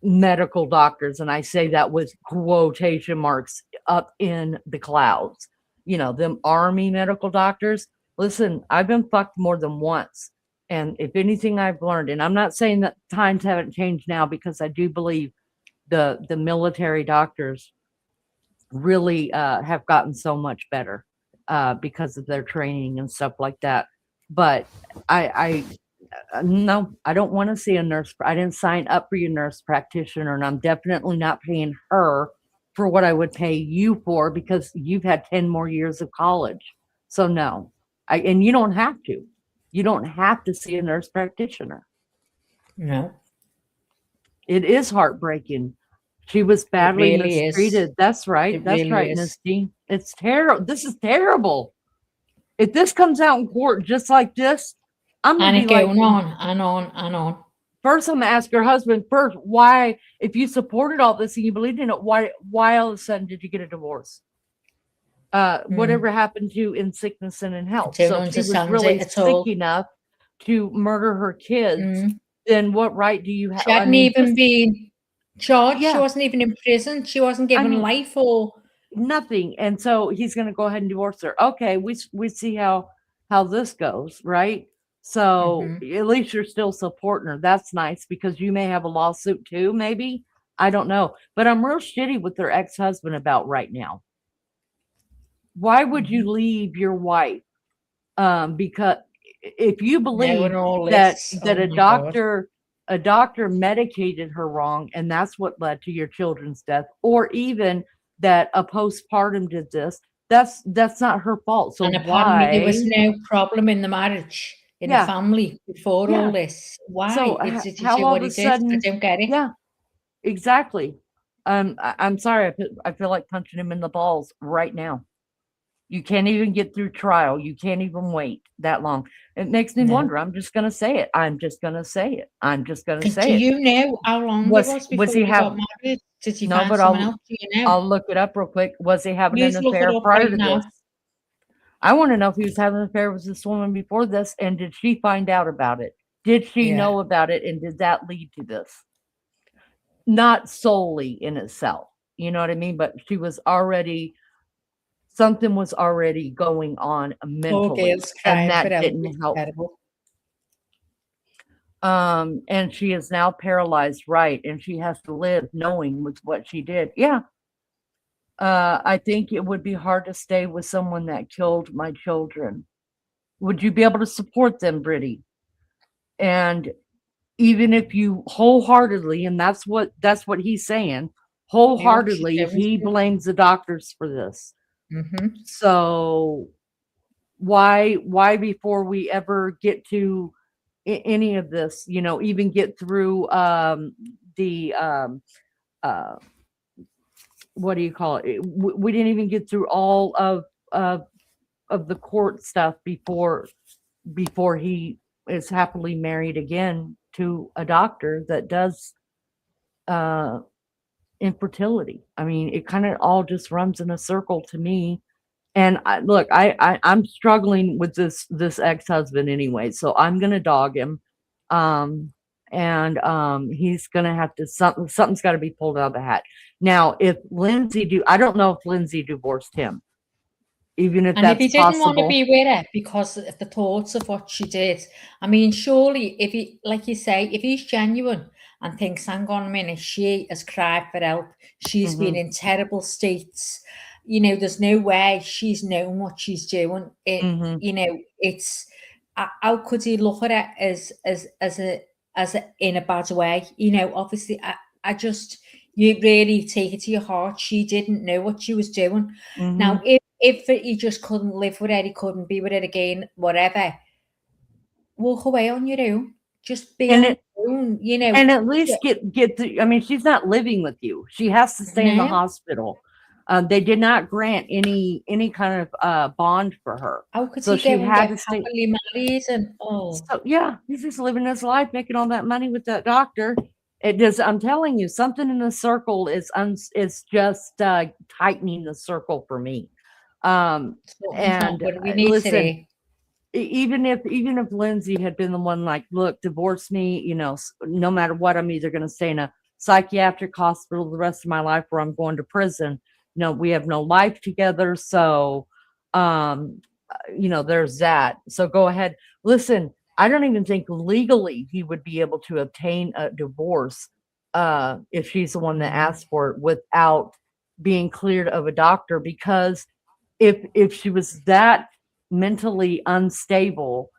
medical doctors, and I say that with quotation marks up in the clouds. You know, them Army medical doctors. Listen, I've been fucked more than once. And if anything I've learned, and I'm not saying that times haven't changed now, because I do believe the military doctors really have gotten so much better because of their training and stuff like that. But no, I don't want to see a nurse. I didn't sign up for your nurse practitioner, and I'm definitely not paying her for what I would pay you for, because you've had 10 more years of college. So no, and you don't have to. You don't have to see a nurse practitioner. No. It is heartbreaking. She was badly really mistreated. is. That's right. It That's really right, is. Misty. It's terrible. This is terrible. If this comes out in court just like this, I'm And gonna it be like, going on and on and on. first I'm gonna ask her husband first, why, if you supported all this and you believed in it, why all of a sudden did you get a divorce? Whatever happened to in sickness and in health? Don't So if she was understand really it at sick all. enough to murder her kids, then what right do you have? She hadn't even been charged. She Yeah. wasn't even in prison. She wasn't given mean, life or nothing. And so he's going to go ahead and divorce her. Okay, we see how this goes, right? So at least you're still supporting her. That's nice, because you may have a lawsuit too, maybe. I don't know. But I'm real shitty with their ex-husband about right now. Why would you leave your wife? Because if you believe that a doctor medicated her wrong, and that's what led to your children's death, or even that a postpartum did this, that's not her fault. So and apparently why? there was no problem in the marriage, in the family before all this. Why? So Did he how do all what of he a sudden? did? I don't get it. Yeah, exactly. I'm sorry. I feel like punching him in the balls right now. You can't even get through trial. You can't even wait that long. It makes me wonder. I'm just going to say it. I'm just going to say it. Do you know how long it was before he got married? Did he find someone else? Do you know? I'll look it up real quick. Was he having Please an look it affair up prior right to now. this? I want to know if he was having an affair with this woman before this, and did she find out about it? Did she know about it, and did that lead to this? Not solely in itself, you know what I mean? But she was already, something was already going on mentally, and that didn't help. And she is now paralyzed, right? And she has to live knowing with what she did. Yeah. I think it would be hard to stay with someone that killed my children. Would you be able to support them, Brittany? And even if you wholeheartedly, and that's what he's saying, wholeheartedly, he blames the doctors for this. So why before we ever get to any of this, you know, even get through what do you call it? We didn't even get through all of the court stuff before he is happily married again to a doctor that does infertility. I mean, it kind of all just runs in a circle to me. And I'm struggling with this ex-husband anyway, so I'm gonna dog him. He's gonna have to, something's got to be pulled out of the hat. Now, if Lindsay I don't know if Lindsay divorced him, even if that's possible. And if he didn't want to be with her because of the thoughts of what she did, I mean, surely if he, like you say, if he's genuine and thinks, hang on a minute, she has cried for help, she's been in terrible states, you know, there's no way she's known what she's doing. You know, it's how could he look at it as a in a bad way? You know, obviously, I just, you really take it to your heart. She didn't know what she was doing. Mhm. Now, if he just couldn't live with her, he couldn't be with her again, whatever, walk away on your own. Just be And on it- your own, you know. and at least get the, I mean, she's not living with you. She has to stay in the No. hospital. They did not grant any kind of bond for her. How could So he she go and had get to stay. happily married and So yeah, he's just living his life, making all that money with that doctor. It does. I'm telling you, something in the circle is just tightening the circle for me. something's not And what we need listen, today. even if Lindsay had been the one like, look, divorce me, you know, no matter what, I'm either going to stay in a psychiatric hospital the rest of my life or I'm going to prison. No, we have no life together. So, you know, there's that. So go ahead. Listen, I don't even think legally he would be able to obtain a divorce if she's the one that asked for it without being cleared of a doctor, because if she was that mentally unstable,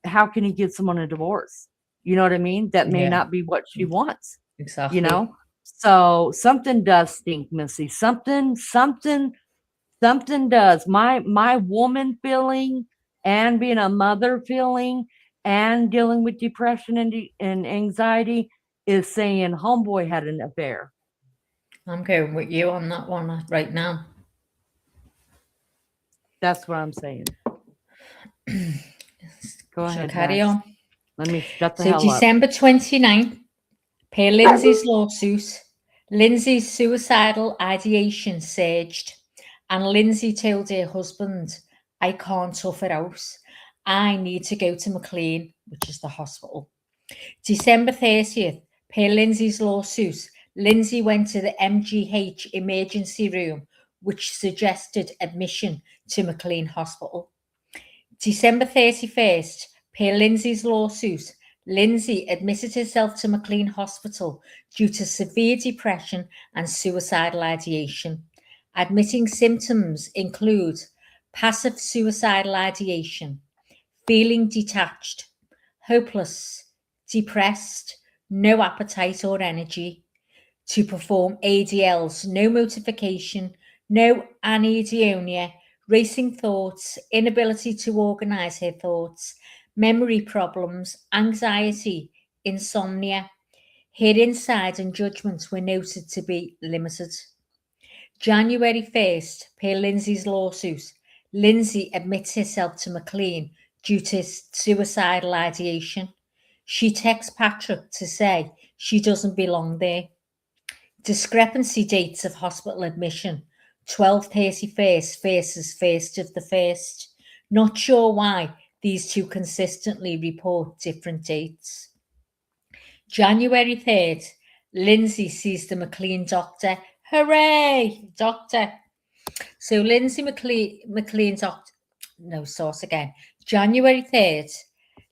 how can he give someone a divorce? You know what I mean? That may Yeah. not be what she wants, Exactly. you know? So something does stink, Missy. Something does. My woman feeling and being a mother feeling and dealing with depression and anxiety is saying homeboy had an affair. I'm going with you on that one right now. That's what I'm saying. Go Shall I ahead, carry Max. on? Let me shut the So hell up. December 29th, per Lindsay's lawsuit, Lindsay's suicidal ideation surged, and Lindsay told her husband, I can't tough it out. I need to go to McLean, which is the hospital. December 30th, per Lindsay's lawsuit, Lindsay went to the MGH emergency room, which suggested admission to McLean Hospital. December 31st, per Lindsay's lawsuit, Lindsay admitted herself to McLean Hospital due to severe depression and suicidal ideation. Admitting symptoms include passive suicidal ideation, feeling detached, hopeless, depressed, no appetite or energy. To perform ADLs, no motivation, no anhedonia, racing thoughts, inability to organize her thoughts, memory problems, anxiety, insomnia. Her insight and judgments were noted to be limited. January 1st, per Lindsay's lawsuit, Lindsay admits herself to McLean due to suicidal ideation. She texts Patrick to say she doesn't belong there. Discrepancy dates of hospital admission: 12/31st versus 1st of the 1st. Not sure why these two consistently report different dates. January 3rd, Lindsay sees the McLean doctor. Hooray, doctor. So Lindsay McLean doctor, no, source again. January 3rd,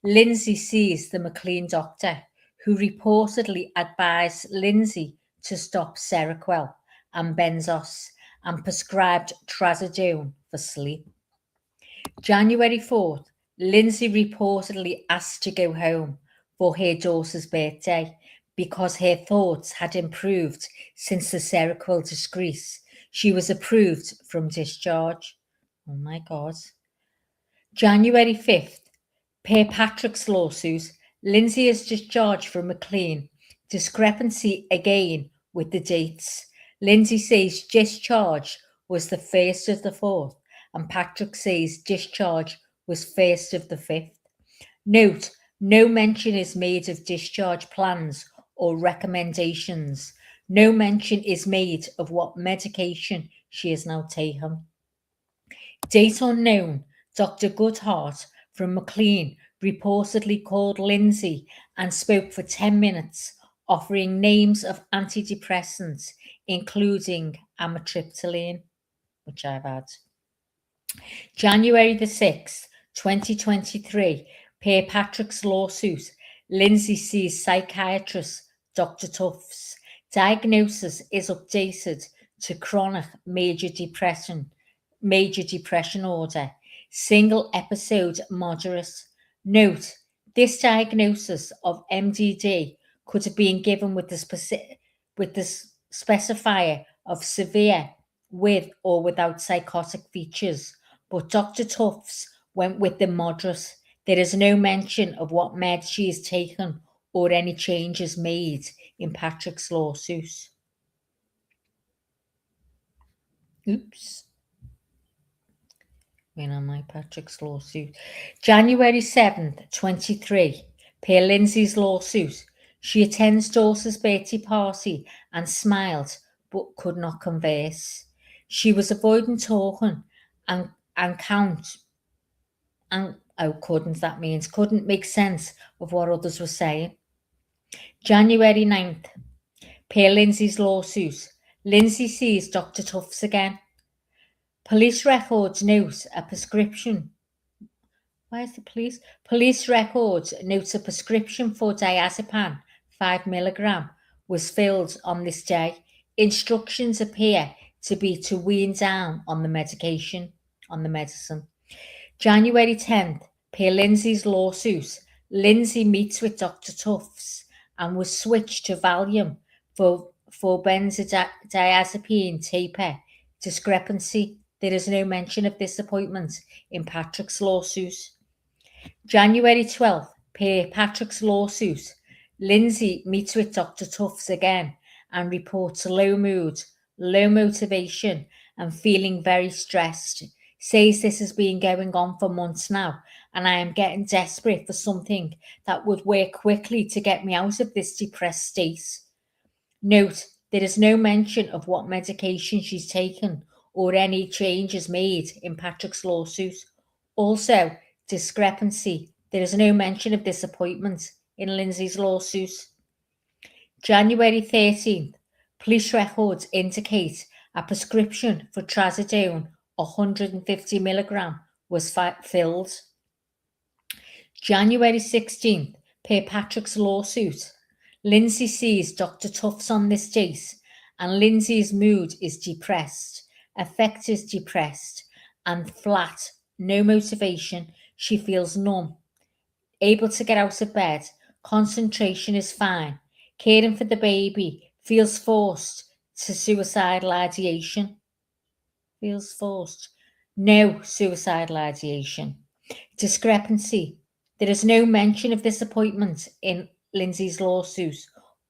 Lindsay sees the McLean doctor, who reportedly advised Lindsay to stop Seroquel and Benzos and prescribed trazodone for sleep. January 4th, Lindsay reportedly asked to go home for her daughter's birthday because her thoughts had improved since the Seroquel decrease. She was approved from discharge. Oh my God. January 5th, per Patrick's lawsuit, Lindsay is discharged from McLean. Discrepancy again with the dates. Lindsay says discharge was the 1st of the 4th, and Patrick says discharge was 1st of the 5th. Note, no mention is made of discharge plans or recommendations. No mention is made of what medication she is now taking. Date unknown, Dr. Goodhart from McLean reportedly called Lindsay and spoke for 10 minutes, offering names of antidepressants, including amitriptyline, which I've had. January the 6th, 2023, per Patrick's lawsuit, Lindsay sees psychiatrist Dr. Tufts. Diagnosis is updated to chronic major depression order, single episode moderate. Note, this diagnosis of MDD could have been given with the with the specifier of severe with or without psychotic features, but Dr. Tufts went with the moderate. There is no mention of what meds she has taken or any changes made in Patrick's lawsuit. Oops. When am I? Patrick's lawsuit. January 7th, 23. Per Lindsay's lawsuit. She attends daughter's birthday party and smiled but could not converse. She was avoiding talking and couldn't make sense of what others were saying. January 9th. Per Lindsay's lawsuit. Lindsay sees Dr. Tufts again. Police records note a prescription. Why is the police? Police records note a prescription for diazepam, 5 mg, was filled on this day. Instructions appear to be to wean down on the medicine. January 10th, per Lindsay's lawsuit, Lindsay meets with Dr. Tufts and was switched to Valium for benzodiazepine taper. Discrepancy. There is no mention of this appointment in Patrick's lawsuit. January 12th, per Patrick's lawsuit, Lindsay meets with Dr. Tufts again and reports low mood, low motivation, and feeling very stressed. Says this has been going on for months now, and I am getting desperate for something that would work quickly to get me out of this depressed state. Note, there is no mention of what medication she's taken or any changes made in Patrick's lawsuit. Also, discrepancy. There is no mention of this appointment in Lindsay's lawsuit. January 13th, police records indicate a prescription for trazodone, 150 mg, was filled. January 16th, per Patrick's lawsuit, Lindsay sees Dr. Tufts on this date, and Lindsay's mood is depressed, affect is depressed and flat, no motivation. She feels numb, able to get out of bed, concentration is fine, caring for the baby, feels forced to suicidal ideation. Feels forced. No suicidal ideation. Discrepancy. There is no mention of this appointment in Lindsay's lawsuit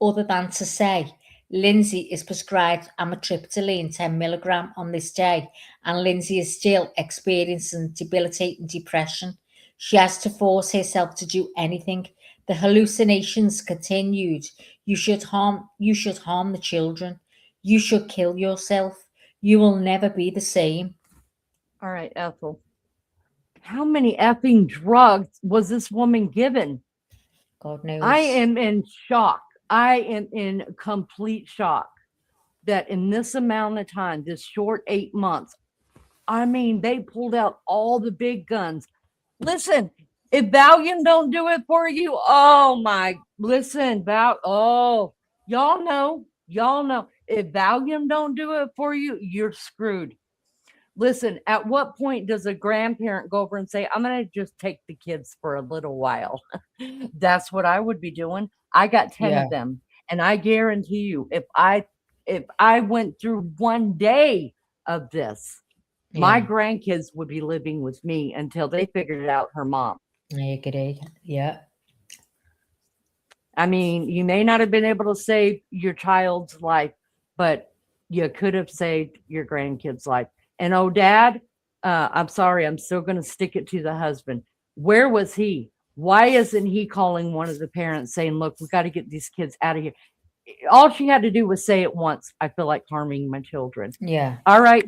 other than to say Lindsay is prescribed amitriptyline 10 mg on this day, and Lindsay is still experiencing debilitating depression. She has to force herself to do anything. The hallucinations continued. You should harm the children. You should kill yourself. You will never be the same. All right, Ethel. How many effing drugs was this woman given? God knows. I am in shock. I am in complete shock that in this amount of time, this short 8 months, I mean, they pulled out all the big guns. Listen, if Valium don't do it for you, y'all know, if Valium don't do it for you, you're screwed. Listen, at what point does a grandparent go over and say, I'm going to just take the kids for a little while? That's what I would be doing. I got 10 of them. And I guarantee you, if I went through one day of this, my grandkids would be living with me until they figured out her mom. I agree. Yeah. I mean, you may not have been able to save your child's life, but you could have saved your grandkid's life. And oh, Dad, I'm sorry, I'm still going to stick it to the husband. Where was he? Why isn't he calling one of the parents saying, look, we got to get these kids out of here? All she had to do was say it once. I feel like harming my children. Yeah. All right.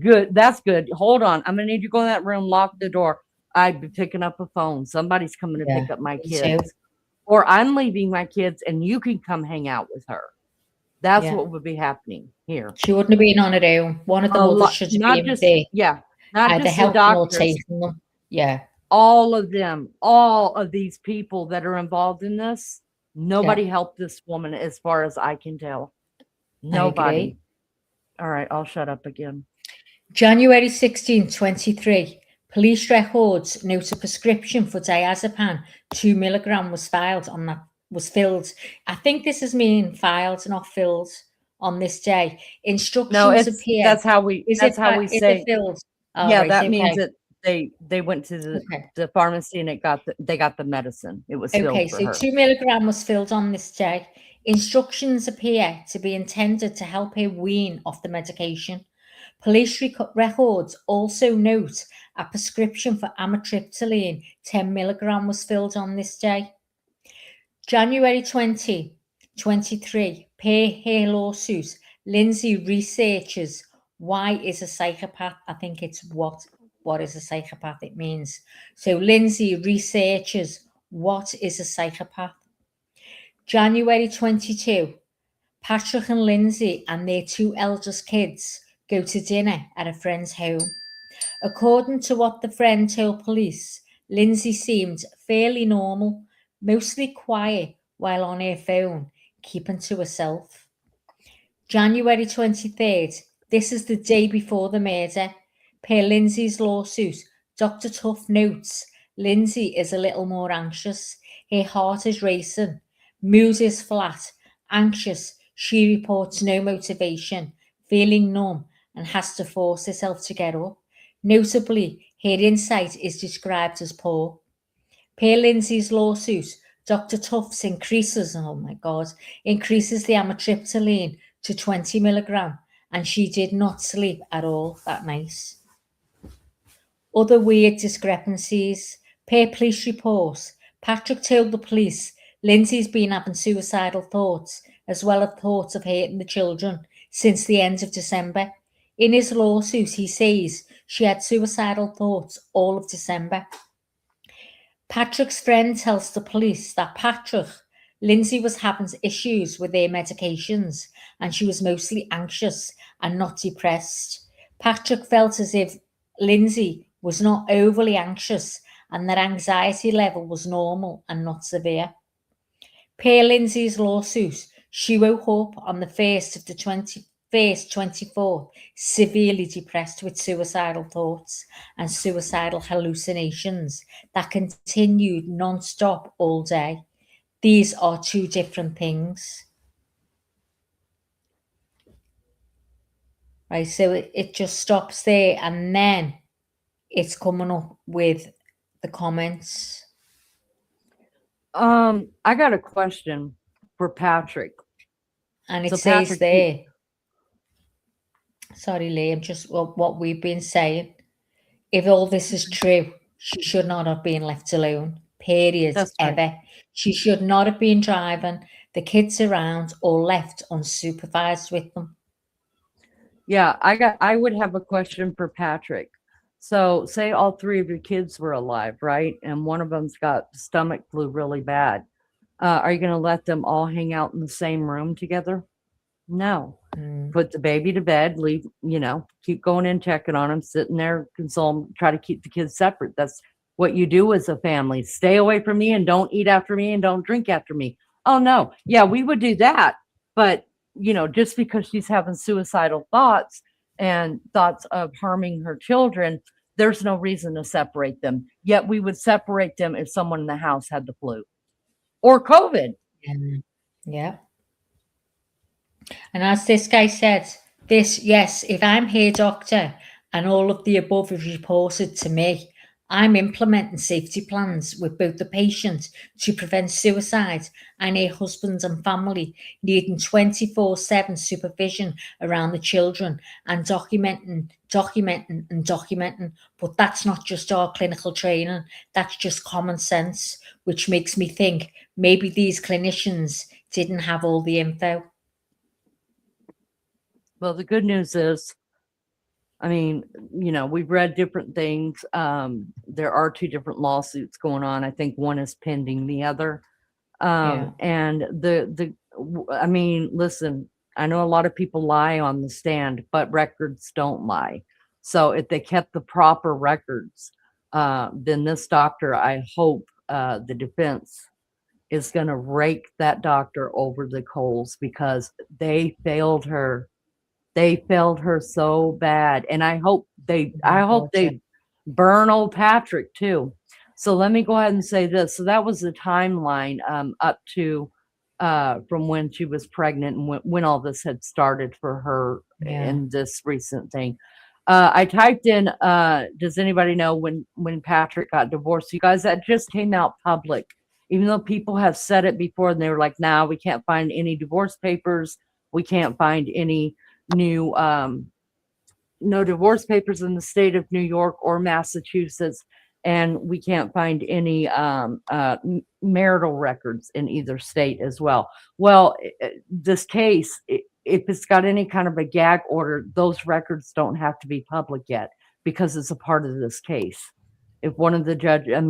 Good. That's good. Hold on. I'm going to need you to go in that room, lock the door. I'd be picking up a phone. Somebody's coming to pick up my kids. Or I'm leaving my kids and you can come hang out with her. That's what would be happening here. She wouldn't have been on her own. One of the mothers should have been there. Yeah. Not just the doctors. Them. Yeah. All of them, all of these people that are involved in this, nobody helped this woman as far as I can tell. Nobody. All right, I'll shut up again. January 16, 23. Police records note a prescription for diazepam, 2 mg was filled. I think this is mean filed, not filled. on this day. No, Instructions appear. that's how we Is that's it how ba- we is say. it filled? Oh, Yeah, right, that means okay. that they went to Okay. the pharmacy and they got the medicine. It was filled Okay, for so her. 2 milligram was filled on this day. Instructions appear to be intended to help her wean off the medication. Police records also note a prescription for amitriptyline 10 milligram was filled on this day. January 2023, per her lawsuit, Lindsay researches why is a psychopath. I think it's what is a psychopath it means. So Lindsay researches what is a psychopath. January 22, Patrick and Lindsay and their 2 eldest kids go to dinner at a friend's home. According to what the friend told police, Lindsay seemed fairly normal, mostly quiet while on her phone, keeping to herself. January 23rd, this is the day before the murder. Per Lindsay's lawsuit, Dr. Tuff notes Lindsay is a little more anxious. Her heart is racing, mood is flat, anxious. She reports no motivation, feeling numb, and has to force herself to get up. Notably, her insight is described as poor. Per Lindsay's lawsuit, Dr. Tufts increases the amitriptyline to 20 milligram, and she did not sleep at all that night. Other weird discrepancies. Per police reports, Patrick told the police Lindsay's been having suicidal thoughts, as well as thoughts of hurting the children, since the end of December. In his lawsuit, he says she had suicidal thoughts all of December. Patrick's friend tells the police that Lindsay was having issues with her medications and she was mostly anxious and not depressed. Patrick felt as if Lindsay was not overly anxious and their anxiety level was normal and not severe. Per Lindsay's lawsuit, she woke up on the 1st of the 24th, severely depressed with suicidal thoughts and suicidal hallucinations that continued non-stop all day. These are 2 different things. Right, so it just stops there and then it's coming up with the comments. I got a question for Patrick. And it So says Patrick, there, sorry, Liam, just what we've been saying. If all this is true, she should not have been left alone, period, That's right. ever. She should not have been driving the kids around or left unsupervised with them. Yeah, I would have a question for Patrick. So say all 3 of your kids were alive, right? And one of them's got stomach flu really bad. Are you going to let them all hang out in the same room together? No. Put the baby to bed, leave, keep going in, checking on them, sitting there, console them, try to keep the kids separate. That's what you do as a family. Stay away from me and don't eat after me and don't drink after me. Oh, no. Yeah, we would do that. But, just because she's having suicidal thoughts and thoughts of harming her children, there's no reason to separate them. Yet we would separate them if someone in the house had the flu or COVID. Yeah. And as this guy said, yes, if I'm her doctor and all of the above is reported to me, I'm implementing safety plans with both the patient to prevent suicide and her husband and family needing 24/7 supervision around the children and documenting. But that's not just our clinical training, that's just common sense, which makes me think maybe these clinicians didn't have all the info. Well, the good news is, we've read different things. There are 2 different lawsuits going on. I think one is pending the other. And listen, I know a lot of people lie on the stand, but records don't lie. So if they kept the proper records, then this doctor, I hope the defense is going to rake that doctor over the coals because they failed her. They failed her so bad. And I hope they burn old Patrick too. So let me go ahead and say this. So that was the timeline up to from when she was pregnant and when all this had started for her Yeah. in this recent thing. I typed in, does anybody know when Patrick got divorced? You guys, that just came out public. Even though people have said it before and they were like, nah, we can't find any divorce papers. We can't find any new, no divorce papers in the state of New York or Massachusetts. And we can't find any marital records in either state as well. Well, this case, if it's got any kind of a gag order, those records don't have to be public yet because it's a part of this case. If one of the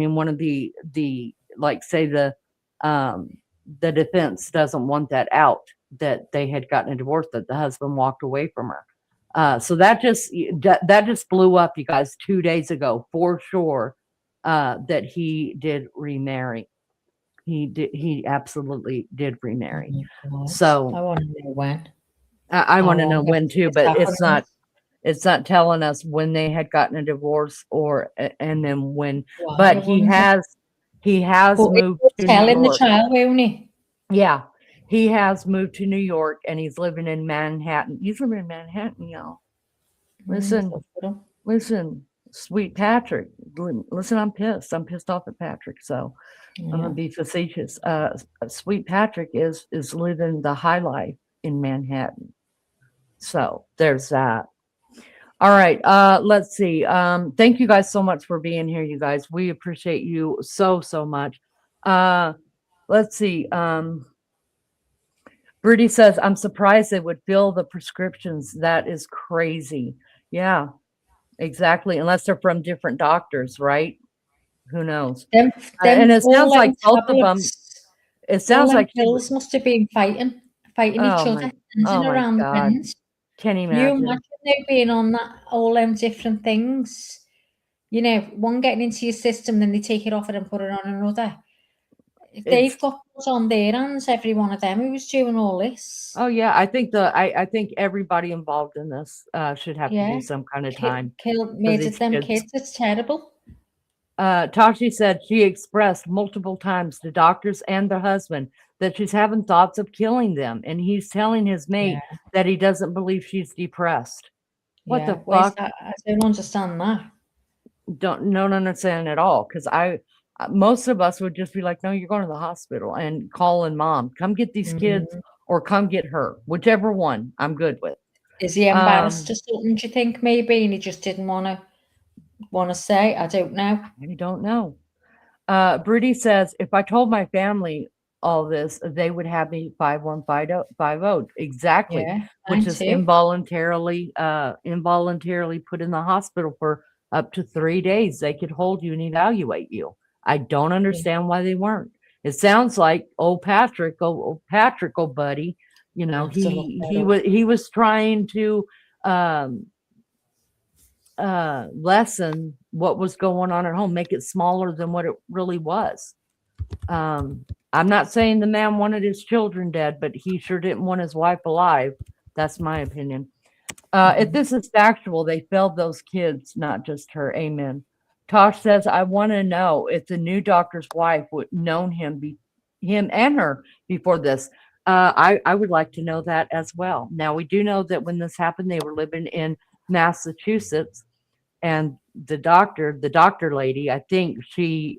one of the like say the defense doesn't want that out, that they had gotten a divorce, that the husband walked away from her. So that just blew up, you guys, 2 days ago for sure. That he did remarry. He absolutely did remarry. So I want to know when. I want to know long when too, it's but happening. it's not telling us when they had gotten a divorce or and then when. Why, But I he wonder. has But moved it's to New telling the York. child, won't he? Yeah, he has moved to New York and he's living in Manhattan. He's living in Manhattan, y'all. Listen, sweet Patrick. Listen, I'm pissed. I'm pissed off at Patrick. So I'm gonna be facetious. Sweet Patrick is living the high life in Manhattan. So there's that. All right. Let's see. Thank you guys so much for being here, you guys. We appreciate you so much. Let's see. Rudy says, I'm surprised they would fill the prescriptions. That is crazy. Yeah, exactly. Unless they're from different doctors, right? Who knows? And it sounds like both of them. It sounds like pills must have been fighting each other, around the God. pens. Can you Can you imagine? imagine they being on that all them different things? You know, one getting into your system, then they take it off it and put it on another. They've got what's on their hands, every one of them who was doing all this. Oh yeah, I think I think everybody involved in this should have to do some kind of time. Murdered them kids. It's terrible. Tashi said she expressed multiple times to doctors and the husband that she's having thoughts of killing them, and he's telling his mate that he doesn't believe she's depressed. What the fuck? I don't understand that. Don't understand at all, because most of us would just be like, no, you're going to the hospital and calling mom, come get these kids or come get her, whichever one I'm good with. Is he embarrassed or something, do you think, maybe, and he just didn't want to say? I don't know. I don't know. Broody says, if I told my family all this, they would have me 51550. Exactly. Which is involuntarily put in the hospital for up to 3 days. They could hold you and evaluate you. I don't understand why they weren't. It sounds like Patrick, buddy, you know, he was trying to lessen what was going on at home, make it smaller than what it really was. I'm not saying the man wanted his children dead, but he sure didn't want his wife alive. That's my opinion. If this is factual, they failed those kids, not just her. Amen. Tosh says, I want to know if the new doctor's wife would known him and her before this. I would like to know that as well. Now, we do know that when this happened, they were living in Massachusetts, and the doctor lady, I think she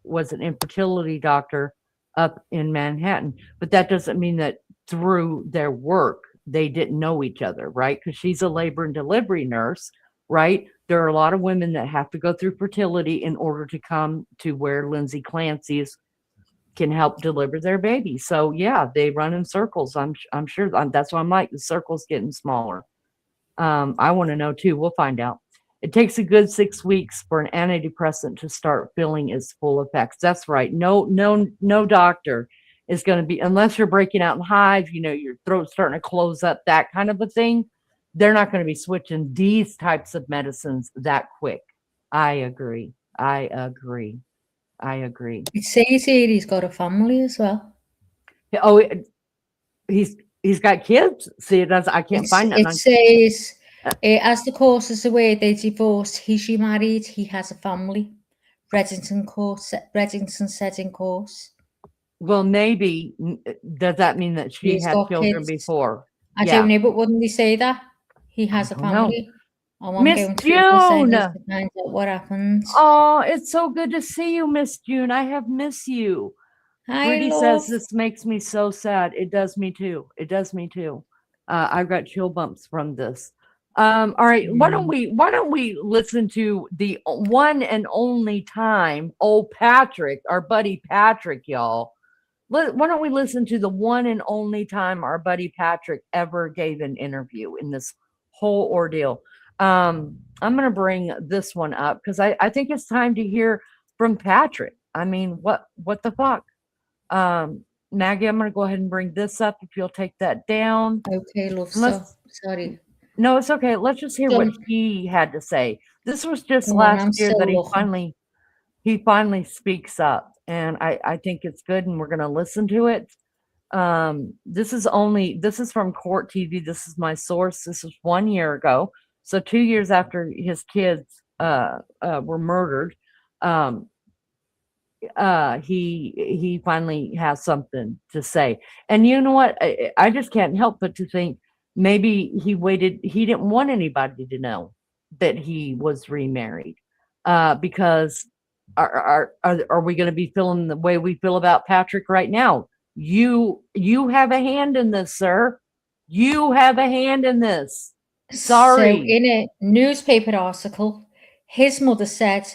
was an infertility doctor up in Manhattan, but that doesn't mean that through their work they didn't know each other, right? Because she's a labor and delivery nurse, right? There are a lot of women that have to go through fertility in order to come to where Lindsay Clancy's can help deliver their baby. So yeah, they run in circles. I'm sure that's why I'm like, the circle's getting smaller. I want to know too. We'll find out. It takes a good 6 weeks for an antidepressant to start feeling its full effects. That's right. No doctor is going to be, unless you're breaking out in hives, you know, your throat's starting to close up, that kind of a thing. They're not going to be switching these types of medicines that quick. I agree. It says here he's got a family as well. Oh, he's got kids. See, I can't find that. It says, as the course is away, they divorced. He's remarried. He has a family. Reddington said in course. Well, maybe. Does that mean that she He's had got children kids. before? I don't know, but wouldn't they say that? He has a don't know. family. I want Miss going through the sentence June. to find out what happens. Oh, it's so good to see you, Miss June. I have missed you. Hi, Pretty love. says this makes me so sad. It does me too. It does me too. I've got chill bumps from this. All right, why don't we listen to the one and only time old Patrick, our buddy Patrick, y'all. Why don't we listen to the one and only time our buddy Patrick ever gave an interview in this whole ordeal? I'm gonna bring this one up because I think it's time to hear from Patrick. I mean, what the fuck? Maggie, I'm gonna go ahead and bring this up if you'll take that down. Okay, love. Sorry. No, it's okay. Let's just hear what he had to say. This was just last year that he finally speaks up, and I think it's good, and we're gonna listen to it. This is from Court TV. This is my source. This was 1 year ago, so 2 years after his kids were murdered. He finally has something to say. And you know what? I just can't help but to think maybe he waited. He didn't want anybody to know that he was remarried, because are we going to be feeling the way we feel about Patrick right now? You have a hand in this, sir. You have a hand in this. Sorry. So in a newspaper article, his mother said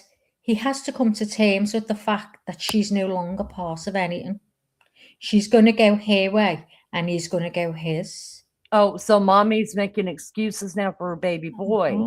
he has to come to terms with the fact that she's no longer part of anything. She's going to go her way and he's going to go his. Oh, so mommy's making excuses now for her baby boy.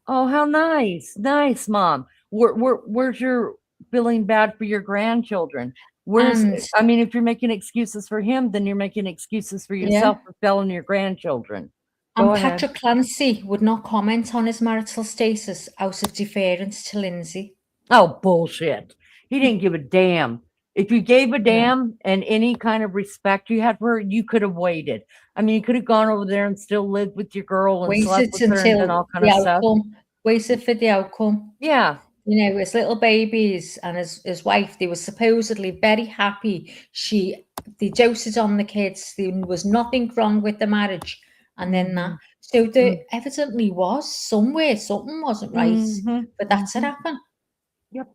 Oh, how nice. Nice, Mom. Where's your feeling bad for your grandchildren? I mean, if you're making excuses for him, then you're making excuses for yourself for failing your grandchildren. And Patrick Clancy would not comment on his marital status out of deference to Lindsay. Oh, bullshit. He didn't give a damn. If you gave a damn and any kind of respect you had for her, you could have waited. I mean, you could have gone over there and still lived with your girl and slept with her and all kind of stuff. Waited for the outcome. Yeah. You know, his little babies and his wife, they were supposedly very happy. They doted on the kids. There was nothing wrong with the marriage. And then that. So there evidently was somewhere, something wasn't right. But that's what happened. Yep.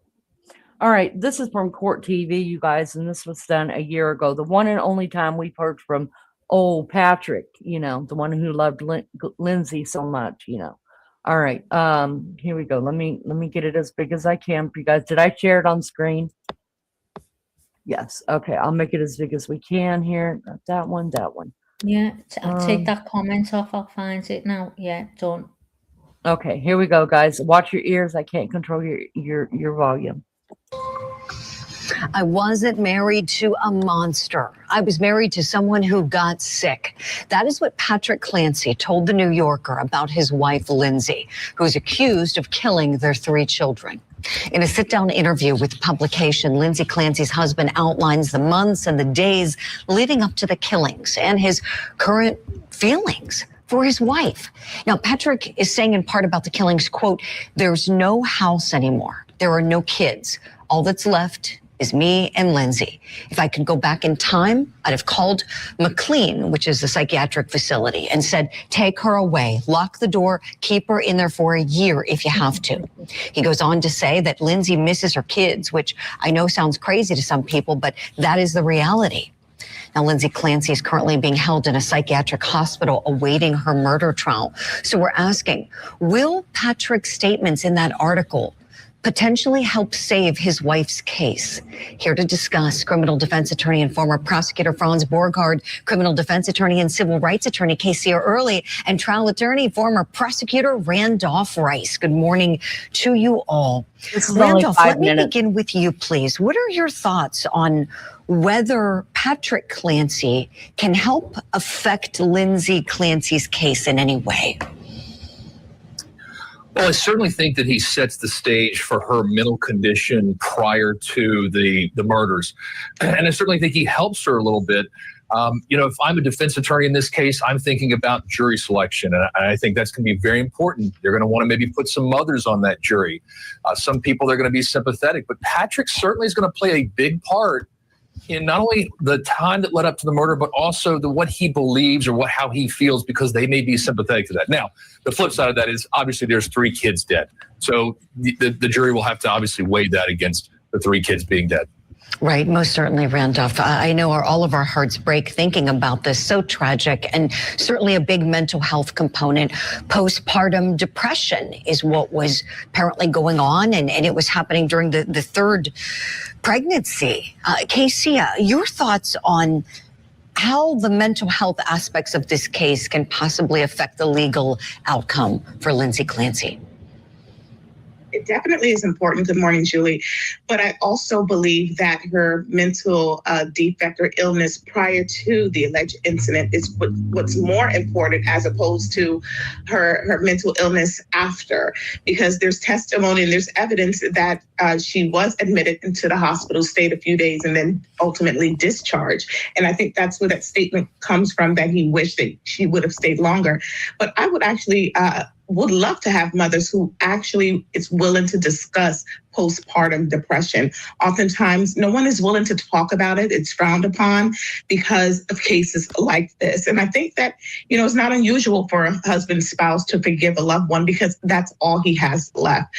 All right. This is from Court TV, you guys. And this was done a year ago. The one and only time we've heard from old Patrick, you know, the one who loved Lindsay so much, you know. All right. Here we go. Let me get it as big as I can for you guys. Did I share it on screen? Yes. Okay. I'll make it as big as we can here. That one. Yeah. I'll take that comment off. I'll find it now. Yeah. Done. Okay. Here we go, guys. Watch your ears. I can't control your volume. I wasn't married to a monster. I was married to someone who got sick. That is what Patrick Clancy told the New Yorker about his wife, Lindsay, who is accused of killing their 3 children. In a sit-down interview with the publication, Lindsay Clancy's husband outlines the months and the days leading up to the killings and his current feelings for his wife. Now, Patrick is saying in part about the killings, quote, "There's no house anymore. There are no kids. All that's left is me and Lindsay. If I could go back in time, I'd have called McLean, which is the psychiatric facility, and said, take her away, lock the door, keep her in there for a year if you have to." He goes on to say that Lindsay misses her kids, which I know sounds crazy to some people, but that is the reality. Now, Lindsay Clancy is currently being held in a psychiatric hospital awaiting her murder trial. So we're asking, will Patrick's statements in that article potentially help save his wife's case? Here to discuss, criminal defense attorney and former prosecutor Franz Borgard, criminal defense attorney and civil rights attorney Casey Early, and trial attorney, former prosecutor Randolph Rice. Good morning to you all. Randolph, let me begin with you, please. What are your thoughts on whether Patrick Clancy can help affect Lindsay Clancy's case in any way? Well, I certainly think that he sets the stage for her mental condition prior to the murders. And I certainly think he helps her a little bit. You know, if I'm a defense attorney in this case, I'm thinking about jury selection. And I think that's going to be very important. They're going to want to maybe put some mothers on that jury. Some people, they're going to be sympathetic. But Patrick certainly is going to play a big part in not only the time that led up to the murder, but also what he believes or how he feels, because they may be sympathetic to that. Now, the flip side of that is obviously there's 3 kids dead. So the jury will have to obviously weigh that against the 3 kids being dead. Right, most certainly, Randolph. I know all of our hearts break thinking about this. So tragic, and certainly a big mental health component. Postpartum depression is what was apparently going on, and it was happening during the 3rd pregnancy. Casey, your thoughts on how the mental health aspects of this case can possibly affect the legal outcome for Lindsay Clancy? It definitely is important. Good morning, Julie. But I also believe that her mental defect or illness prior to the alleged incident is what's more important, as opposed to her mental illness after, because there's testimony and there's evidence that she was admitted into the hospital, stayed a few days, and then ultimately discharged. And I think that's where that statement comes from, that he wished that she would have stayed longer. But I would actually would love to have mothers who actually is willing to discuss postpartum depression. Oftentimes, no one is willing to talk about it. It's frowned upon because of cases like this. And I think that, it's not unusual for a husband, spouse to forgive a loved one because that's all he has left.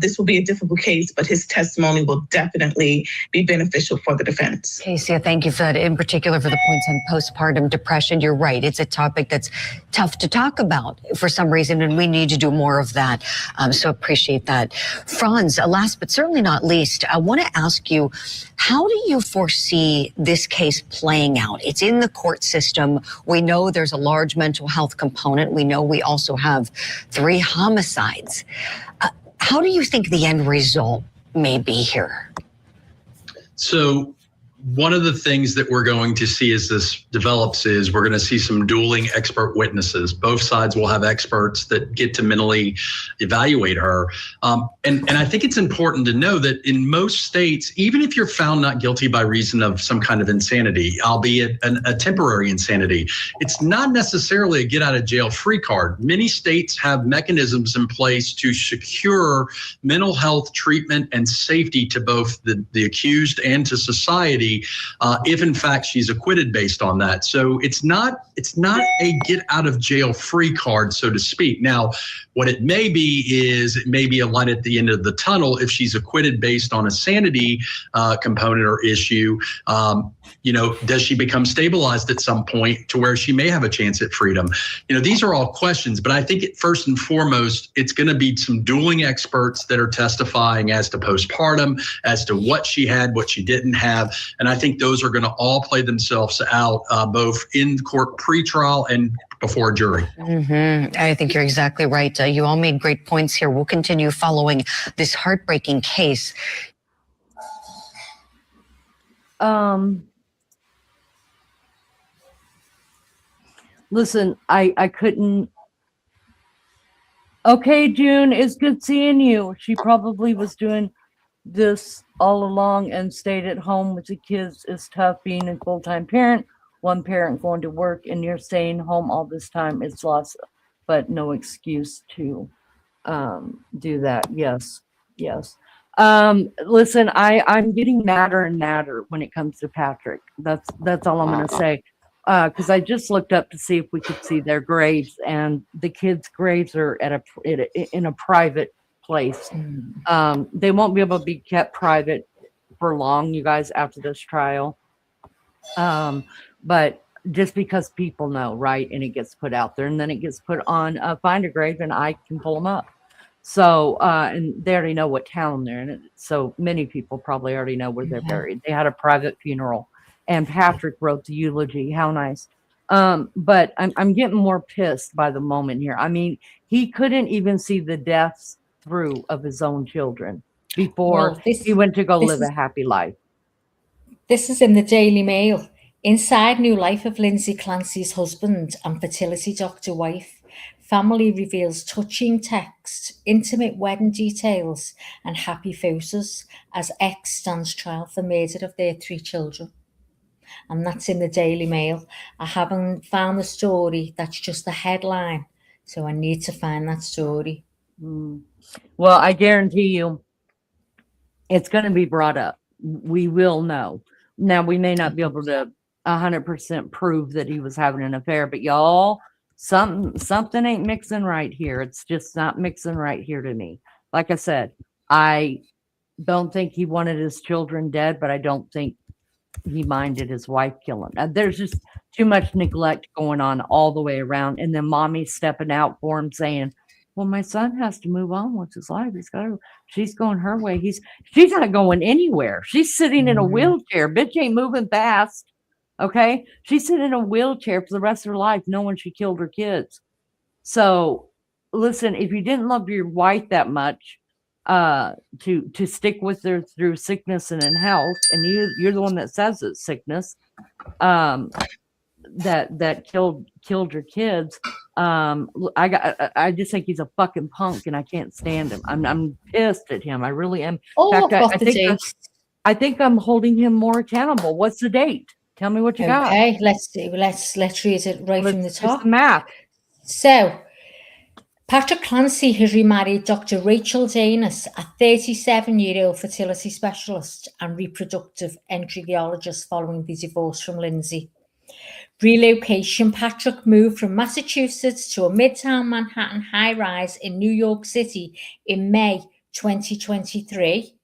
This will be a difficult case, but his testimony will definitely be beneficial for the defense. Casey, thank you for that, in particular for the points on postpartum depression. You're right. It's a topic that's tough to talk about for some reason, and we need to do more of that. So appreciate that. Franz, last but certainly not least, I want to ask you, how do you foresee this case playing out? It's in the court system. We know there's a large mental health component. We know we also have 3 homicides. How do you think the end result may be here? So one of the things that we're going to see as this develops is we're going to see some dueling expert witnesses. Both sides will have experts that get to mentally evaluate her. And I think it's important to know that in most states, even if you're found not guilty by reason of some kind of insanity, albeit a temporary insanity, it's not necessarily a get out of jail free card. Many states have mechanisms in place to secure mental health treatment and safety to both the accused and to society, if in fact she's acquitted based on that. So it's not a get out of jail free card, so to speak. Now, what it may be is it may be a light at the end of the tunnel if she's acquitted based on a sanity component or issue. Does she become stabilized at some point to where she may have a chance at freedom? These are all questions, but I think first and foremost, it's going to be some dueling experts that are testifying as to postpartum, as to what she had, what she didn't have. And I think those are going to all play themselves out both in court pretrial and before a jury. I think you're exactly right. You all made great points here. We'll continue following this heartbreaking case. Listen, I couldn't. Okay, June, it's good seeing you. She probably was doing this all along and stayed at home with the kids. It's tough being a full-time parent, one parent going to work, and you're staying home all this time. It's lots, but no excuse to do that. Yes. Listen, I'm getting madder and madder when it comes to Patrick. That's all I'm going to say. Because I just looked up to see if we could see their graves, and the kids' graves are in a private place. They won't be able to be kept private for long, you guys, after this trial. But just because people know, right, and it gets put out there, and then it gets put on Find a Grave, and I can pull them up. So, and they already know what town they're in. So many people probably already know where they're buried. They had a private funeral. And Patrick wrote the eulogy. How nice. But I'm getting more pissed by the moment here. I mean, he couldn't even see the deaths through of his own children before he went to go live a happy life. This is in the Daily Mail. Inside new life of Lindsay Clancy's husband and fertility doctor wife, family reveals touching text, intimate wedding details, and happy photos as ex stands trial for murder of their 3 children. And that's in the Daily Mail. I haven't found the story. That's just the headline. So I need to find that story. Well, I guarantee you it's going to be brought up. We will know. Now, we may not be able to 100% prove that he was having an affair, but y'all, something ain't mixing right here. It's just not mixing right here to me. Like I said, I don't think he wanted his children dead, but I don't think he minded his wife killing. There's just too much neglect going on all the way around. And then mommy stepping out for him saying, well, my son has to move on with his life. She's going her way. She's not going anywhere. She's sitting in a wheelchair. Bitch ain't moving fast. Okay. She's sitting in a wheelchair for the rest of her life, knowing she killed her kids. So listen, if you didn't love your wife that much, to stick with her through sickness and in health, and you're the one that says it's sickness, that killed your kids. I just think he's a fucking punk, and I can't stand him. I'm pissed at him. I really am. In fact, I think I'm holding him more accountable. What's the date? Tell me what you got. Okay, let's read it right from the top. The math. So, Patrick Clancy has remarried Dr. Rachel Danis, a 37-year-old fertility specialist and reproductive embryologist following the divorce from Lindsay. Relocation: Patrick moved from Massachusetts to a midtown Manhattan high-rise in New York City in May 2023,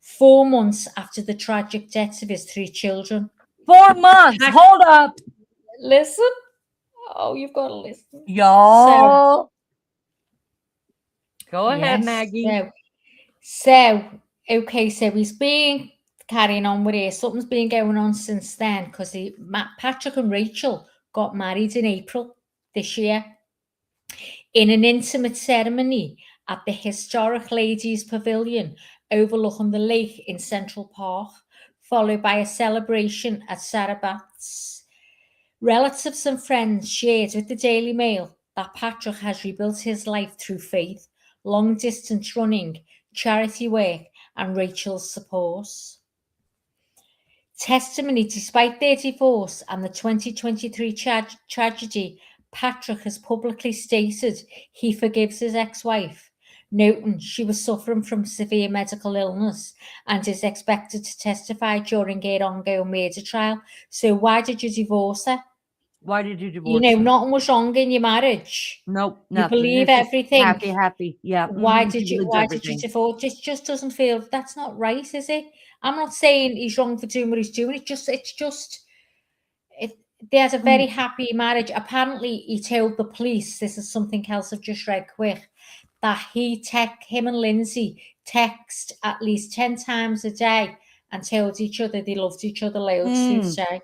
4 months after the tragic deaths of his 3 children. 4 months. Hold up. Listen. Oh, you've got to listen. Y'all. Go ahead, Maggie. So he's been carrying on with it. Something's been going on since then, because Patrick and Rachel got married in April this year in an intimate ceremony at the historic Ladies Pavilion overlooking the lake in Central Park, followed by a celebration at Sarah Bath's. Relatives and friends shared with the Daily Mail that Patrick has rebuilt his life through faith, long-distance running, charity work, and Rachel's support. Testimony: despite their divorce and the 2023 tragedy, Patrick has publicly stated he forgives his ex-wife, noting she was suffering from severe medical illness and is expected to testify during her ongoing murder trial. So why did you divorce her? Why did you divorce her? Nothing was wrong in your marriage. Nope, nothing. You believe everything. Happy. Yeah. Why did you divorce? It just doesn't feel, that's not right, is it? I'm not saying he's wrong for doing what he's doing. They had a very happy marriage. Apparently, he told the police, this is something else I've just read quick, that him and Lindsay text at least 10 times a day and told each other they loved each other loads through the day.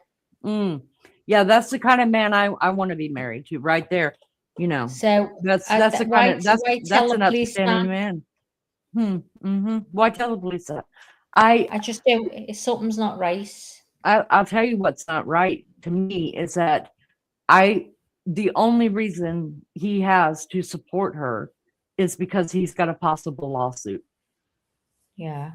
Yeah, that's the kind of man I want to be married to, right there. You know, so that's the kind of that's an upstanding man. Why tell the police that? I just don't. Something's not right. I'll tell you what's not right to me is that the only reason he has to support her is because he's got a possible lawsuit. Yeah.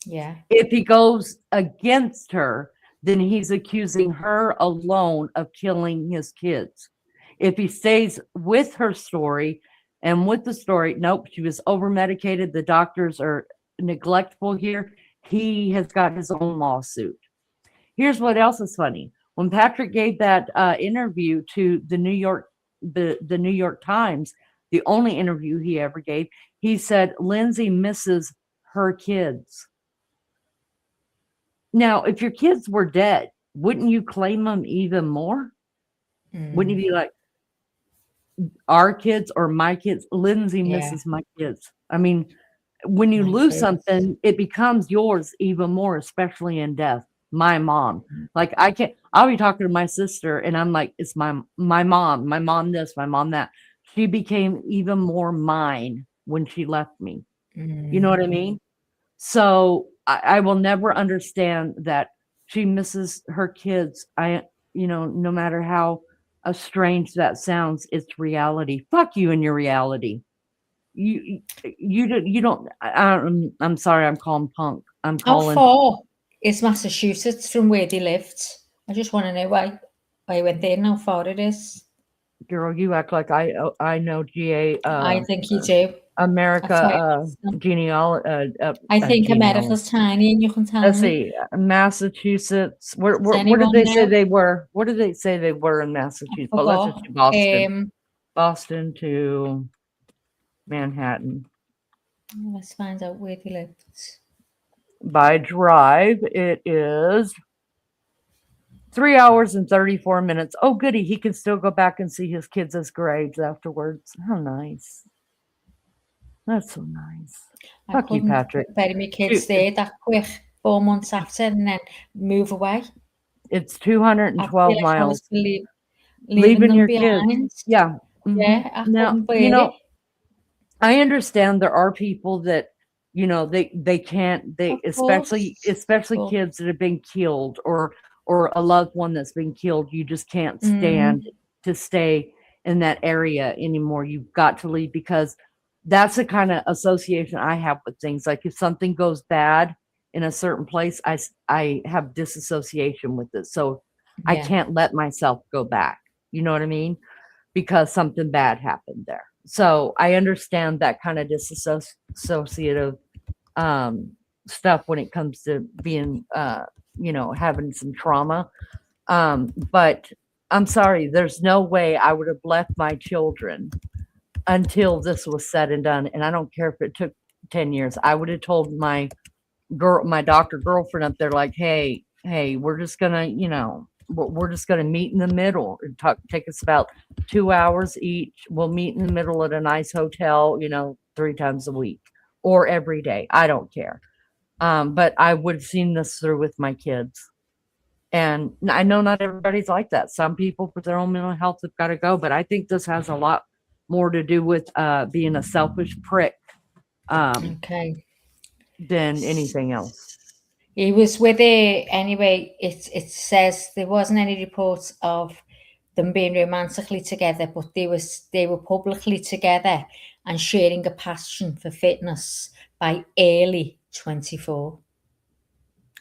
If he goes against her, then he's accusing her alone of killing his kids. If he stays with her story and with the story, nope, she was over-medicated, the doctors are neglectful here, he has got his own lawsuit. Here's what else is funny. When Patrick gave that interview to the New York Times, the only interview he ever gave, he said Lindsay misses her kids. Now, if your kids were dead, wouldn't you claim them even more? Wouldn't you be like, our kids or my kids? Lindsay misses my kids. I mean, when you lose something, it becomes yours even more, especially in death. My mom, like I'll be talking to my sister and I'm like, it's my mom this, my mom that. She became even more mine when she left me. You know what I mean? So I will never understand that she misses her kids. No matter how strange that sounds, it's reality. Fuck you and your reality. You don't. I'm sorry. I'm calling punk. I'm calling. How far is Massachusetts from where they lived? I just want to know why I went there and how far it is. Girl, you act like I know GA. I think you do. America I think genealogy. America's tiny, and you can tell Let's me. see, Massachusetts. Where did anyone they say know? they were? What did they say they were in Massachusetts? But let's just do Boston. Boston to Manhattan. Let's find out where they lived. By drive, it is 3 hours and 34 minutes. Oh, goody. He can still go back and see his kids' grades afterwards. How nice. That's so nice. I Fuck you, couldn't Patrick. bury my kids there that quick, 4 months after, and then move away. It's I feel 212 like I was miles. leaving Leaving them your behind. kids. Yeah. Yeah, I Now, couldn't bear you know, it. I understand there are people that, you know, they can't, they Of course. especially Well, kids that have been killed or a loved one that's been killed. You just can't stand to stay in that area anymore. You've got to leave, because that's the kind of association I have with things. Like if something goes bad in a certain place, I have disassociation with it. So I Yeah. can't let myself go back. You know what I mean? Because something bad happened there. So I understand that kind of disassociative stuff when it comes to being, you know, having some trauma. But I'm sorry, there's no way I would have left my children until this was said and done. And I don't care if it took 10 years. I would have told my doctor girlfriend up there, like, hey, we're just gonna, you know, we're just gonna meet in the middle and take us about 2 hours each. We'll meet in the middle at a nice hotel, you know, 3 times a week or every day. I don't care. But I would have seen this through with my kids. And I know not everybody's like that. Some people, for their own mental health, have got to go. But I think this has a lot more to do with being a selfish prick Okay. than anything else. He was with her anyway. It says there wasn't any reports of them being romantically together, but they were publicly together and sharing a passion for fitness by early 24.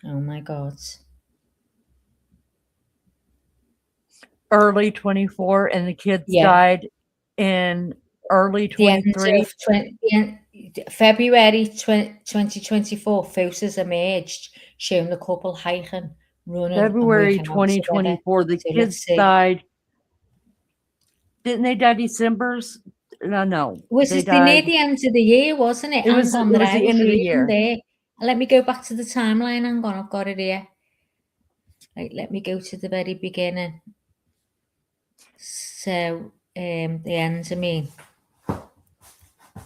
Oh my God. Early 24, and the kids Yeah. died in early The end 23. of February 2024, photos emerged showing the couple hiking, running, February and working out together. 2024, the So let's kids see. died. Didn't they die December's? No. Was They it near died. the end of the year, wasn't it? It was Hang on, the that I end was of the reading year. there. Let me go back to the timeline. Hang on, I've got it here. Right, let me go to the very beginning. So, the ends, I mean.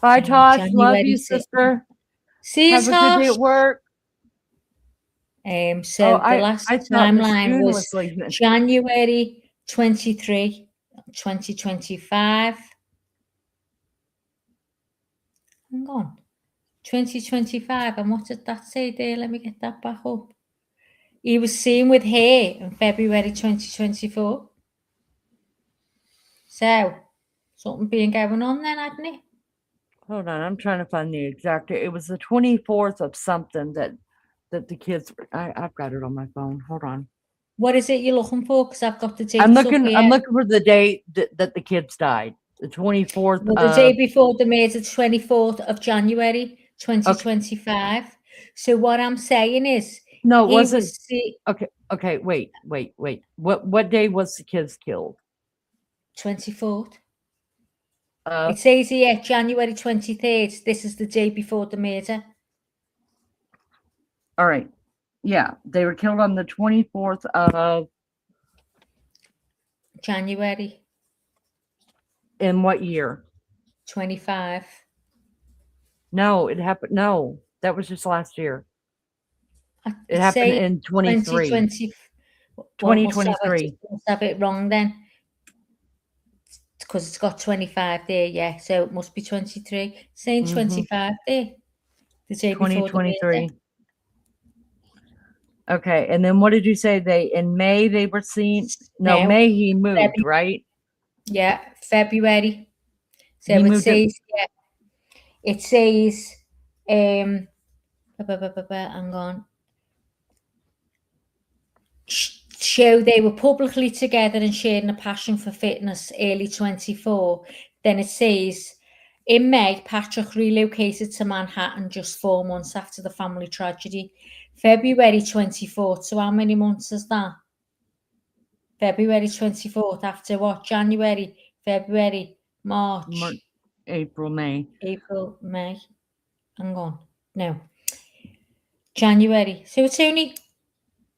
Bye, Tosh. Love January you, 6th. sister. See you, Have a good day Tosh. at work. So the I last thought Miss timeline June was leaving. January 23, 2025. Hang on. 2025. And what did that say there? Let me get that back up. He was seen with her in February 2024. So, something being going on then, hadn't it? Hold on, I'm trying to find the exact. It was the 24th of something that the kids. I've got it on my phone. Hold on. What is it you're looking for? Because I've got the dates I'm up looking here. for the date that the kids died. The 24th. Well, the day before the murder, 24th of January 2025. Okay. So what I'm saying is, no, it wasn't. Okay. Wait. What day was the kids killed? 24th. It says here January 23rd. This is the day before the murder. All right. Yeah, they were killed on the 24th of January. In what year? 25. No, it happened. No, that was just last year. It happened in 23. 2023. Must have it wrong then. Because it's got 25 there, yeah. So it must be 23. Saying 25 there. The day before the 2023. Okay, and then what did you say? In May they were seen? No, May he moved, February. Right? Yeah, February. So it says, yeah, it says, hang on. Show they were publicly together and sharing a passion for fitness early 24. Then it says, In May, Patrick relocated to Manhattan just 4 months after the family tragedy. February 24th. So how many months is that? February 24th. After what? January, February, March, April, May. April, May. Hang on. No. January. So it's only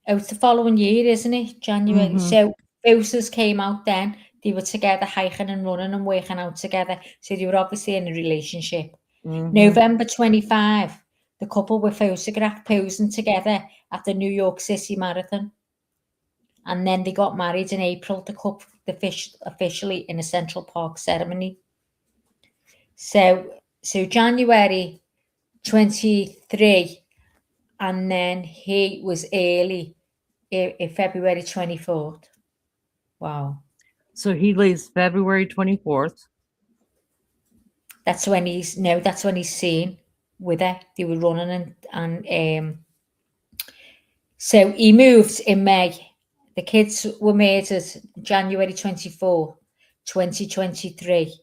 it's the following year, isn't it? January. So Bousers came out then. They were together hiking and running and working out together. So they were obviously in a relationship. November 25, the couple were photographed posing together at the New York City Marathon. And then they got married in April, the couple officially in a Central Park ceremony. So January 23, and then he was early in February 24th. Wow. So he leaves February 24th. That's when he's seen with her. They were running and so he moved in May. The kids were murdered January 24, 2023.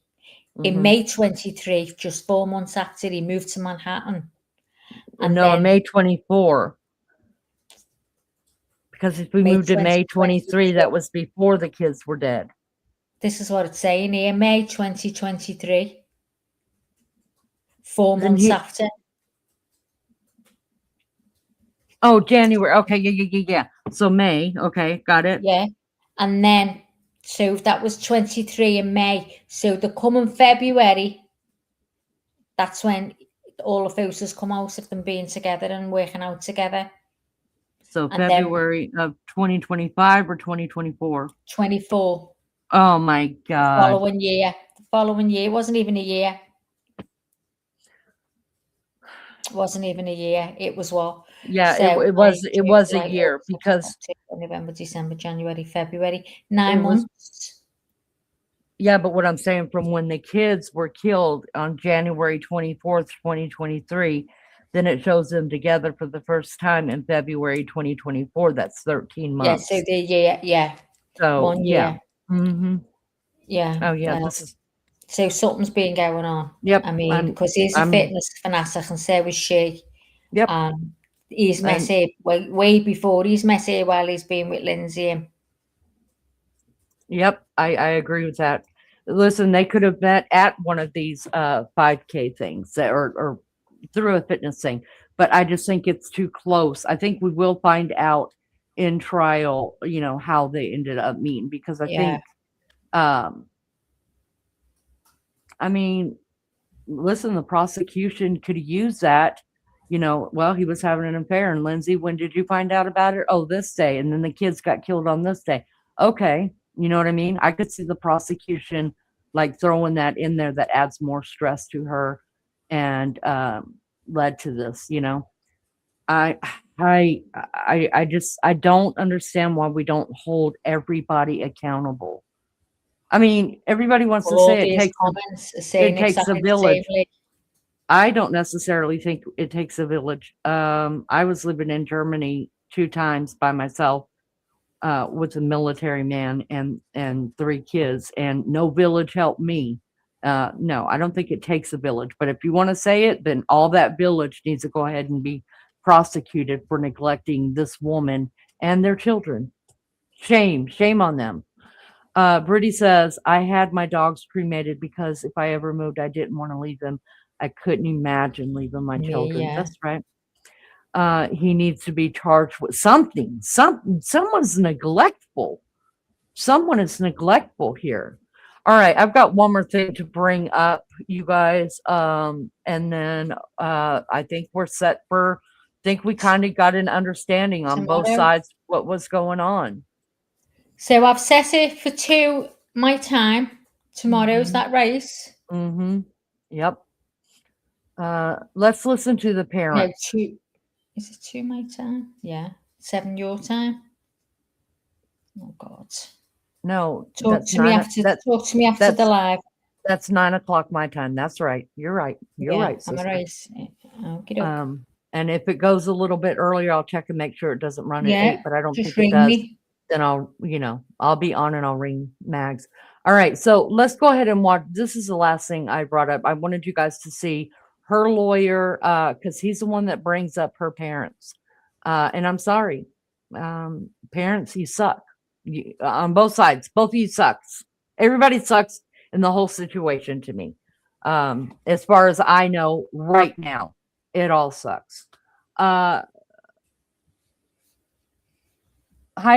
In May 23, just 4 months after, he moved to Manhattan. And no, then, May 24. Because if we moved to May 23, that was before the kids were dead. This is what it's saying here, May 2023. 4 months after. Oh, January. Okay, yeah. So May. Okay, got it. Yeah. And then, so that was 23 in May. So the coming February, that's when all the photos come out of them being together and working out together. So and February of 2025 or 2024? 24. Oh my God. The following year wasn't even a year. Wasn't even a year. It was what? Yeah, so it was a year because November, December, January, February, 9 months. Yeah, but what I'm saying, from when the kids were killed on January 24th, 2023, then it shows them together for the first time in February 2024. That's 13 months. Yeah, so the year, yeah. So 1 year. Yeah. Yeah. Oh yeah, well, this is. So something's been going on. Yep. I mean, because he's a fitness fanatic, and so was she. Yep. He's met her way before he's met her while he's been with Lindsay. Yep, I agree with that. Listen, they could have met at one of these 5K things or through a fitness thing, but I just think it's too close. I think we will find out in trial, how they ended up meeting, because I think, I mean, listen, the prosecution could use that, well, he was having an affair. And Lindsay, when did you find out about it? Oh, this day. And then the kids got killed on this day. Okay. You know what I mean? I could see the prosecution like throwing that in there that adds more stress to her and led to this, I don't understand why we don't hold everybody accountable. I mean, everybody wants to say it takes a village. I don't necessarily think it takes a village. I was living in Germany 2 times by myself with a military man and 3 kids, and no village helped me. No, I don't think it takes a village. But if you want to say it, then all that village needs to go ahead and be prosecuted for neglecting this woman and their children. Shame on them. Brittany says, I had my dogs cremated because if I ever moved, I didn't want to leave them. I couldn't imagine leaving my children. Yeah. That's right. He needs to be charged with something. Someone's neglectful. Someone is neglectful here. All right, I've got one more thing to bring up, you guys. And then I think we're set for. I think we kind of got an understanding on both sides what was going on. So I've set it for 2 my time. Tomorrow's that race. Yep. Let's listen to the parents. No, 2. Is it 2 my time? Yeah. 7 your time. Oh God. No. Talk to me after the live. That's 9 o'clock my time. That's right. You're right. You're right. I'm a race. And if it goes a little bit earlier, I'll check and make sure it doesn't run at 8, but I don't think it ring does. Me. then I'll be on and I'll ring Mags. All right, so let's go ahead and watch. This is the last thing I brought up. I wanted you guys to see her lawyer, because he's the one that brings up her parents. And I'm sorry, parents, you suck. On both sides, both of you sucks. Everybody sucks in the whole situation to me. As far as I know right now, it all sucks. Hi,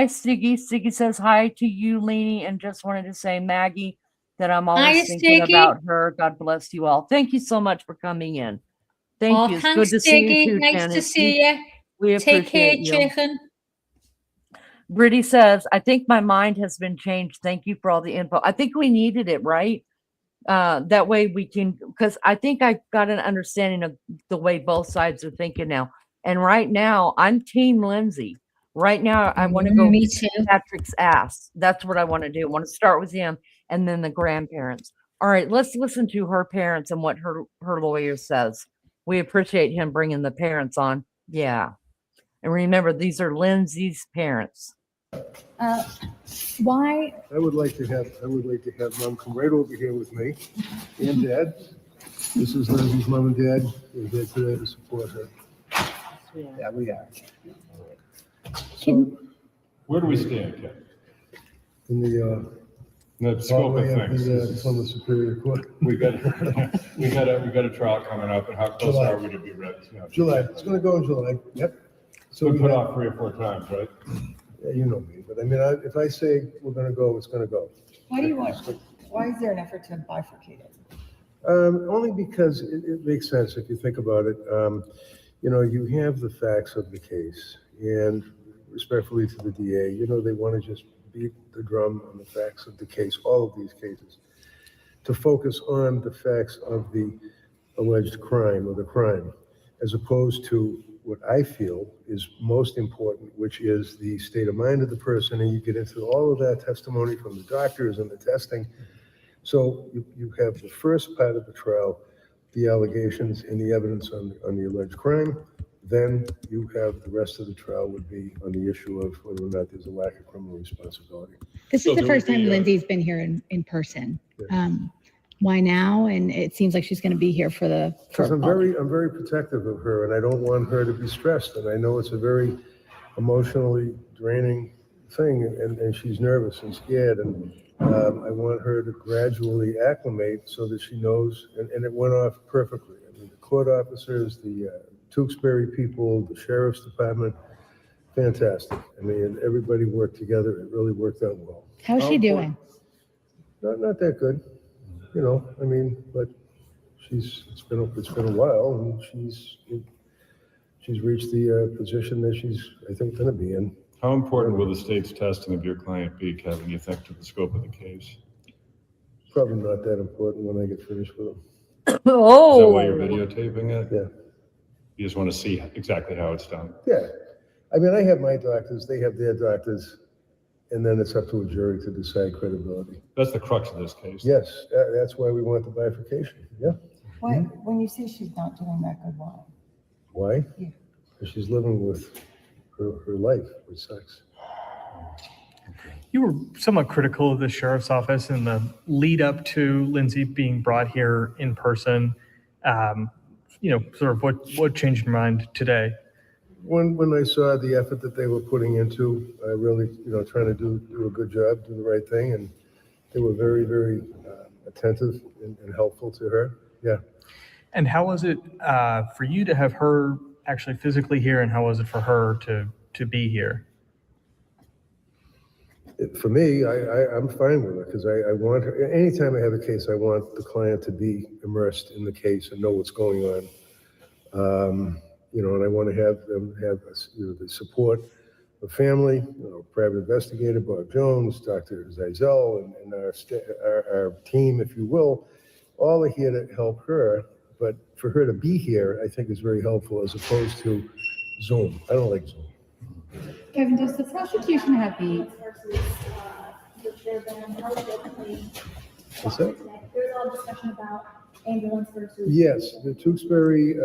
Stiggy. Stiggy says hi to you, Leanie, and just wanted to say, Maggie, that I'm always thinking about her. God bless you all. Thank you so much for coming in. Thank you. It's Thanks, good to see you too, Nice Janet. to see you. We Take care, appreciate you. chicken. Brittany says, I think my mind has been changed. Thank you for all the info. I think we needed it, right? That way we can, because I think I got an understanding of the way both sides are thinking now. And right now, I'm Team Lindsay. Right now, I want to go Me too. Patrick's ass. That's what I want to do. I want to start with him and then the grandparents. All right, let's listen to her parents and what her lawyer says. We appreciate him bringing the parents on. Yeah. And remember, these are Lindsay's parents. Why? I would like to have Mom come right over here with me and Dad. This is Lindsay's mom and dad. We're here today to support her. Yeah, we are. So, where do we stand, Ken? In the scope of things. From the Superior Court. We got a trial coming up, and how close are we to be ready? July. It's going to go in July. Yep. So we put off 3 or 4 times, right? Yeah, you know me, but I mean, if I say we're going to go, it's going to go. Why do you want? Why is there an effort to bifurcate it? Only because it makes sense if you think about it. You have the facts of the case, and respectfully to the DA, they want to just beat the drum on the facts of the case, all of these cases, to focus on the facts of the alleged crime or the crime, as opposed to what I feel is most important, which is the state of mind of the person, and you get into all of that testimony from the doctors and the testing. So you have the first part of the trial, the allegations and the evidence on the alleged crime. Then you have the rest of the trial would be on the issue of whether or not there's a lack of criminal responsibility. This is the first time Lindsay's been here in person. Yeah. Why now? And it seems like she's going to be here Because I'm very protective of her, and I don't want her to be stressed. And I know it's a very emotionally draining thing, and she's nervous and scared. And I want her to gradually acclimate so that she knows. And it went off perfectly. I mean, the court officers, the Tewksbury people, the sheriff's department, fantastic. I mean, everybody worked together. It really worked out well. How's she doing? Not that good. But it's been a while, and she's reached the position that she's, I think, going to be in. How important will the state's testing of your client be, Kevin, you think, to the scope of the case? Probably not that important when I get finished with them. Oh. Is that why you're videotaping it? Yeah. You just want to see exactly how it's done? Yeah. I mean, I have my doctors, they have their doctors, and then it's up to a jury to decide credibility. That's the crux of this case. Yes, that's why we want the bifurcation. Yeah. Why, when you say she's not doing that good, why? Why? Yeah. Because she's living with her life, with sex. You were somewhat critical of the sheriff's office in the lead up to Lindsay being brought here in person. Sort of what changed your mind today? When I saw the effort that they were putting into, really, trying to do a good job, do the right thing, and they were very, very attentive and helpful to her. Yeah. And how was it for you to have her actually physically here, and how was it for her to be here? For me, I'm fine with it because I want her. Anytime I have a case, I want the client to be immersed in the case and know what's going on. And I want to have them have the support of family, private investigator Bob Jones, Dr. Zeisel, and our team, if you will, all are here to help her. But for her to be here, I think is very helpful as opposed to Zoom. I don't like Zoom. Kevin, does the prosecution have the? What's that? There's all discussion about ambulance versus. Yes, the Tewksbury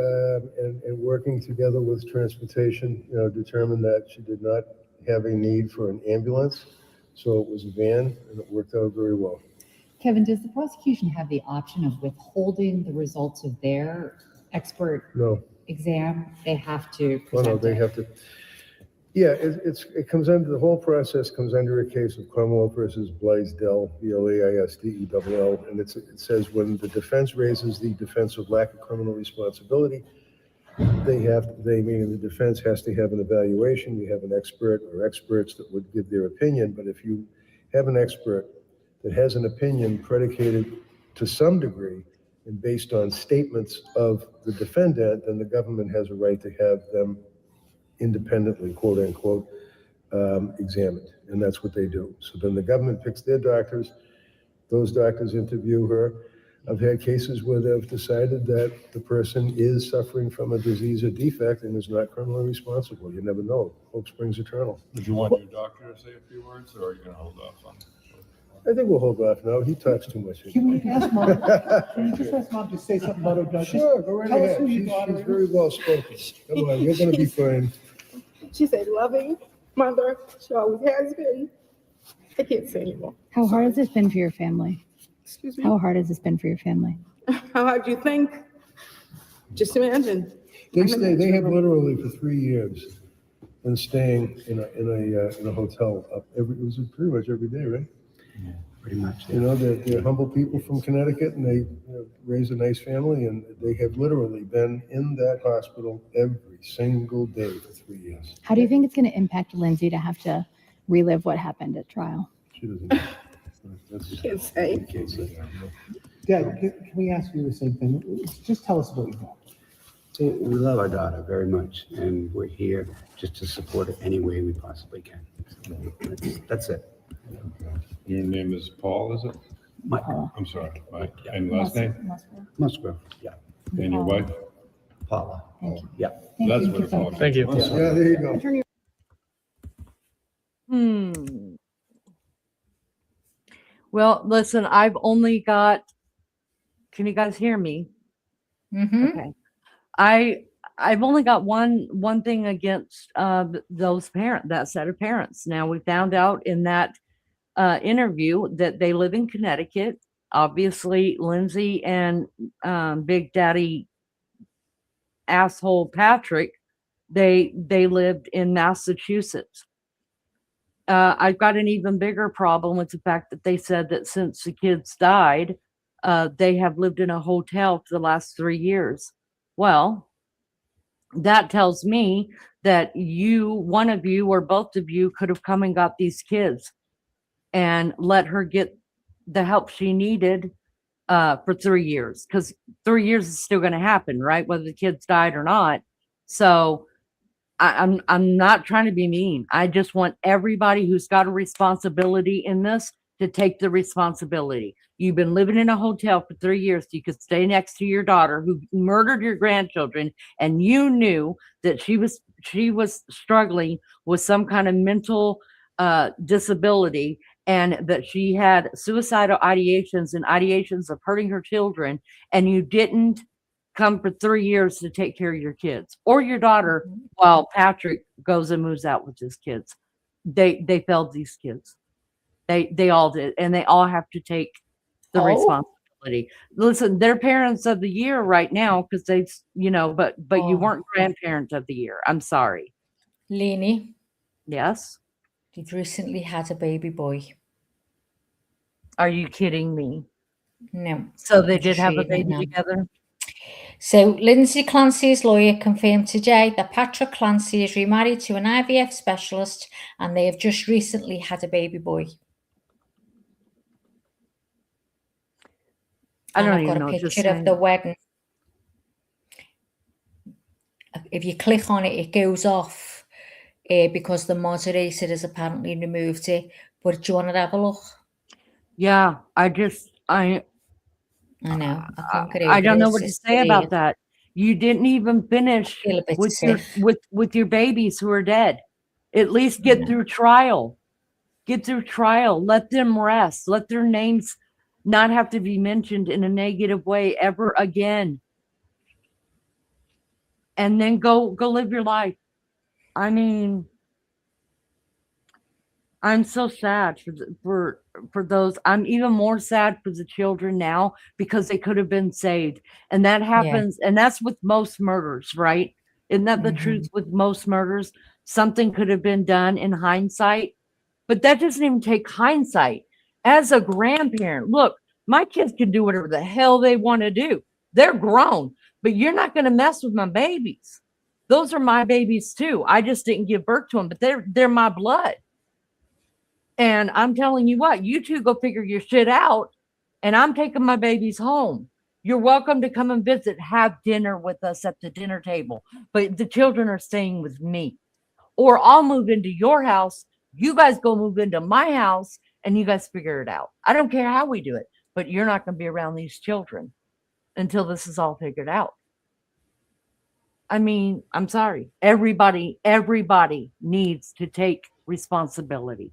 and working together with transportation, determined that she did not have a need for an ambulance. So it was a van, and it worked out very well. Kevin, does the prosecution have the option of withholding the results of their expert No. exam? They have to Oh, no, present they it. have to. Yeah, it comes under, the whole process comes under a case of Cromwell versus Blaisdell, Blaisdell, and it says when the defense raises the defense of lack of criminal responsibility, meaning the defense has to have an evaluation. You have an expert or experts that would give their opinion, but if you have an expert that has an opinion predicated to some degree and based on statements of the defendant, then the government has a right to have them independently, quote unquote, examined. And that's what they do. So then the government picks their doctors. Those doctors interview her. I've had cases where they've decided that the person is suffering from a disease or defect and is not criminally responsible. You never know. Hope springs eternal. Would you want your doctor to say a few words, or are you going to hold off on it? I think we'll hold off now. He talks too much. Can we ask Mom, can you just ask Mom to say something about her daughter? Sure, go right Tell us ahead. who your She's daughter is. very well spoken. Come on, you're going to be fine. She's a loving mother. She always has been. I can't say anymore. How hard has this been for your family? Excuse me? How hard has this been for your family? How hard do you think? Just imagine. They have literally for 3 years been staying in a hotel it was pretty much every day, right? Yeah, pretty much. You know, they're humble people from Connecticut, and they raise a nice family, and they have literally been in that hospital every single day for 3 years. How do you think it's going to impact Lindsay to have to relive what happened at trial? She doesn't know. Can't say. Can't say. Dad, can we ask you the same thing? Just tell us about your daughter. We love our daughter very much, and we're here just to support her any way we possibly can. That's it. Your name is Paul, is it? Mike. I'm sorry, Mike. And last name? Musgrove, yeah. And your wife? Paula. Thank you. Yeah. That's what it's all. Thank you. Yeah, there you go. Well, listen, I've only got, can you guys hear me? Mm-hmm. Okay. I've only got one thing against that set of parents. Now, we found out in that interview that they live in Connecticut. Obviously, Lindsay and Big Daddy asshole Patrick, they lived in Massachusetts. I've got an even bigger problem with the fact that they said that since the kids died, they have lived in a hotel for the last 3 years. Well, that tells me that one of you or both of you could have come and got these kids and let her get the help she needed for 3 years, because 3 years is still going to happen, right? Whether the kids died or not. So I'm not trying to be mean. I just want everybody who's got a responsibility in this to take the responsibility. You've been living in a hotel for 3 years so you could stay next to your daughter who murdered your grandchildren, and you knew that she was struggling with some kind of mental disability, and that she had suicidal ideations and ideations of hurting her children, and you didn't come for 3 years to take care of your kids or your daughter while Patrick goes and moves out with his kids. They failed these kids. They all did, and they all have to take the responsibility. Listen, they're parents of the year right now because they've, but you weren't grandparents of the year. I'm sorry. Lainey, Yes. they've recently had a baby boy. Are you kidding me? No. So they I'm did just have a reading it baby now. together? So Lindsay Clancy's lawyer confirmed today that Patrick Clancy is remarried to an IVF specialist, and they have just recently had a baby boy. I don't I've even got know a what to picture of say. the wedding. If you click on it, it goes off because the moderator has apparently removed it. But do you want to have a look? Yeah, I know. I can't get over I don't know it. what to It's say about brilliant. that. You didn't even finish Feel a bit with sick. with your babies who are dead. At least get through trial. Get through trial. Let them rest. Let their names not have to be mentioned in a negative way ever again. And then go live your life. I mean, I'm so sad for those. I'm even more sad for the children now because they could have been saved. And that happens, and that's with most murders, right? Isn't that the truth with most murders? Something could have been done in hindsight, but that doesn't even take hindsight. As a grandparent, look, my kids can do whatever the hell they want to do. They're grown, but you're not going to mess with my babies. Those are my babies too. I just didn't give birth to them, but they're my blood. And I'm telling you what, you two go figure your shit out. And I'm taking my babies home. You're welcome to come and visit, have dinner with us at the dinner table. But the children are staying with me. Or I'll move into your house. You guys go move into my house and you guys figure it out. I don't care how we do it, but you're not going to be around these children until this is all figured out. I mean, I'm sorry. Everybody needs to take responsibility.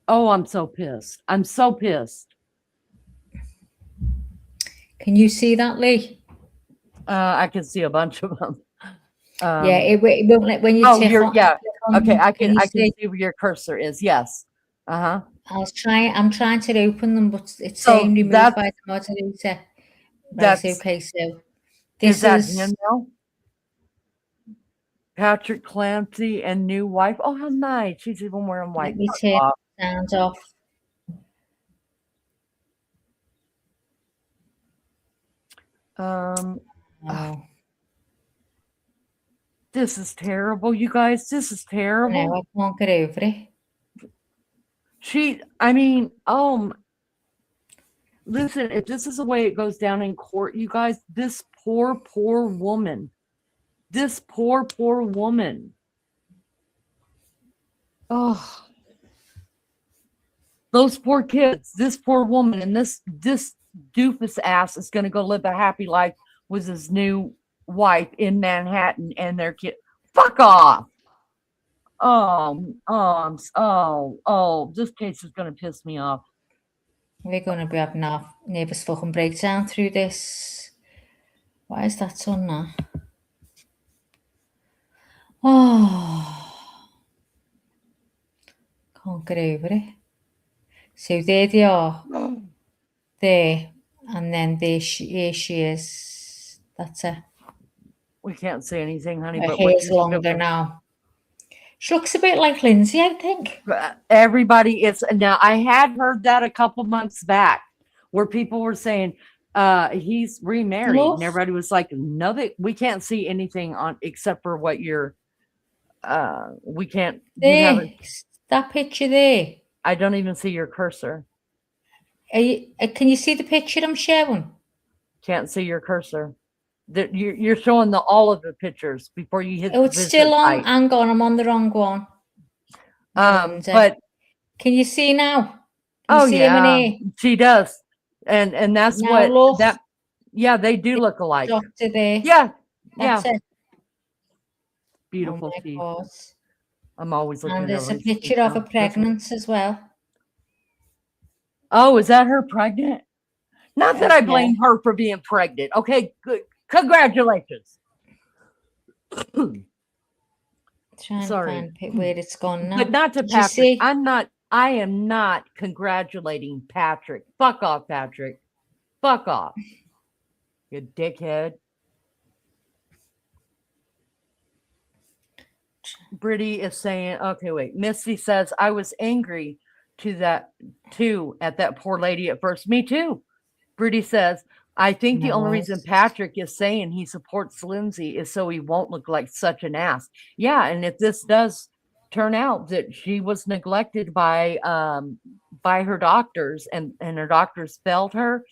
Oh, I'm so pissed. I'm so pissed. Can you see that, Lee? I can see a bunch of them. Yeah, it won't let when you Oh, click on. yeah. Okay, I Can can you see where your cursor is. Yes. Uh-huh. I'm trying to open them, but it's So saying removed that's- by the moderator. Right, That's okay. So is this that is him now? Patrick Clancy and new wife. Oh, how nice. She's even wearing white. let me turn the sound off. Oh, This is terrible, you guys. This is terrible. no, I can't get over it. I mean, listen, if this is the way it goes down in court, you guys, this poor woman. This poor woman. Oh, those poor kids, this poor woman, and this doofus ass is going to go live a happy life with his new wife in Manhattan and their kid. Fuck off. This case is going to piss me off. We're going to be having our nervous fucking breakdown through this. Why is that on now? Oh, can't get over it. So there they are. There. And then here she is. That's it. We can't say anything, honey. Her But hair's longer now. She looks a bit like Lindsay, I think. Everybody is now. I had heard that a couple months back, where people were saying he's remarried, and everybody was like, "No, we can't see anything on except for what you're. We can't. There, that picture there. I don't even see your cursor. Can you see the picture I'm showing? Can't see your cursor. You're showing all of the pictures before you hit. Oh, it's still on. Hang on, I'm on the wrong one. But can you see now? She does, and that's now what look. that. Yeah, they do look alike. Doctor there. Yeah, That's yeah. it. Beautiful Oh teeth. God. I'm always looking. And there's over a these picture teeth of now. her pregnant as well. Oh, is that her pregnant? Not that I blame her for being pregnant. Okay, good. Congratulations. Trying Sorry. to find where it's gone now. But not to Did you Patrick. see? I am not congratulating Patrick. Fuck off, Patrick. Fuck off. You dickhead. Brittany is saying, okay, wait. Misty says, I was angry at that poor lady at first. Me too. Brittany says, I think the only reason Patrick is saying he supports Lindsay is so he won't look like such an ass. Yeah, and if this does turn out that she was neglected by her doctors and her doctors failed her,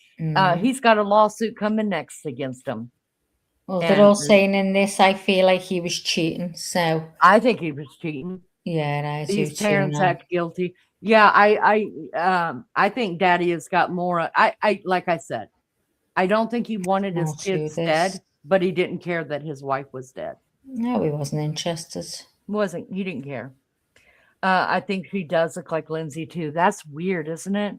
he's got a lawsuit coming next against him. Well, they're all saying in this, I feel like he was cheating. So I think he was cheating. Yeah, I do These too. parents now. act guilty. Yeah, I think Daddy has got more. I like I said, I don't think he wanted his I'll do kids this. dead, but he didn't care that his wife was dead. No, he wasn't interested. He didn't care. I think she does look like Lindsay too. That's weird, isn't it?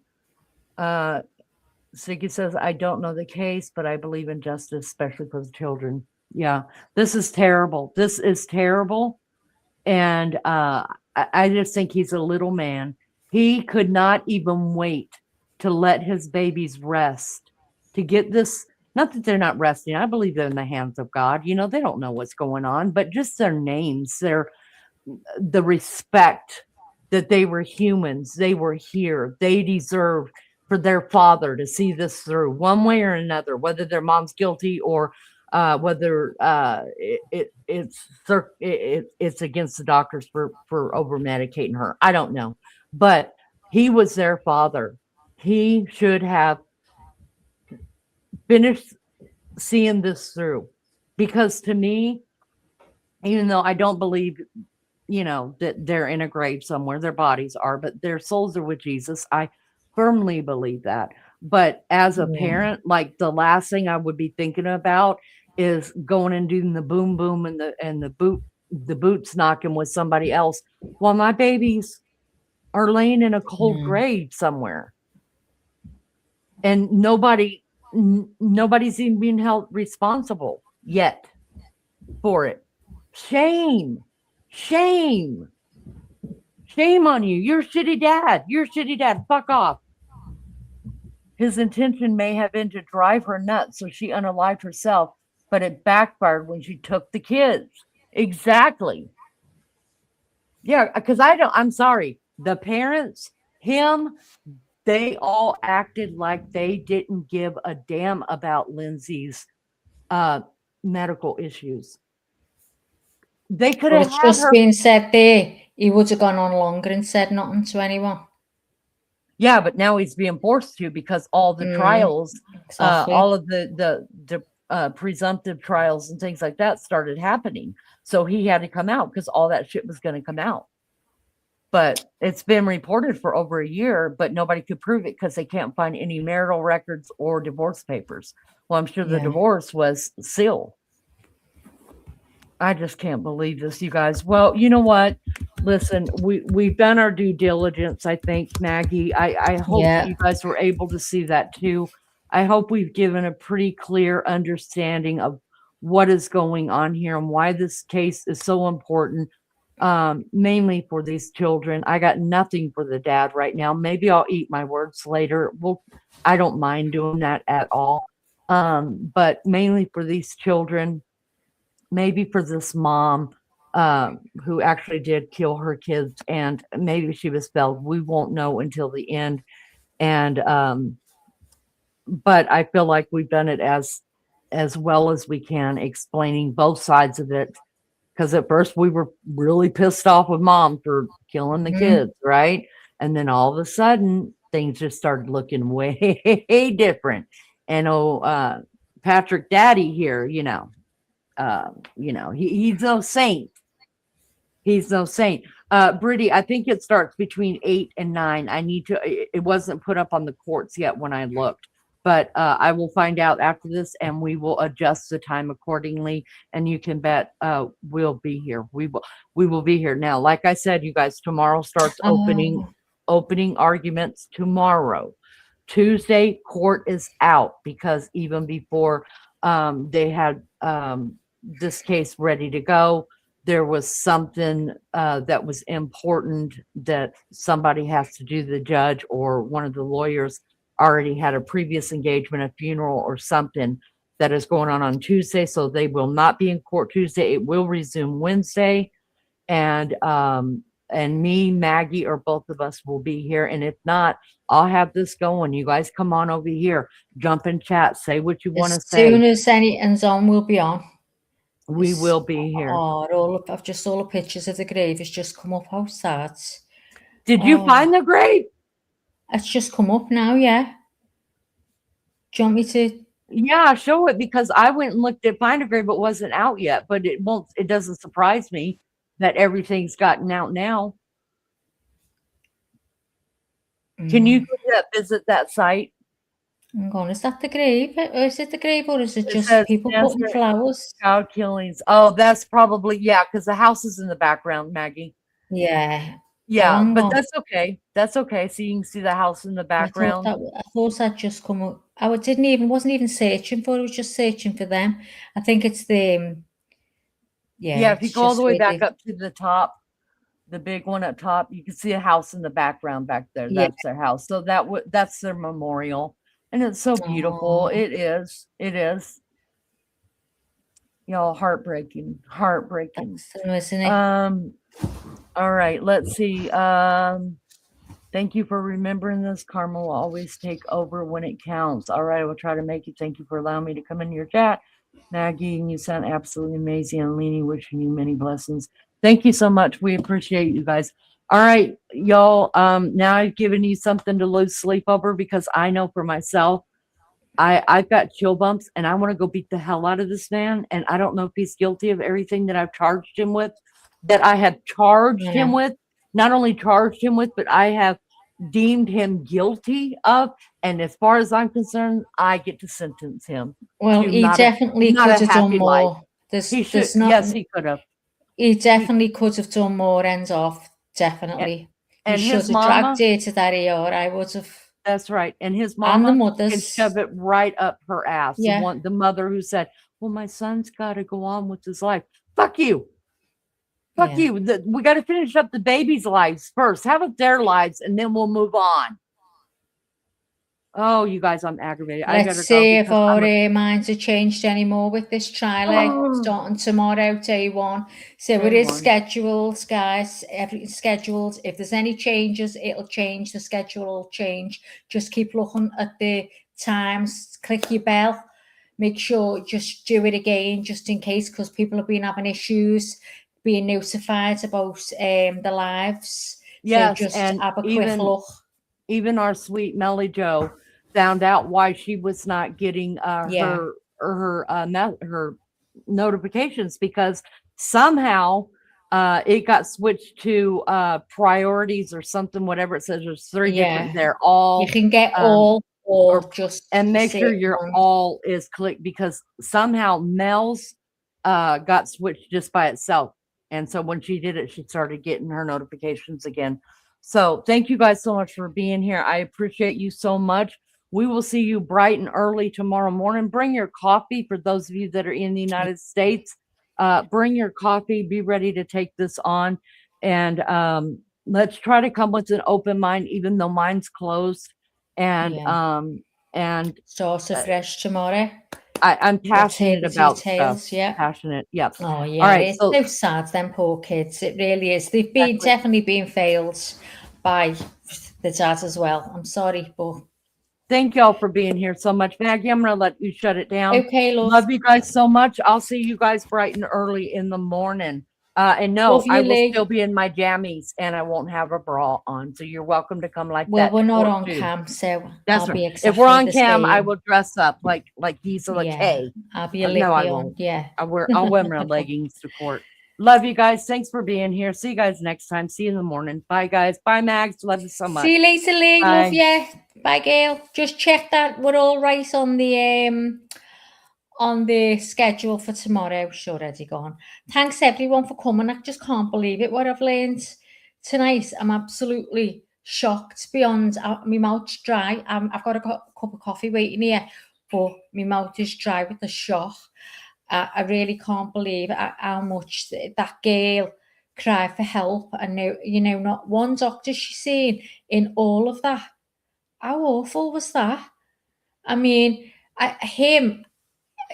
Siggy says, I don't know the case, but I believe in justice, especially for the children. Yeah, this is terrible. This is terrible. And I just think he's a little man. He could not even wait to let his babies rest, to get this. Not that they're not resting. I believe they're in the hands of God. You know, they don't know what's going on, but just their names, the respect that they were humans, they were here, they deserve for their father to see this through one way or another, whether their mom's guilty or whether it's against the doctors for over medicating her. I don't know, but he was their father. He should have finished seeing this through, because to me, even though I don't believe, you know, that they're in a grave somewhere, their bodies are, but their souls are with Jesus. I firmly believe that. But as a parent, like, the last thing I would be thinking about is going and doing the boom boom and the boots knocking with somebody else while my babies are laying in a cold grave somewhere. And nobody's even being held responsible yet for it. Shame on you. You're a shitty dad. Fuck off. His intention may have been to drive her nuts so she unalived herself, but it backfired when she took the kids. Exactly. Yeah, because I'm sorry. The parents, they all acted like they didn't give a damn about Lindsay's medical issues. They could have had just her. been said there. He would have gone on longer and said nothing to anyone. Yeah, but now he's being forced to, because all the trials, exactly. all of the presumptive trials and things like that started happening. So he had to come out because all that shit was going to come out. But it's been reported for over a year, but nobody could prove it because they can't find any marital records or divorce papers. Well, I'm sure the divorce was sealed. I just can't believe this, you guys. Well, you know what? Listen, we've done our due diligence, I think, Maggie. I hope that you guys were able to see that too. I hope we've given a pretty clear understanding of what is going on here and why this case is so important, mainly for these children. I got nothing for the dad right now. Maybe I'll eat my words later. Well, I don't mind doing that at all. But mainly for these children, maybe for this mom who actually did kill her kids, and maybe she was felled. We won't know until the end. And but I feel like we've done it as well as we can, explaining both sides of it. Because at first we were really pissed off with mom for killing the kids, right? And then all of a sudden things just started looking way different. And Patrick Daddy here, he's no saint. He's no saint. Brittany, I think it starts between 8 and 9. It wasn't put up on the courts yet when I looked, but I will find out after this, and we will adjust the time accordingly. And you can bet we'll be here. We will be here. Now, like I said, you guys, tomorrow starts opening arguments tomorrow. Tuesday, court is out, because even before they had this case ready to go, there was something that was important that somebody has to do. The judge or one of the lawyers already had a previous engagement, a funeral or something that is going on Tuesday. So they will not be in court Tuesday. It will resume Wednesday. And me, Maggie, or both of us will be here. And if not, I'll have this going. You guys come on over here, jump in chat, say what you want to say. As soon as anything's on, we'll be on. We will be here. All the pictures of the grave has just come up outside. Did you find the grave? It's just come up now, yeah. Do you want me to? Yeah, show it, because I went and looked at Find a Grave, but it wasn't out yet. But it doesn't surprise me that everything's gotten out now. Can you visit that site? Hang on, is that the grave? Is it the grave, or is it just people putting flowers? Child killings. Oh, that's probably, because the house is in the background, Maggie. Yeah. Yeah, but that's okay. That's okay. So you can see the house in the background. I thought that just come up. I wasn't even searching for it. I was just searching for them. I think it's the. Yeah, if you go all the way back up to the top, the big one up top. You can see a house in the background back there. Yeah. That's their house. So that's their memorial. And it's so beautiful. Oh. It is. It is. Y'all, heartbreaking. Heartbreaking. So, isn't it? All right, let's see. Thank you for remembering this. Karma will always take over when it counts. All right, I will try to make it. Thank you for allowing me to come in your chat. Maggie, and you sound absolutely amazing. And Leanie, wishing you many blessings. Thank you so much. We appreciate you guys. All right, y'all. Now I've given you something to lose sleep over, because I know for myself, I've got chill bumps and I want to go beat the hell out of this man. And I don't know if he's guilty of everything that I've charged him with, that I have charged him with, not only charged him with, but I have deemed him guilty of. And as far as I'm concerned, I get to sentence him. Well, he definitely could have done more. He should. Yes, he could have. He definitely could have done more ends off. Definitely. And he his should have mama, dragged her to that ER. I would have. That's right. And his And the mama can mothers. shove it right up her ass. Yeah. The mother who said, well, my son's got to go on with his life. Fuck you. Fuck you. We got to finish up the baby's lives first. How about their lives? And then we'll move on. Oh, you guys, I'm aggravated. I gotta Let's see go if because our minds have changed anymore with this trial starting tomorrow, day one. So it Day is one. scheduled, guys. Everything's scheduled. If there's any changes, it'll change. The schedule will change. Just keep looking at the times. Click your bell. Make sure just do it again, just in case, because people have been having issues being notified about the lives. yes, so just and have a quick even look. even our sweet Melly Joe found out why she was not getting her notifications, because somehow it got switched to priorities or something, whatever it says. There's three different. They're all. You can get all or just and make sure certain your ones. all is clicked, because somehow Mel's got switched just by itself. And so when she did it, she started getting her notifications again. So thank you guys so much for being here. I appreciate you so much. We will see you bright and early tomorrow morning. Bring your coffee for those of you that are in the United States. Bring your coffee. Be ready to take this on. And let's try to come with an open mind, even though mine's closed. And start afresh tomorrow. I'm passionate Let's hear the about details, stuff. yeah. Passionate. Yep. Oh yeah, All right. it's So so sad, them poor kids. It really is. They've been definitely being failed by the dad as well. I'm sorry, but thank y'all for being here so much. Maggie, I'm going to let you shut it down. Okay, love. Love you guys so much. I'll see you guys bright and early in the morning. And no, Love you, I will Lee. still be in my jammies and I won't have a bra on. So you're welcome to come like well, that. we're not or on two. cam, so That's I'll be right. If we're on exactly the cam, I same. will dress up like Gisela Yeah, K. I'll be a No, I lippy won't. on, yeah. I'll wear my leggings to court. Love you guys. Thanks for being here. See you guys next time. See you in the morning. Bye, guys. Bye, Mags. Love you so much. See you later, Lee. Bye. Love you. Bye, Gail. Just check that we're all right on the schedule for tomorrow. It's already gone. Thanks everyone for coming. I just can't believe it. What I've learned tonight, I'm absolutely shocked beyond. My mouth's dry. I've got a cup of coffee waiting here, but my mouth is dry with the shock. I really can't believe how much that girl cried for help, and now, not one doctor she's seen in all of that. How awful was that? I mean,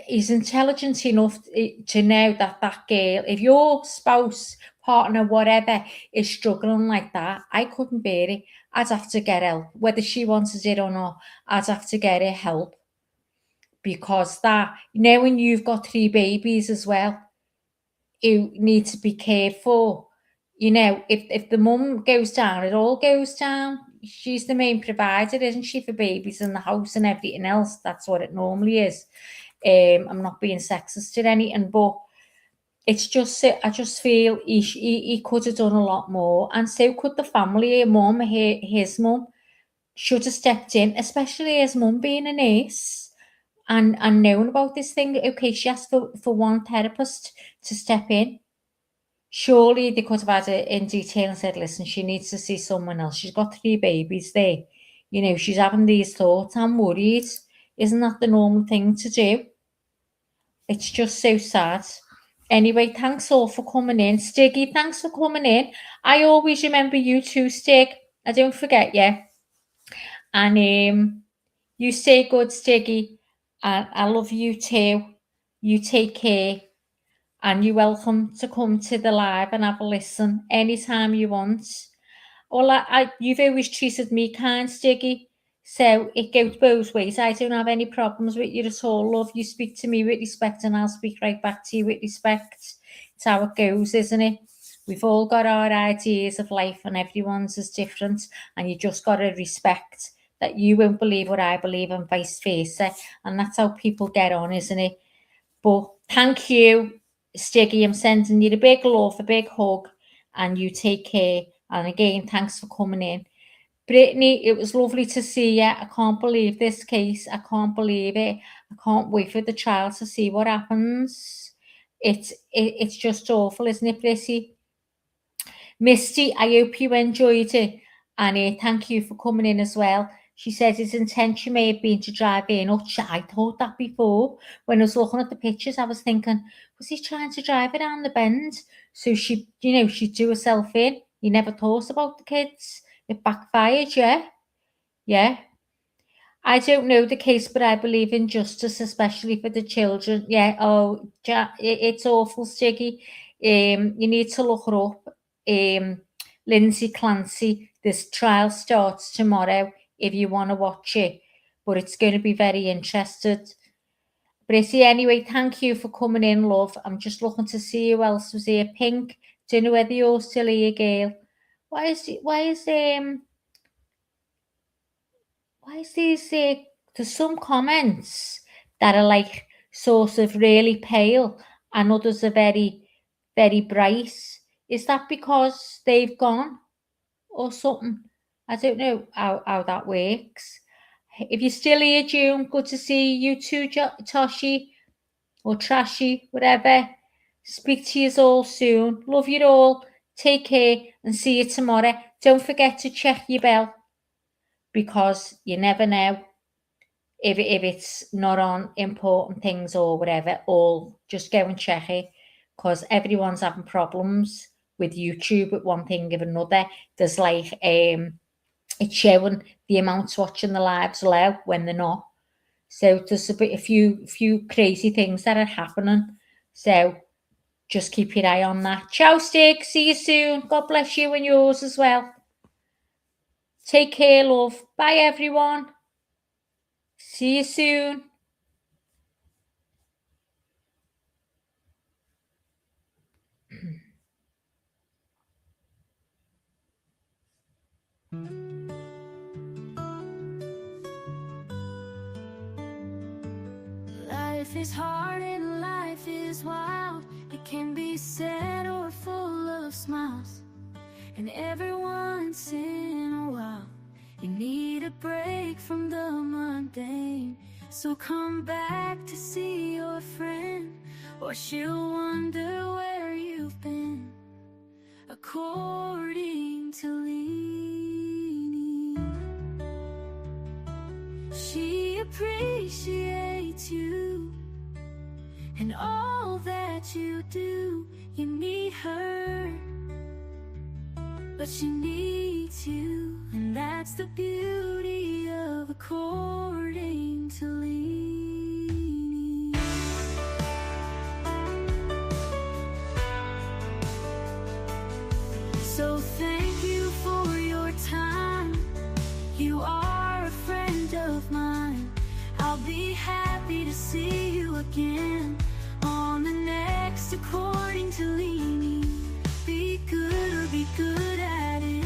he's intelligent enough to know that girl, if your spouse, partner, whatever, is struggling like that, I couldn't bear it. I'd have to get help. Whether she wanted it or not, I'd have to get her help. Because when you've got 3 babies as well, you need to be careful. If the mum goes down, it all goes down. She's the main provider, isn't she, for babies in the house and everything else? That's what it normally is. I'm not being sexist to anything, but it's just, I just feel he could have done a lot more, and so could the family. Mum, his mum, should have stepped in, especially his mum being a nurse and knowing about this thing. Okay, she asked for one therapist to step in. Surely they could have had it in detail and said, listen, she needs to see someone else. She's got 3 babies there. She's having these thoughts. I'm worried. Isn't that the normal thing to do? It's just so sad. Anyway, thanks all for coming in. Stiggy, thanks for coming in. I always remember you too, Stig. I don't forget you. And you stay good, Stiggy. And I love you too. You take care. And you're welcome to come to the live and have a listen anytime you want. Well, you've always treated me kind, Stiggy. So it goes both ways. I don't have any problems with you at all, love. You speak to me with respect and I'll speak right back to you with respect. It's how it goes, isn't it? We've all got our ideas of life and everyone's is different. And you just got to respect that you won't believe what I believe and vice versa. And that's how people get on, isn't it? But thank you, Stiggy. I'm sending you a big love, a big hug, and you take care. And again, thanks for coming in. Brittany, it was lovely to see you. I can't believe this case. I can't believe it. I can't wait for the trial to see what happens. It's just awful, isn't it, Brissy? Misty, I hope you enjoyed it. And thank you for coming in as well. She said his intention may have been to drive in. I thought that before. When I was looking at the pictures, I was thinking, was he trying to drive it down the bend? So she'd do herself in. You never thought about the kids. It backfired, yeah? Yeah. I don't know the case, but I believe in justice, especially for the children. Yeah, it's awful, Stiggy. You need to look her up. Lindsay Clancy, this trial starts tomorrow if you want to watch it, but it's going to be very interesting. Brissy, anyway, thank you for coming in, love. I'm just looking to see who else was here. Pink, don't know whether you're still here, girl. Why is these, there's some comments that are like sort of really pale and others are very, very bright. Is that because they've gone or something? I don't know how that works. If you're still here, June, good to see you too, Toshi or Trashy, whatever. Speak to you all soon. Love you all. Take care and see you tomorrow. Don't forget to check your bell because you never know if it's not on important things or whatever, or just go and check it because everyone's having problems with YouTube with one thing or another. There's like it's showing the amounts watching the lives low when they're not. So there's a few crazy things that are happening. So just keep your eye on that. Ciao, Stig. See you soon. God bless you and yours as well. Take care, love. Bye, everyone. See you soon. Life is hard and life is wild. It can be sad or full of smiles. And every once in a while, you need a break from the mundane. So come back to see your friend, or she'll wonder where you've been. According to Leanie, she appreciates you and all that you do. You need her, but she needs you, and that's the beauty of according to Leanie. So thank you for your time. You are a friend of mine. I'll be happy to see you again on the next According to Leanie. Be good or be good at it.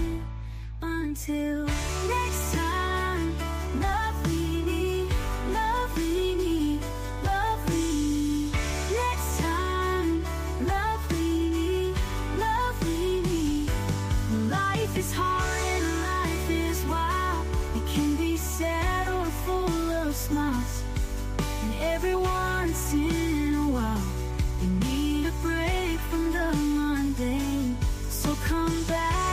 Until next time, love Leanie, love Leanie, love Leanie. Next time, love Leanie, love Leanie. Life is hard and life is wild. It can be sad or full of smiles. And every once in a while, you need a break from the mundane. So come back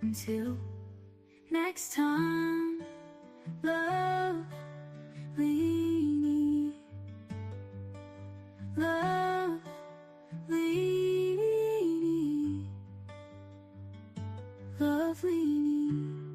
Until next time, love, Leanie. Love, Leanie. Love, Leanie.